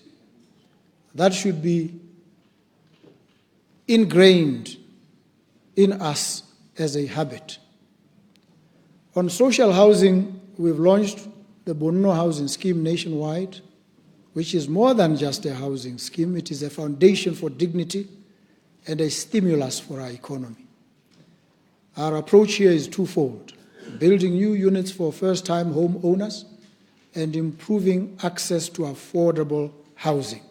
that should be ingrained in us as a habit. On social housing, we've launched the Bonno housing scheme nationwide, which is more than just a housing scheme. It is a foundation for dignity and a stimulus for our economy. Our approach here is twofold: building new units for first-time homeowners and improving access to affordable housing.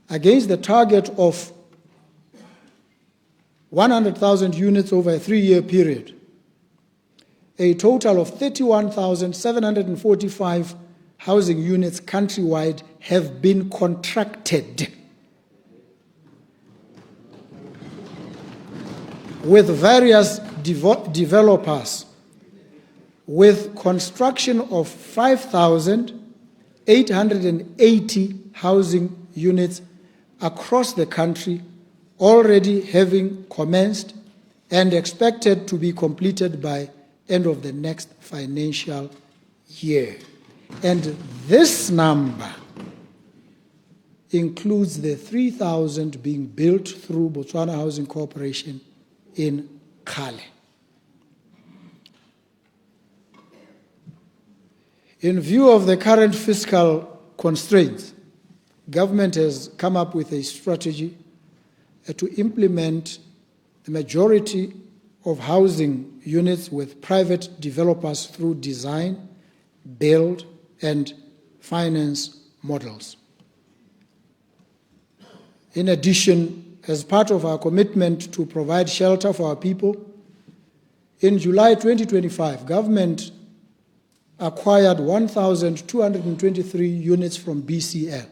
Against the target of 100,000 units over a 3-year period, a total of 31,745 housing units countrywide have been contracted with various developers, with construction of 5,880 housing units across the country already having commenced and expected to be completed by end of the next financial year. And this number includes the 3,000 being built through Botswana Housing Corporation in Kale. In view of the current fiscal constraints, government has come up with a strategy to implement the majority of housing units with private developers through design, build, and finance models. In addition, as part of our commitment to provide shelter for our people, in July 2025, government acquired 1,223 units from BCL,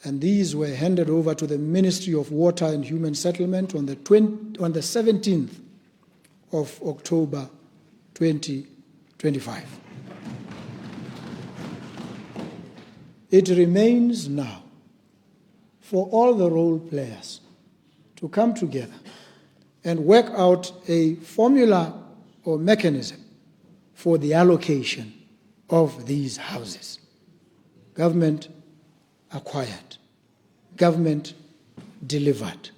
and these were handed over to the Ministry of Water and Human Settlement on the 17th of October 2025. It remains now for all the role players to come together and work out a formula or mechanism for the allocation of these houses. Government acquired, government delivered.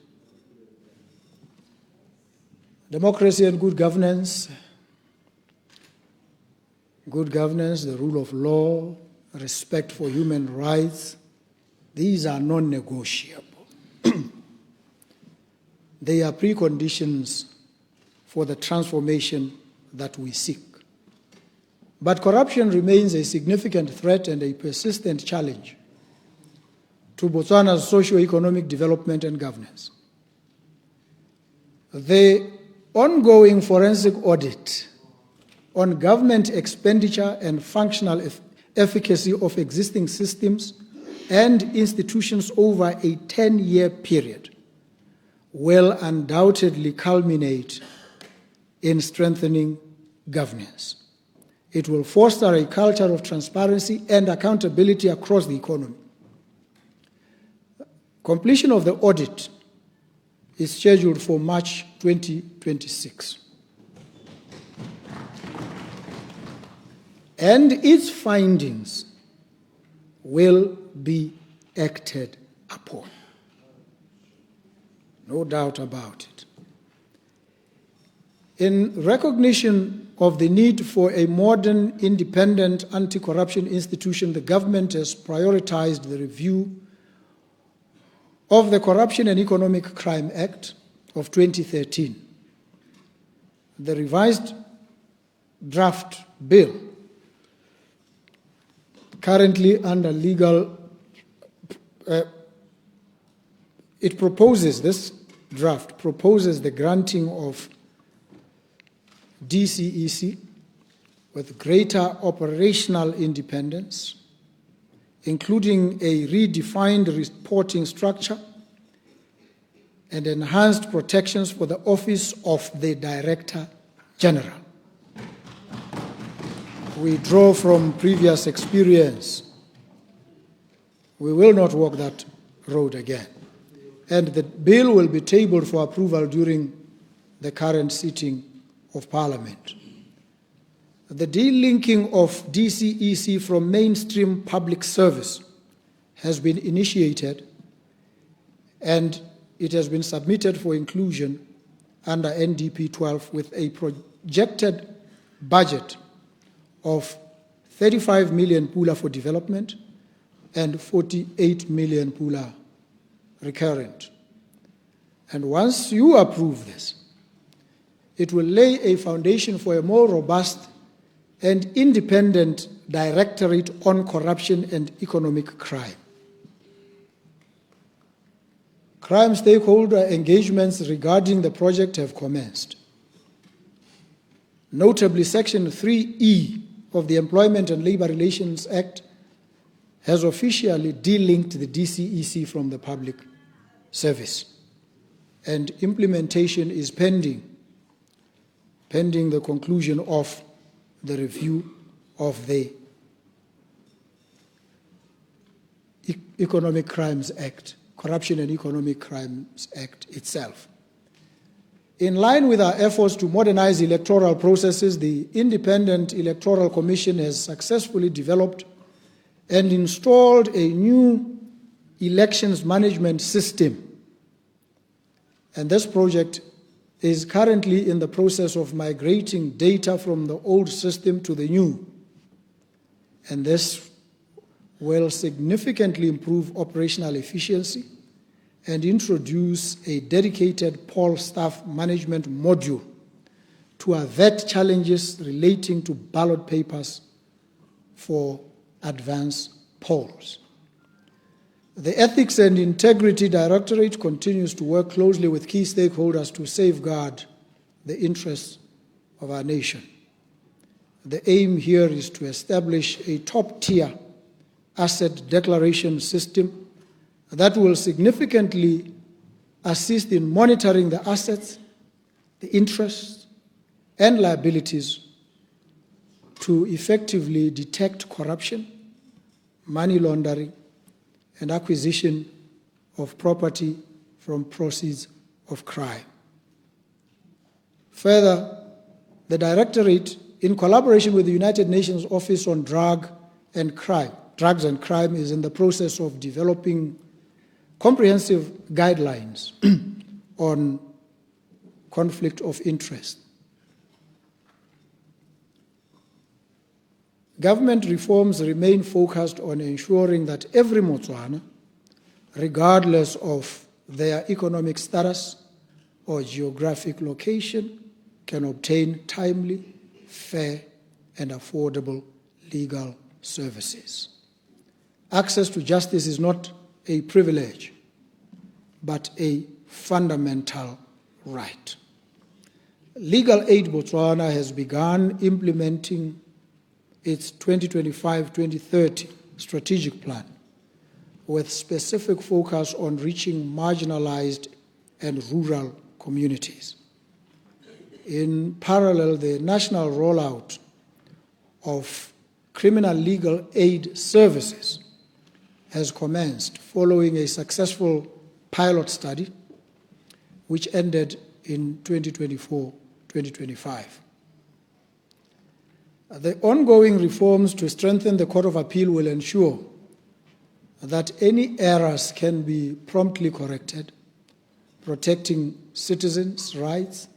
Democracy and good governance, the rule of law, respect for human rights, these are non-negotiable. They are preconditions for the transformation that we seek. But corruption remains a significant threat and a persistent challenge to Botswana's socio-economic development and governance. The ongoing forensic audit on government expenditure and functional efficacy of existing systems and institutions over a 10-year period will undoubtedly culminate in strengthening governance. It will foster a culture of transparency and accountability across the economy. Completion of the audit is scheduled for March 2026. And its findings will be acted upon. No doubt about it. In recognition of the need for a modern, independent anti-corruption institution, the government has prioritized the review of the Corruption and Economic Crime Act of 2013. The revised draft bill, currently under legal, this draft proposes the granting of DCEC with greater operational independence, including a redefined reporting structure and enhanced protections for the Office of the Director General. We draw from previous experience. We will not walk that road again. And the bill will be tabled for approval during the current sitting of Parliament. The delinking of DCEC from mainstream public service has been initiated, and it has been submitted for inclusion under NDP 12 with a projected budget of 35 million pula for development and 48 million pula recurrent. And once you approve this, it will lay a foundation for a more robust and independent directorate on corruption and economic crime. Crime stakeholder engagements regarding the project have commenced. Notably, Section 3E of the Employment and Labor Relations Act has officially delinked the DCEC from the public service, and implementation is pending the conclusion of the review of the Economic Crimes Act, Corruption and Economic Crimes Act itself. In line with our efforts to modernize electoral processes, the Independent Electoral Commission has successfully developed and installed a new elections management system. And this project is currently in the process of migrating data from the old system to the new. And this will significantly improve operational efficiency and introduce a dedicated poll staff management module to avert challenges relating to ballot papers for advance polls. The Ethics and Integrity Directorate continues to work closely with key stakeholders to safeguard the interests of our nation. The aim here is to establish a top-tier asset declaration system that will significantly assist in monitoring the assets, the interests, and liabilities to effectively detect corruption, money laundering, and acquisition of property from proceeds of crime. Further, the Directorate, in collaboration with the United Nations Office on Drugs and Crime, is in the process of developing comprehensive guidelines on conflict of interest. Government reforms remain focused on ensuring that every Motswana, regardless of their economic status or geographic location, can obtain timely, fair, and affordable legal services. Access to justice is not a privilege, but a fundamental right. Legal Aid Botswana has begun implementing its 2025-2030 strategic plan with specific focus on reaching marginalized and rural communities. In parallel, the national rollout of criminal legal aid services has commenced following a successful pilot study which ended in 2024-2025. The ongoing reforms to strengthen the Court of Appeal will ensure that any errors can be promptly corrected, protecting citizens' rights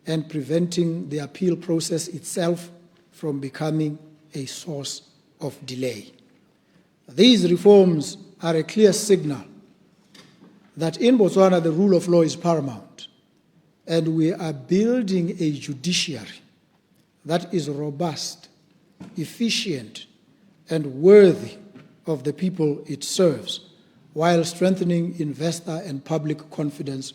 and preventing the appeal process itself from becoming a source of delay. These reforms are a clear signal that in Botswana the rule of law is paramount, and we are building a judiciary that is robust, efficient, and worthy of the people it serves, while strengthening investor and public confidence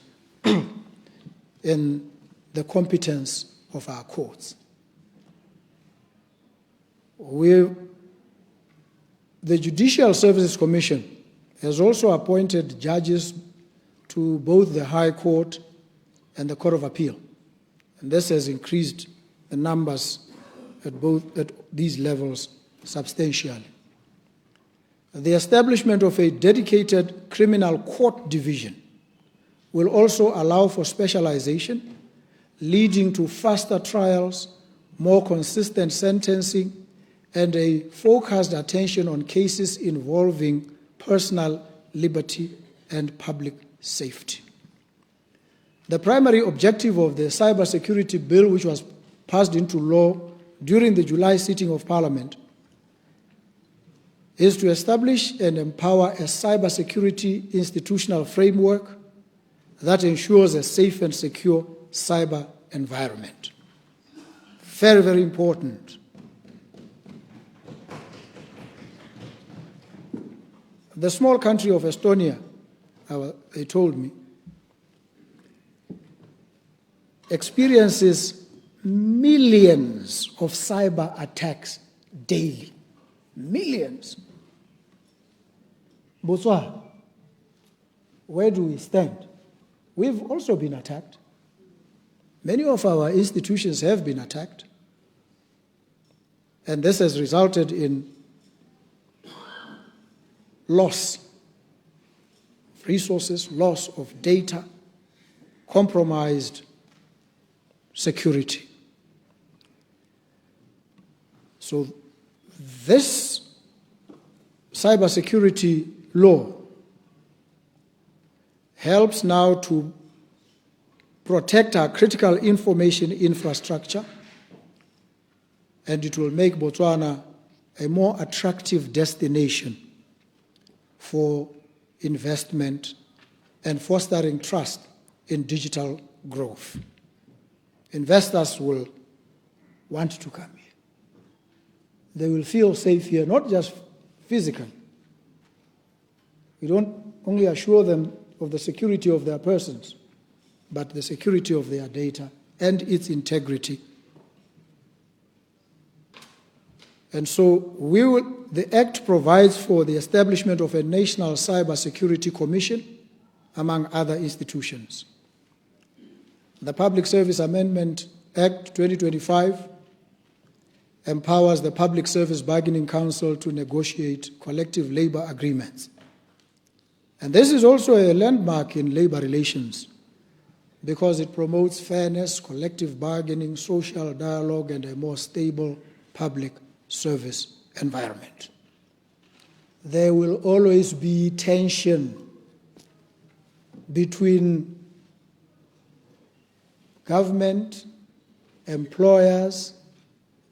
in the competence of our courts. The Judicial Services Commission has also appointed judges to both the High Court and the Court of Appeal, and this has increased the numbers at these levels substantially. The establishment of a dedicated criminal court division will also allow for specialization, leading to faster trials, more consistent sentencing, and a focused attention on cases involving personal liberty and public safety. The primary objective of the cybersecurity bill, which was passed into law during the July sitting of Parliament, is to establish and empower a cybersecurity institutional framework that ensures a safe and secure cyber environment. Very, very important. The small country of Estonia, they told me, experiences millions of cyber attacks daily. Millions. Botswana, where do we stand? We've also been attacked. Many of our institutions have been attacked. And this has resulted in loss of resources, loss of data, compromised security. So this cybersecurity law helps now to protect our critical information infrastructure, and it will make Botswana a more attractive destination for investment and fostering trust in digital growth. Investors will want to come here. They will feel safe here, not just physically. We don't only assure them of the security of their persons, but the security of their data and its integrity. And so the Act provides for the establishment of a National Cybersecurity Commission, among other institutions. The Public Service Amendment Act 2025 empowers the Public Service Bargaining Council to negotiate collective labor agreements. And this is also a landmark in labor relations because it promotes fairness, collective bargaining, social dialogue, and a more stable public service environment. There will always be tension between government, employers,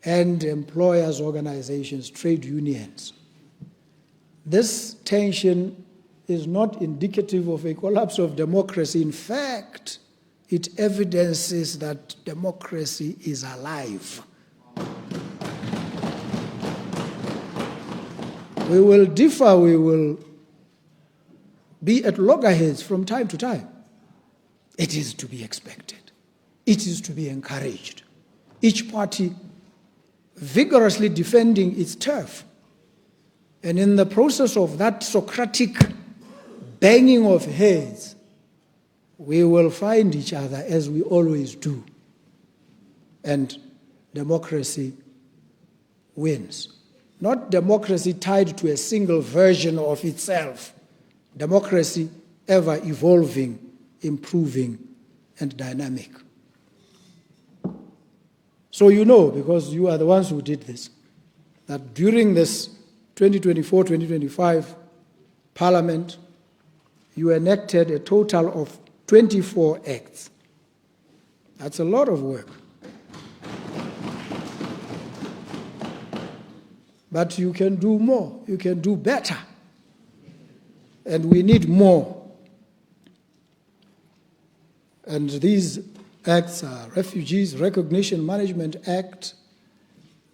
and employers' organizations, trade unions. This tension is not indicative of a collapse of democracy. In fact, it evidences that democracy is alive. We will differ, we will be at loggerheads from time to time. It is to be expected. It is to be encouraged. Each party vigorously defending its turf. And in the process of that Socratic banging of heads, we will find each other as we always do. And democracy wins. Not democracy tied to a single version of itself. Democracy ever evolving, improving, and dynamic. So you know, because you are the ones who did this, that during this 2024-2025 Parliament, you enacted a total of 24 acts. That's a lot of work. But you can do more, you can do better. And we need more. And these acts are Refugees Recognition Management Act,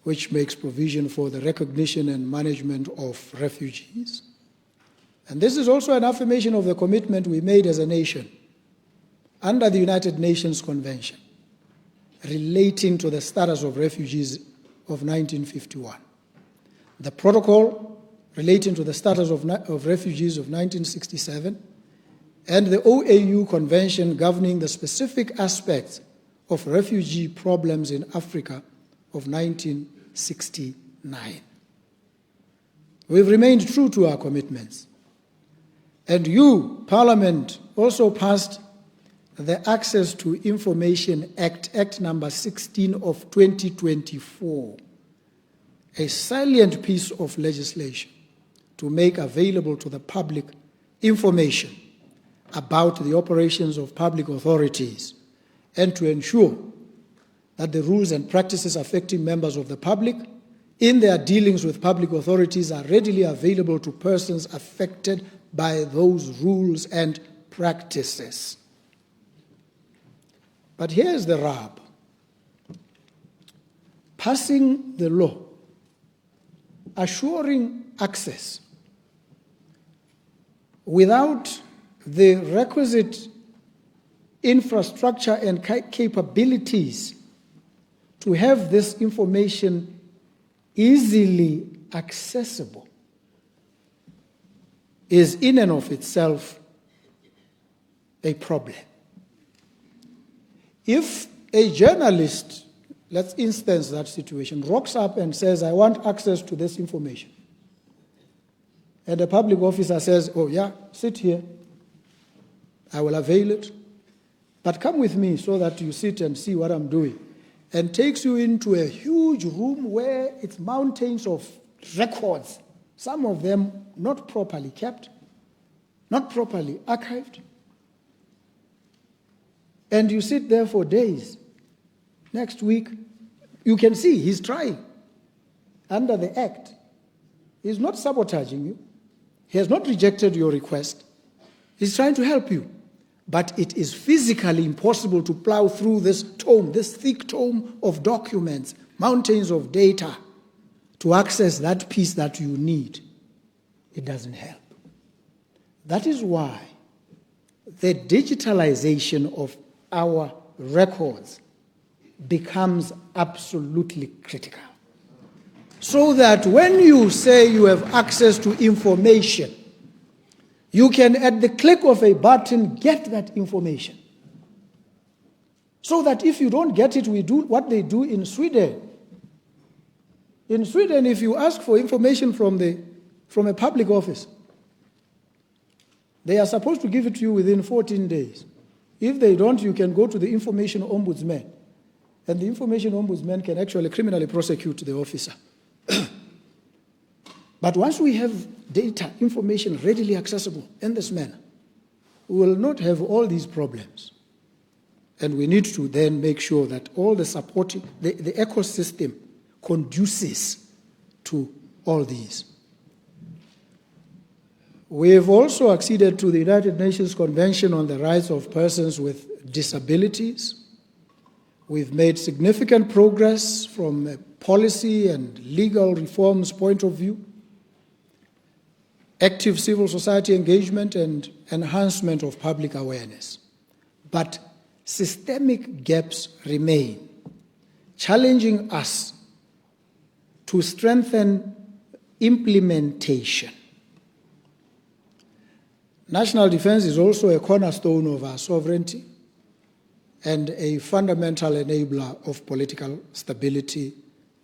which makes provision for the recognition and management of refugees. And this is also an affirmation of the commitment we made as a nation under the United Nations Convention relating to the status of refugees of 1951. The protocol relating to the status of refugees of 1967, and the OAU Convention governing the specific aspects of refugee problems in Africa of 1969. We've remained true to our commitments. And you, Parliament, also passed the Access to Information Act, Act number 16 of 2024, a salient piece of legislation to make available to the public information about the operations of public authorities and to ensure that the rules and practices affecting members of the public in their dealings with public authorities are readily available to persons affected by those rules and practices. But here's the rub. Passing the law, assuring access without the requisite infrastructure and capabilities to have this information easily accessible is in and of itself a problem. If a journalist, let's instance that situation, rocks up and says, I want access to this information, and a public officer says, oh yeah, sit here, I will avail it, but come with me so that you sit and see what I'm doing, and takes you into a huge room where it's mountains of records, some of them not properly kept, not properly archived, and you sit there for days. Next week, you can see he's trying under the Act. He's not sabotaging you. He has not rejected your request. He's trying to help you. But it is physically impossible to plow through this tome, this thick tome of documents, mountains of data, to access that piece that you need. It doesn't help. That is why the digitalization of our records becomes absolutely critical. So that when you say you have access to information, you can, at the click of a button, get that information. So that if you don't get it, we do what they do in Sweden. In Sweden, if you ask for information from a public office, they are supposed to give it to you within 14 days. If they don't, you can go to the information ombudsman. And the information ombudsman can actually criminally prosecute the officer. But once we have data, information readily accessible in this manner, we will not have all these problems. And we need to then make sure that all the supporting, the ecosystem conduces to all these. We have also acceded to the United Nations Convention on the Rights of Persons with disabilities. We've made significant progress from a policy and legal reforms point of view, active civil society engagement and enhancement of public awareness. But systemic gaps remain, challenging us to strengthen implementation. National defense is also a cornerstone of our sovereignty and a fundamental enabler of political stability,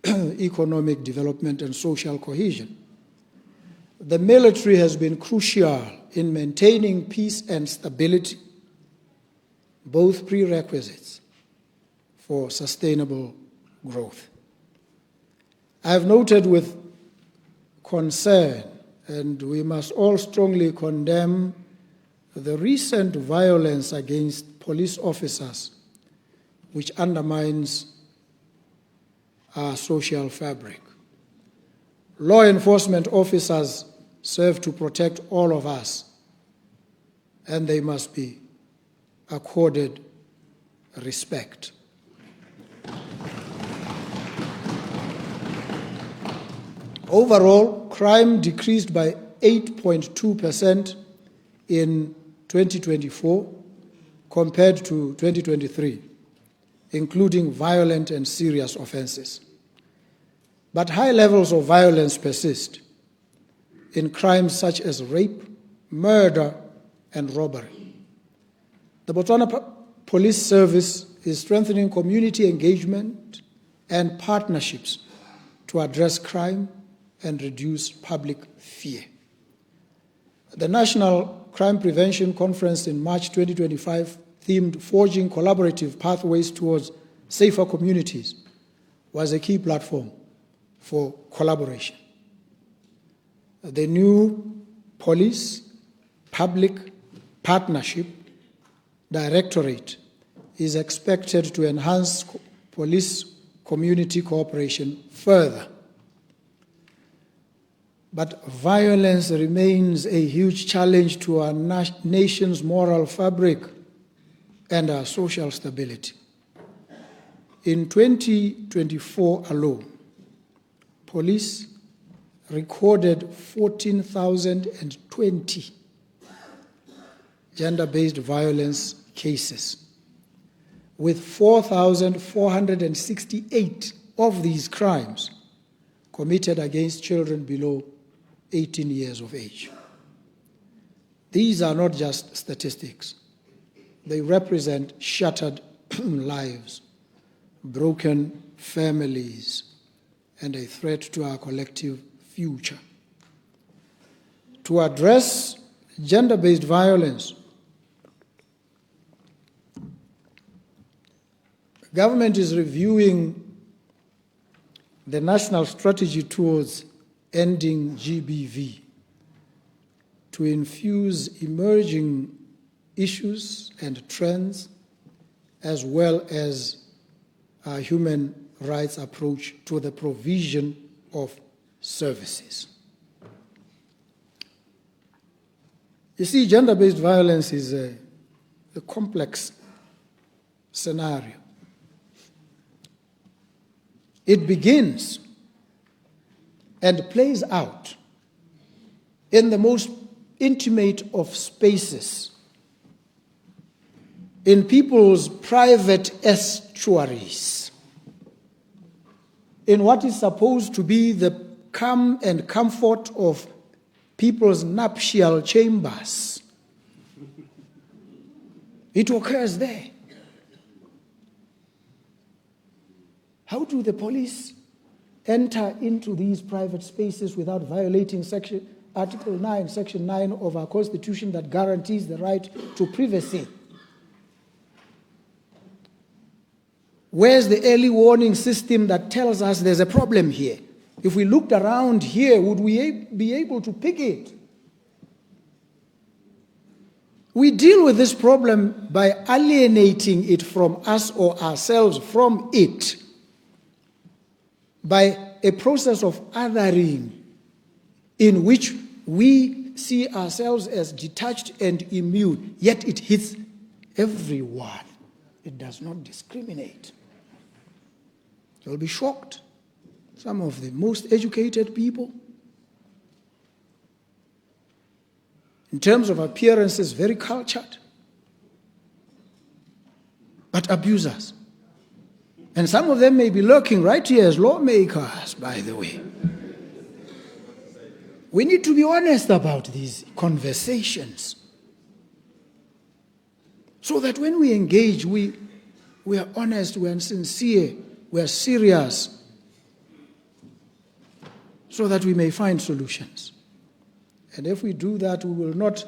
economic development, and social cohesion. The military has been crucial in maintaining peace and stability, both prerequisites for sustainable growth. I have noted with concern, and we must all strongly condemn, the recent violence against police officers, which undermines our social fabric. Law enforcement officers serve to protect all of us, and they must be accorded respect. Overall, crime decreased by 8.2% in 2024 compared to 2023, including violent and serious offenses. But high levels of violence persist in crimes such as rape, murder, and robbery. The Botswana Police Service is strengthening community engagement and partnerships to address crime and reduce public fear. The National Crime Prevention Conference in March 2025, themed Forging Collaborative Pathways Towards Safer Communities, was a key platform for collaboration. The new Police Public Partnership Directorate is expected to enhance police community cooperation further. But violence remains a huge challenge to our nation's moral fabric and our social stability. In 2024 alone, police recorded 14,020 gender-based violence cases, with 4,468 of these crimes committed against children below 18 years of age. These are not just statistics. They represent shattered lives, broken families, and a threat to our collective future. To address gender-based violence, the government is reviewing the national strategy towards ending GBV to infuse emerging issues and trends, as well as our human rights approach to the provision of services. You see, gender-based violence is a complex scenario. It begins and plays out in the most intimate of spaces, in people's private estuaries, in what is supposed to be the calm and comfort of people's nuptial chambers. It occurs there. How do the police enter into these private spaces without violating Article 9, Section 9 of our Constitution that guarantees the right to privacy? Where's the early warning system that tells us there's a problem here? If we looked around here, would we be able to pick it? We deal with this problem by alienating it from us or ourselves from it, by a process of othering in which we see ourselves as detached and immune, yet it hits everyone. It does not discriminate. You'll be shocked. Some of the most educated people, in terms of appearances, very cultured, but abusers. And some of them may be lurking right here as lawmakers, by the way. We need to be honest about these conversations so that when we engage, we are honest, we are sincere, we are serious, so that we may find solutions. And if we do that, we will not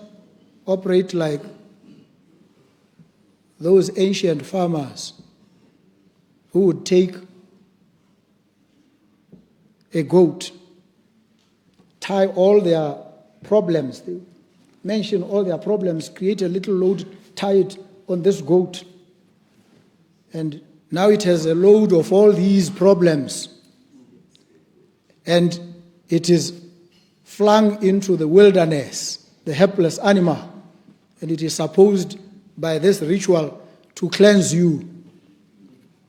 operate like those ancient farmers who would take a goat, tie all their problems, they mention all their problems, create a little load, tie it on this goat. And now it has a load of all these problems. And it is flung into the wilderness, the helpless animal. And it is supposed by this ritual to cleanse you,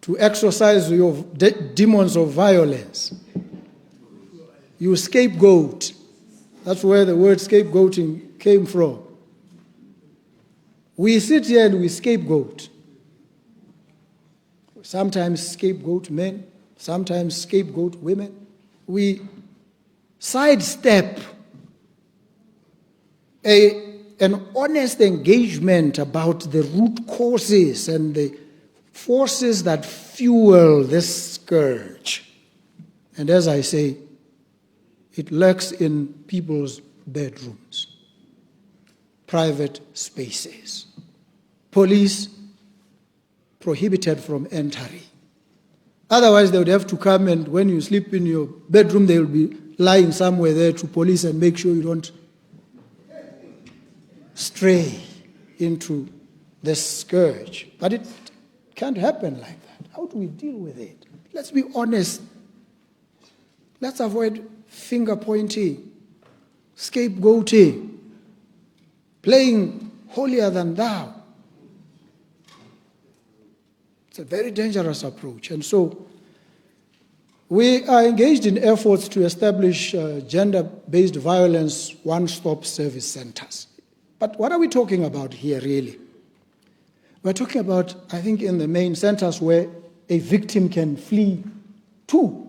to exorcise your demons of violence. You scapegoat. That's where the word scapegoating came from. We sit here and we scapegoat. Sometimes scapegoat men, sometimes scapegoat women. We sidestep an honest engagement about the root causes and the forces that fuel this scourge. And as I say, it lurks in people's bedrooms, private spaces. Police prohibited from entering. Otherwise, they would have to come, and when you sleep in your bedroom, they will be lying somewhere there to police and make sure you don't stray into this scourge. But it can't happen like that. How do we deal with it? Let's be honest. Let's avoid finger pointing, scapegoating, playing holier than thou. It's a very dangerous approach. And so we are engaged in efforts to establish gender-based violence one-stop service centers. But what are we talking about here, really? We're talking about, I think, in the main centers where a victim can flee to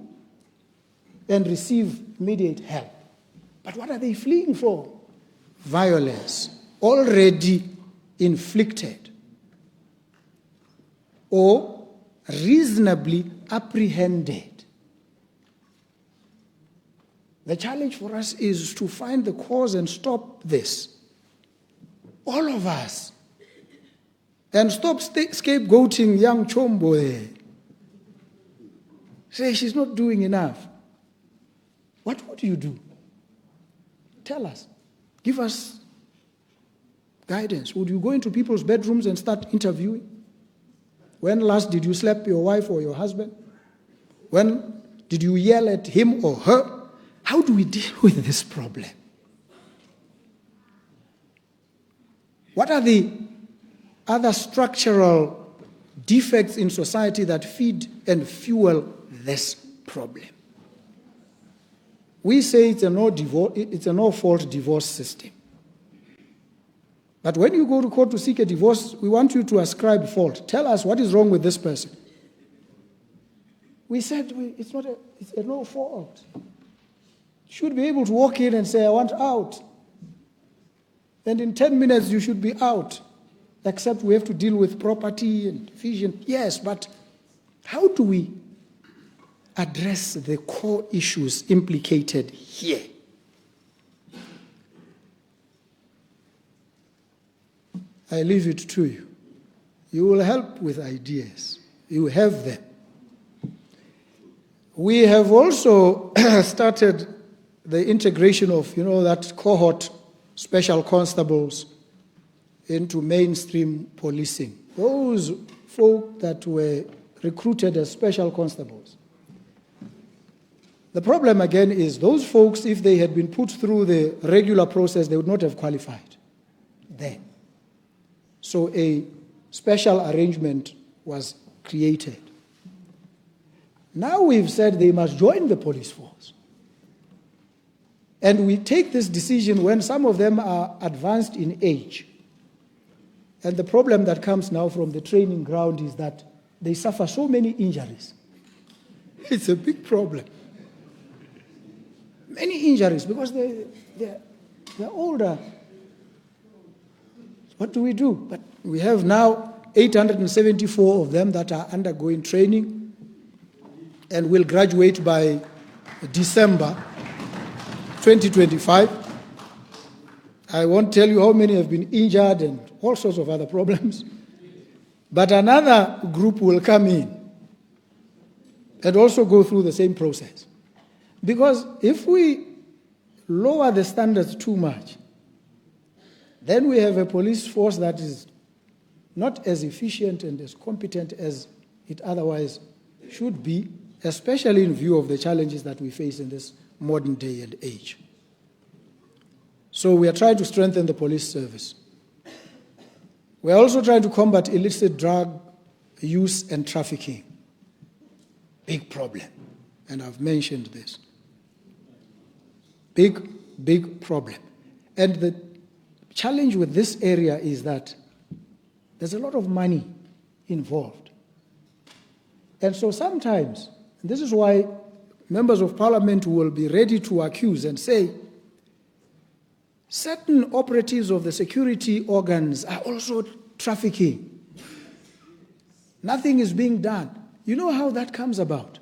and receive immediate help. But what are they fleeing from? Violence already inflicted or reasonably apprehended. The challenge for us is to find the cause and stop this. All of us. And stop scapegoating young Chombo there. Say she's not doing enough. What would you do? Tell us. Give us guidance. Would you go into people's bedrooms and start interviewing? When last did you slap your wife or your husband? When did you yell at him or her? How do we deal with this problem? What are the other structural defects in society that feed and fuel this problem? We say it's a no-fault divorce system. But when you go to court to seek a divorce, we want you to ascribe fault. Tell us what is wrong with this person. We said it's a no fault. You should be able to walk in and say, I want out. And in 10 minutes you should be out. Except we have to deal with property and vision. Yes, but how do we address the core issues implicated here? I leave it to you. You will help with ideas. You have them. We have also started the integration of, that cohort special constables into mainstream policing. Those folk that were recruited as special constables. The problem again is those folks, if they had been put through the regular process, they would not have qualified then. So a special arrangement was created. Now we've said they must join the police force. And we take this decision when some of them are advanced in age. And the problem that comes now from the training ground is that they suffer so many injuries. It's a big problem. Many injuries because they're older. What do we do? But we have now 874 of them that are undergoing training and will graduate by December 2025. I won't tell you how many have been injured and all sorts of other problems. But another group will come in and also go through the same process. Because if we lower the standards too much, then we have a police force that is not as efficient and as competent as it otherwise should be, especially in view of the challenges that we face in this modern day and age. So we are trying to strengthen the police service. We are also trying to combat illicit drug use and trafficking. Big problem, and I've mentioned this. Big problem. And the challenge with this area is that there's a lot of money involved. And so sometimes, and this is why members of parliament will be ready to accuse and say, certain operatives of the security organs are also trafficking. Nothing is being done. You know how that comes about?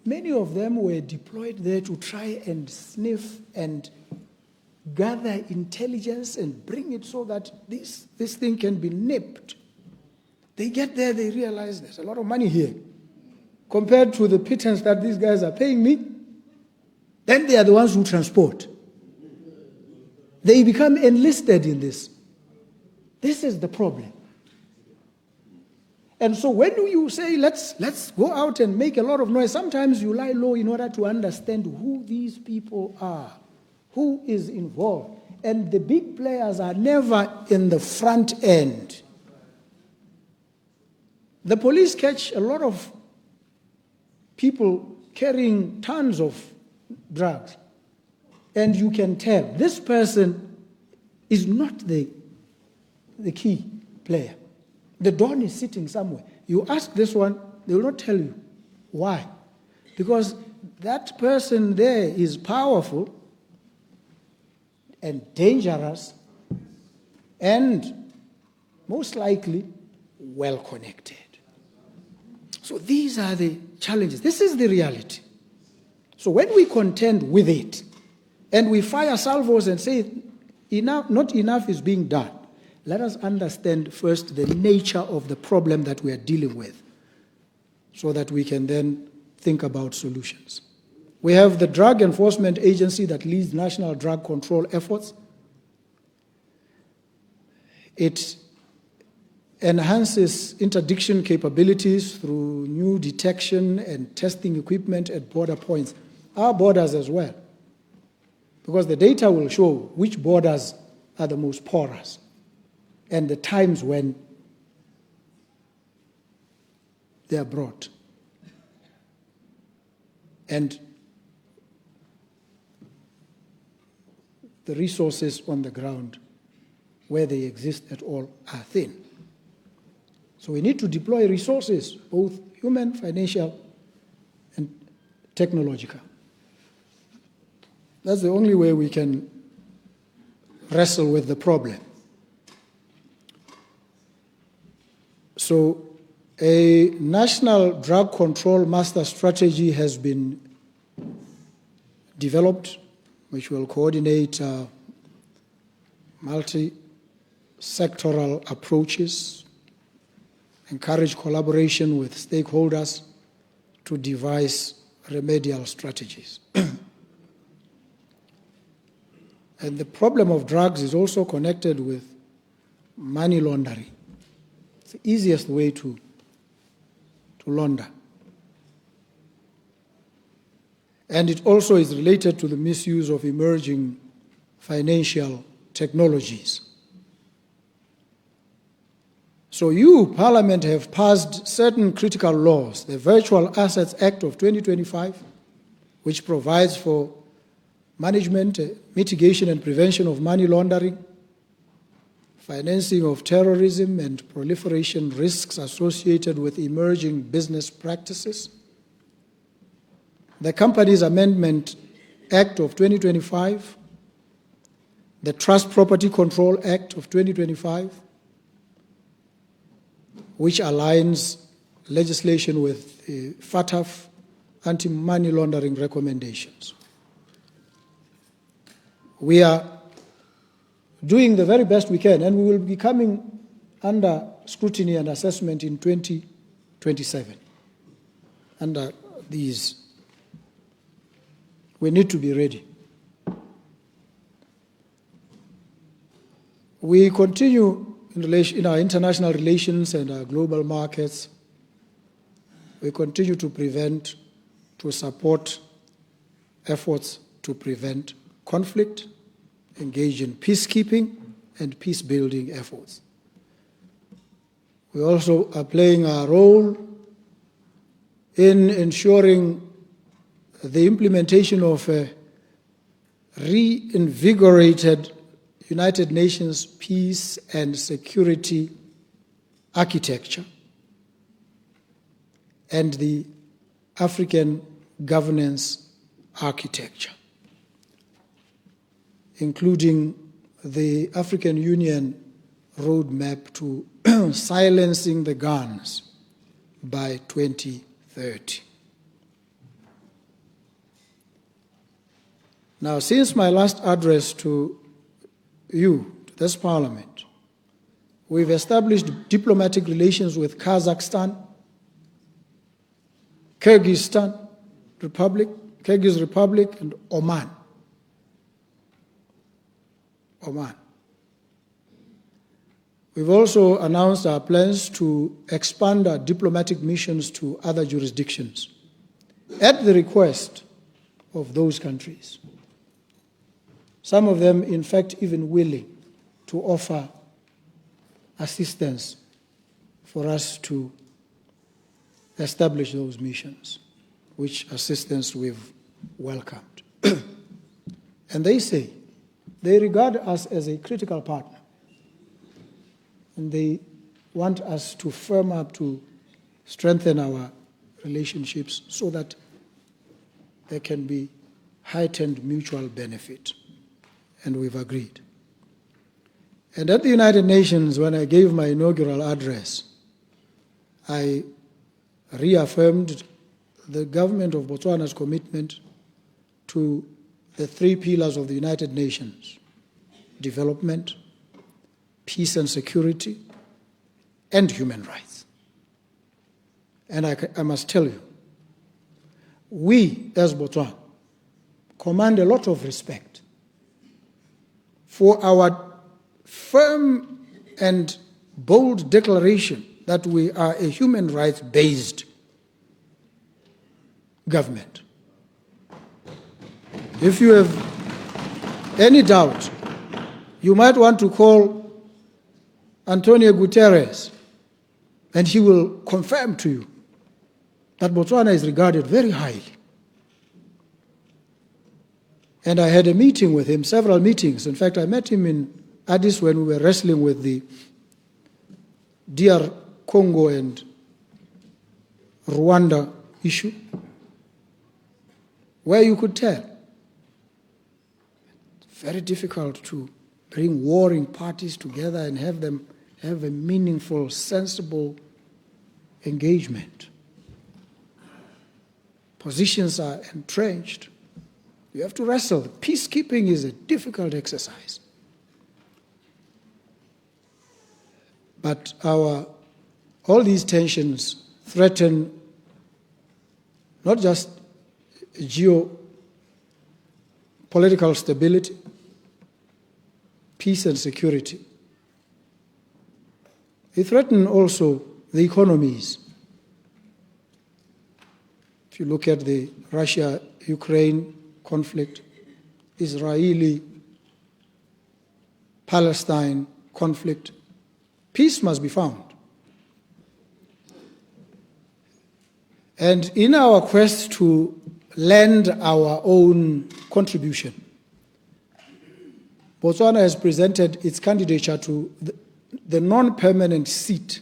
Many of them were deployed there to try and sniff and gather intelligence and bring it so that this thing can be nipped. They get there, they realize there's a lot of money here. Compared to the pittance that these guys are paying me, then they are the ones who transport. They become enlisted in this. This is the problem. And so when you say, let's go out and make a lot of noise, sometimes you lie low in order to understand who these people are, who is involved. And the big players are never in the front end. The police catch a lot of people carrying tons of drugs. And you can tell this person is not the key player. The Don is sitting somewhere. You ask this one, they will not tell you. Why? Because that person there is powerful and dangerous and most likely well-connected. So these are the challenges. This is the reality. So when we contend with it and we fire salvos and say not enough is being done, let us understand first the nature of the problem that we are dealing with so that we can then think about solutions. We have the Drug Enforcement Agency that leads national drug control efforts. It enhances interdiction capabilities through new detection and testing equipment at border points, our borders as well, because the data will show which borders are the most porous and the times when they are brought. And the resources on the ground, where they exist at all, are thin. So we need to deploy resources, both human, financial, and technological. That's the only way we can wrestle with the problem. So a national drug control master strategy has been developed, which will coordinate multi-sectoral approaches, encourage collaboration with stakeholders to devise remedial strategies. And the problem of drugs is also connected with money laundering. It's the easiest way to launder. And it also is related to the misuse of emerging financial technologies. So you, Parliament, have passed certain critical laws, the Virtual Assets Act of 2025, which provides for management, mitigation and prevention of money laundering, financing of terrorism and proliferation risks associated with emerging business practices. The Companies Amendment Act of 2025, the Trust Property Control Act of 2025, which aligns legislation with FATF anti-money laundering recommendations. We are doing the very best we can, and we will be coming under scrutiny and assessment in 2027. Under these, we need to be ready. We continue in our international relations and our global markets. We continue to support efforts to prevent conflict, engage in peacekeeping and peace-building efforts. We also are playing our role in ensuring the implementation of a reinvigorated United Nations peace and security architecture and the African governance architecture, including the African Union roadmap to silencing the guns by 2030. Now, since my last address to you, to this Parliament, we've established diplomatic relations with Kazakhstan, Kyrgyz Republic, and Oman. We've also announced our plans to expand our diplomatic missions to other jurisdictions at the request of those countries. Some of them, in fact, even willing to offer assistance for us to establish those missions, which assistance we've welcomed. And they regard us as a critical partner. And they want us to firm up, to strengthen our relationships so that there can be heightened mutual benefit. And we've agreed. And at the United Nations, when I gave my inaugural address, I reaffirmed the government of Botswana's commitment to the 3 pillars of the United Nations: development, peace and security, and human rights. And I must tell you, we as Botswana command a lot of respect for our firm and bold declaration that we are a human rights-based government. If you have any doubt, you might want to call Antonio Guterres, and he will confirm to you that Botswana is regarded very highly. And I had a meeting with him, several meetings. In fact, I met him in Addis when we were wrestling with the DR Congo and Rwanda issue, where you could tell it's very difficult to bring warring parties together and have them have a meaningful, sensible engagement. Positions are entrenched. You have to wrestle. Peacekeeping is a difficult exercise. But all these tensions threaten not just geopolitical stability, peace and security. They threaten also the economies. If you look at the Russia-Ukraine conflict, Israeli-Palestine conflict, peace must be found. And in our quest to lend our own contribution, Botswana has presented its candidature to the non-permanent seat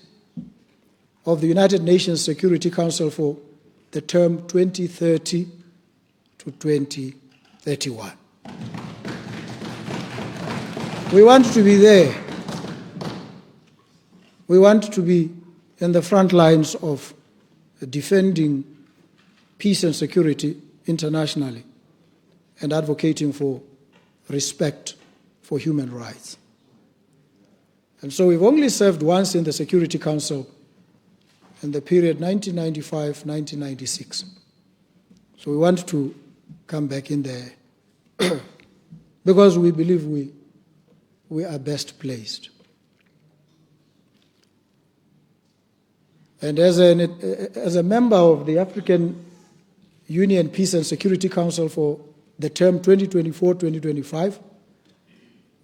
of the United Nations Security Council for the term 2030 to 2031. We want to be there. We want to be in the front lines of defending peace and security internationally and advocating for respect for human rights. And so we've only served once in the Security Council in the period 1995-1996. So we want to come back in there because we believe we are best placed. And as a member of the African Union Peace and Security Council for the term 2024-2025,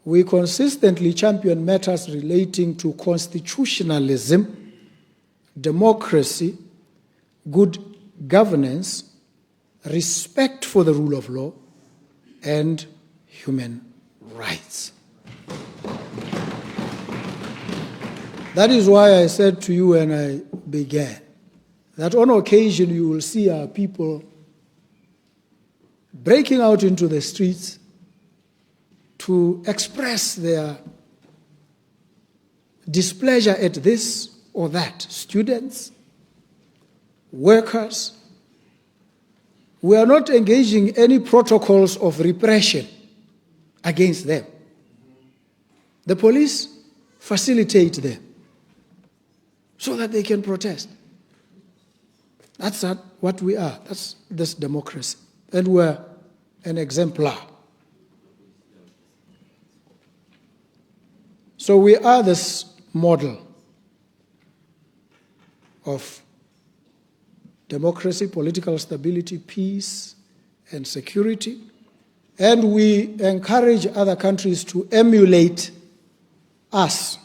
we consistently champion matters relating to constitutionalism, democracy, good governance, respect for the rule of law, and human rights. That is why I said to you when I began that on occasion you will see our people breaking out into the streets to express their displeasure at this or that. Students, workers. We are not engaging any protocols of repression against them. The police facilitate them so that they can protest. That's what we are. That's this democracy. And we're an exemplar. So we are this model of democracy, political stability, peace, and security. And we encourage other countries to emulate us,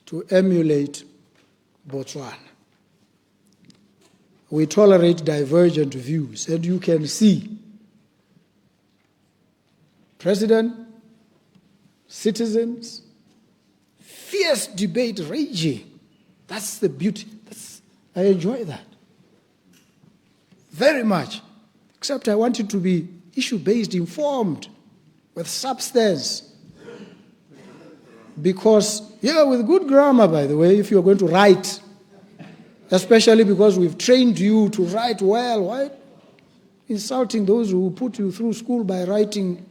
to emulate Botswana. We tolerate divergent views, and you can see President, citizens, fierce debate raging. That's the beauty. I enjoy that very much. Except I want it to be issue-based, informed, with substance. Because, with good grammar, by the way, if you're going to write, especially because we've trained you to write well, why insulting those who put you through school by writing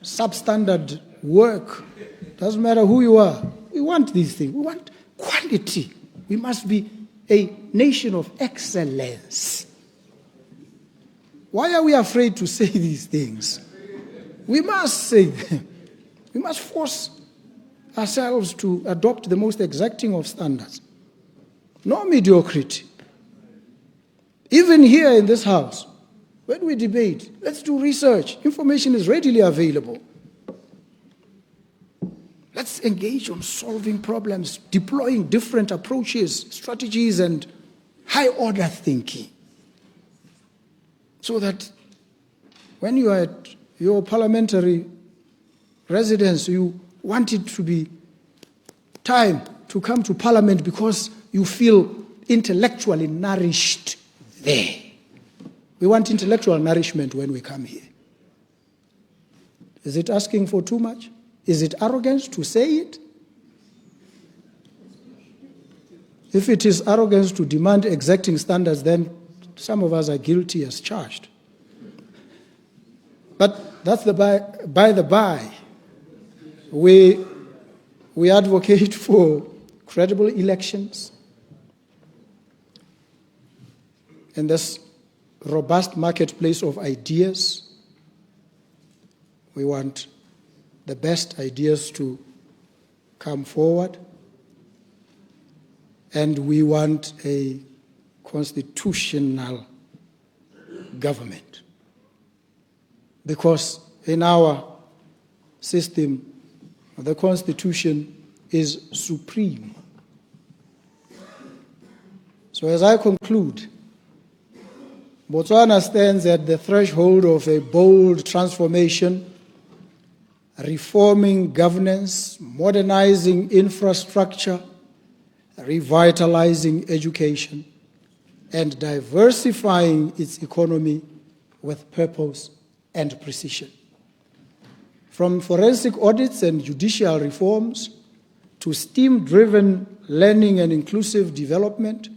substandard work? Doesn't matter who you are. We want these things. We want quality. We must be a nation of excellence. Why are we afraid to say these things? We must say them. We must force ourselves to adopt the most exacting of standards. No mediocrity. Even here in this house, when we debate, let's do research. Information is readily available. Let's engage on solving problems, deploying different approaches, strategies, and high-order thinking. So that when you are at your parliamentary residence, you want it to be time to come to parliament because you feel intellectually nourished there. We want intellectual nourishment when we come here. Is it asking for too much? Is it arrogance to say it? If it is arrogance to demand exacting standards, then some of us are guilty as charged. But that's by the by. We advocate for credible elections in this robust marketplace of ideas. We want the best ideas to come forward, and we want a constitutional government. Because in our system, the Constitution is supreme. So as I conclude, Botswana stands at the threshold of a bold transformation, reforming governance, modernizing infrastructure, revitalizing education, and diversifying its economy with purpose and precision. From forensic audits and judicial reforms to STEAM-driven learning and inclusive development,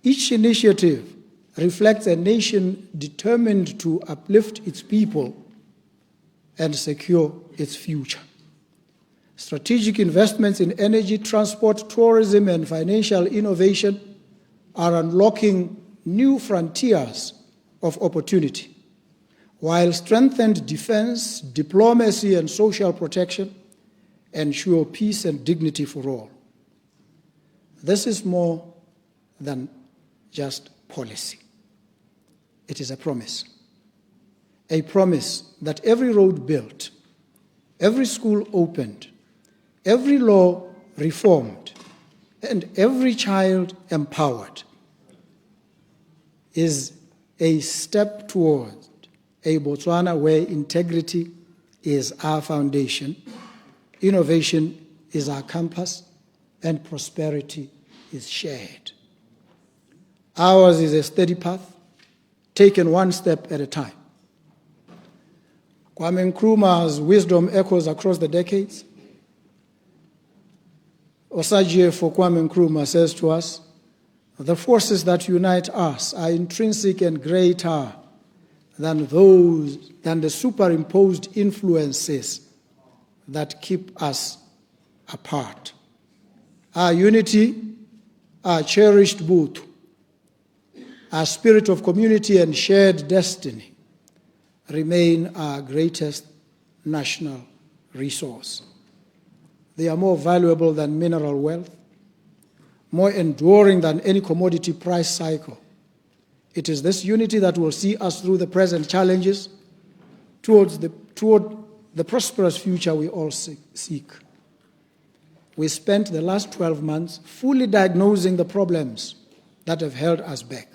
each initiative reflects a nation determined to uplift its people and secure its future. Strategic investments in energy, transport, tourism, and financial innovation are unlocking new frontiers of opportunity, while strengthened defense, diplomacy, and social protection ensure peace and dignity for all. This is more than just policy. It is a promise that every road built, every school opened, every law reformed, and every child empowered is a step toward a Botswana where integrity is our foundation, innovation is our compass, and prosperity is shared. Ours is a steady path, taken one step at a time. Kwame Nkrumah's wisdom echoes across the decades. Osagie for Kwame Nkrumah says to us, the forces that unite us are intrinsic and greater than the superimposed influences that keep us apart. Our unity, our cherished Buthu, our spirit of community and shared destiny remain our greatest national resource. They are more valuable than mineral wealth, more enduring than any commodity price cycle. It is this unity that will see us through the present challenges toward the prosperous future we all seek. We spent the last 12 months fully diagnosing the problems that have held us back: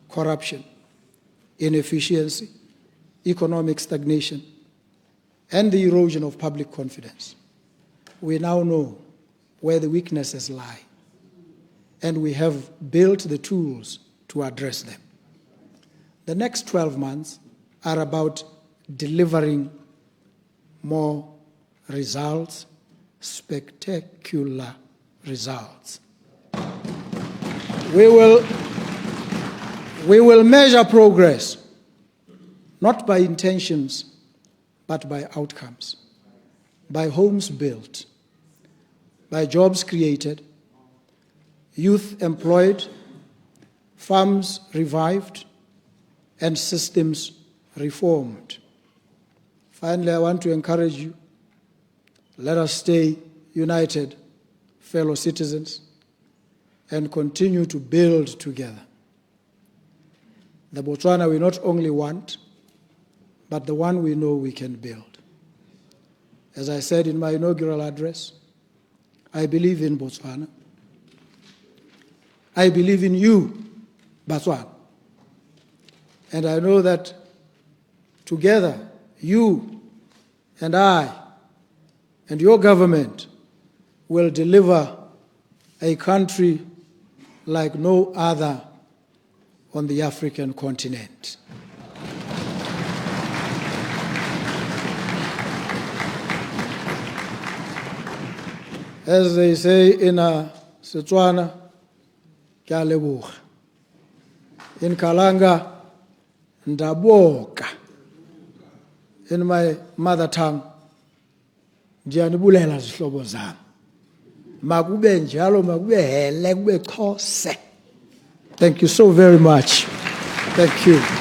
corruption, inefficiency, economic stagnation, and the erosion of public confidence. We now know where the weaknesses lie, and we have built the tools to address them. The next 12 months are about delivering more results, spectacular results. We will measure progress, not by intentions, but by outcomes, by homes built, by jobs created, youth employed, farms revived, and systems reformed. Finally, I want to encourage you, let us stay united, fellow citizens, and continue to build together the Botswana we not only want, but the one we know we can build. As I said in my inaugural address, I believe in Botswana. I believe in you, Botswana. And I know that together, you and I and your government will deliver a country like no other on the African continent. As they say in Setswana, ke a leboga. In Kalanga, ndaboka. In my mother tongue, ndiyanibulela zihlobo zami. Makube njalo, makube hele, kube xhose. Thank you so very much. Thank you.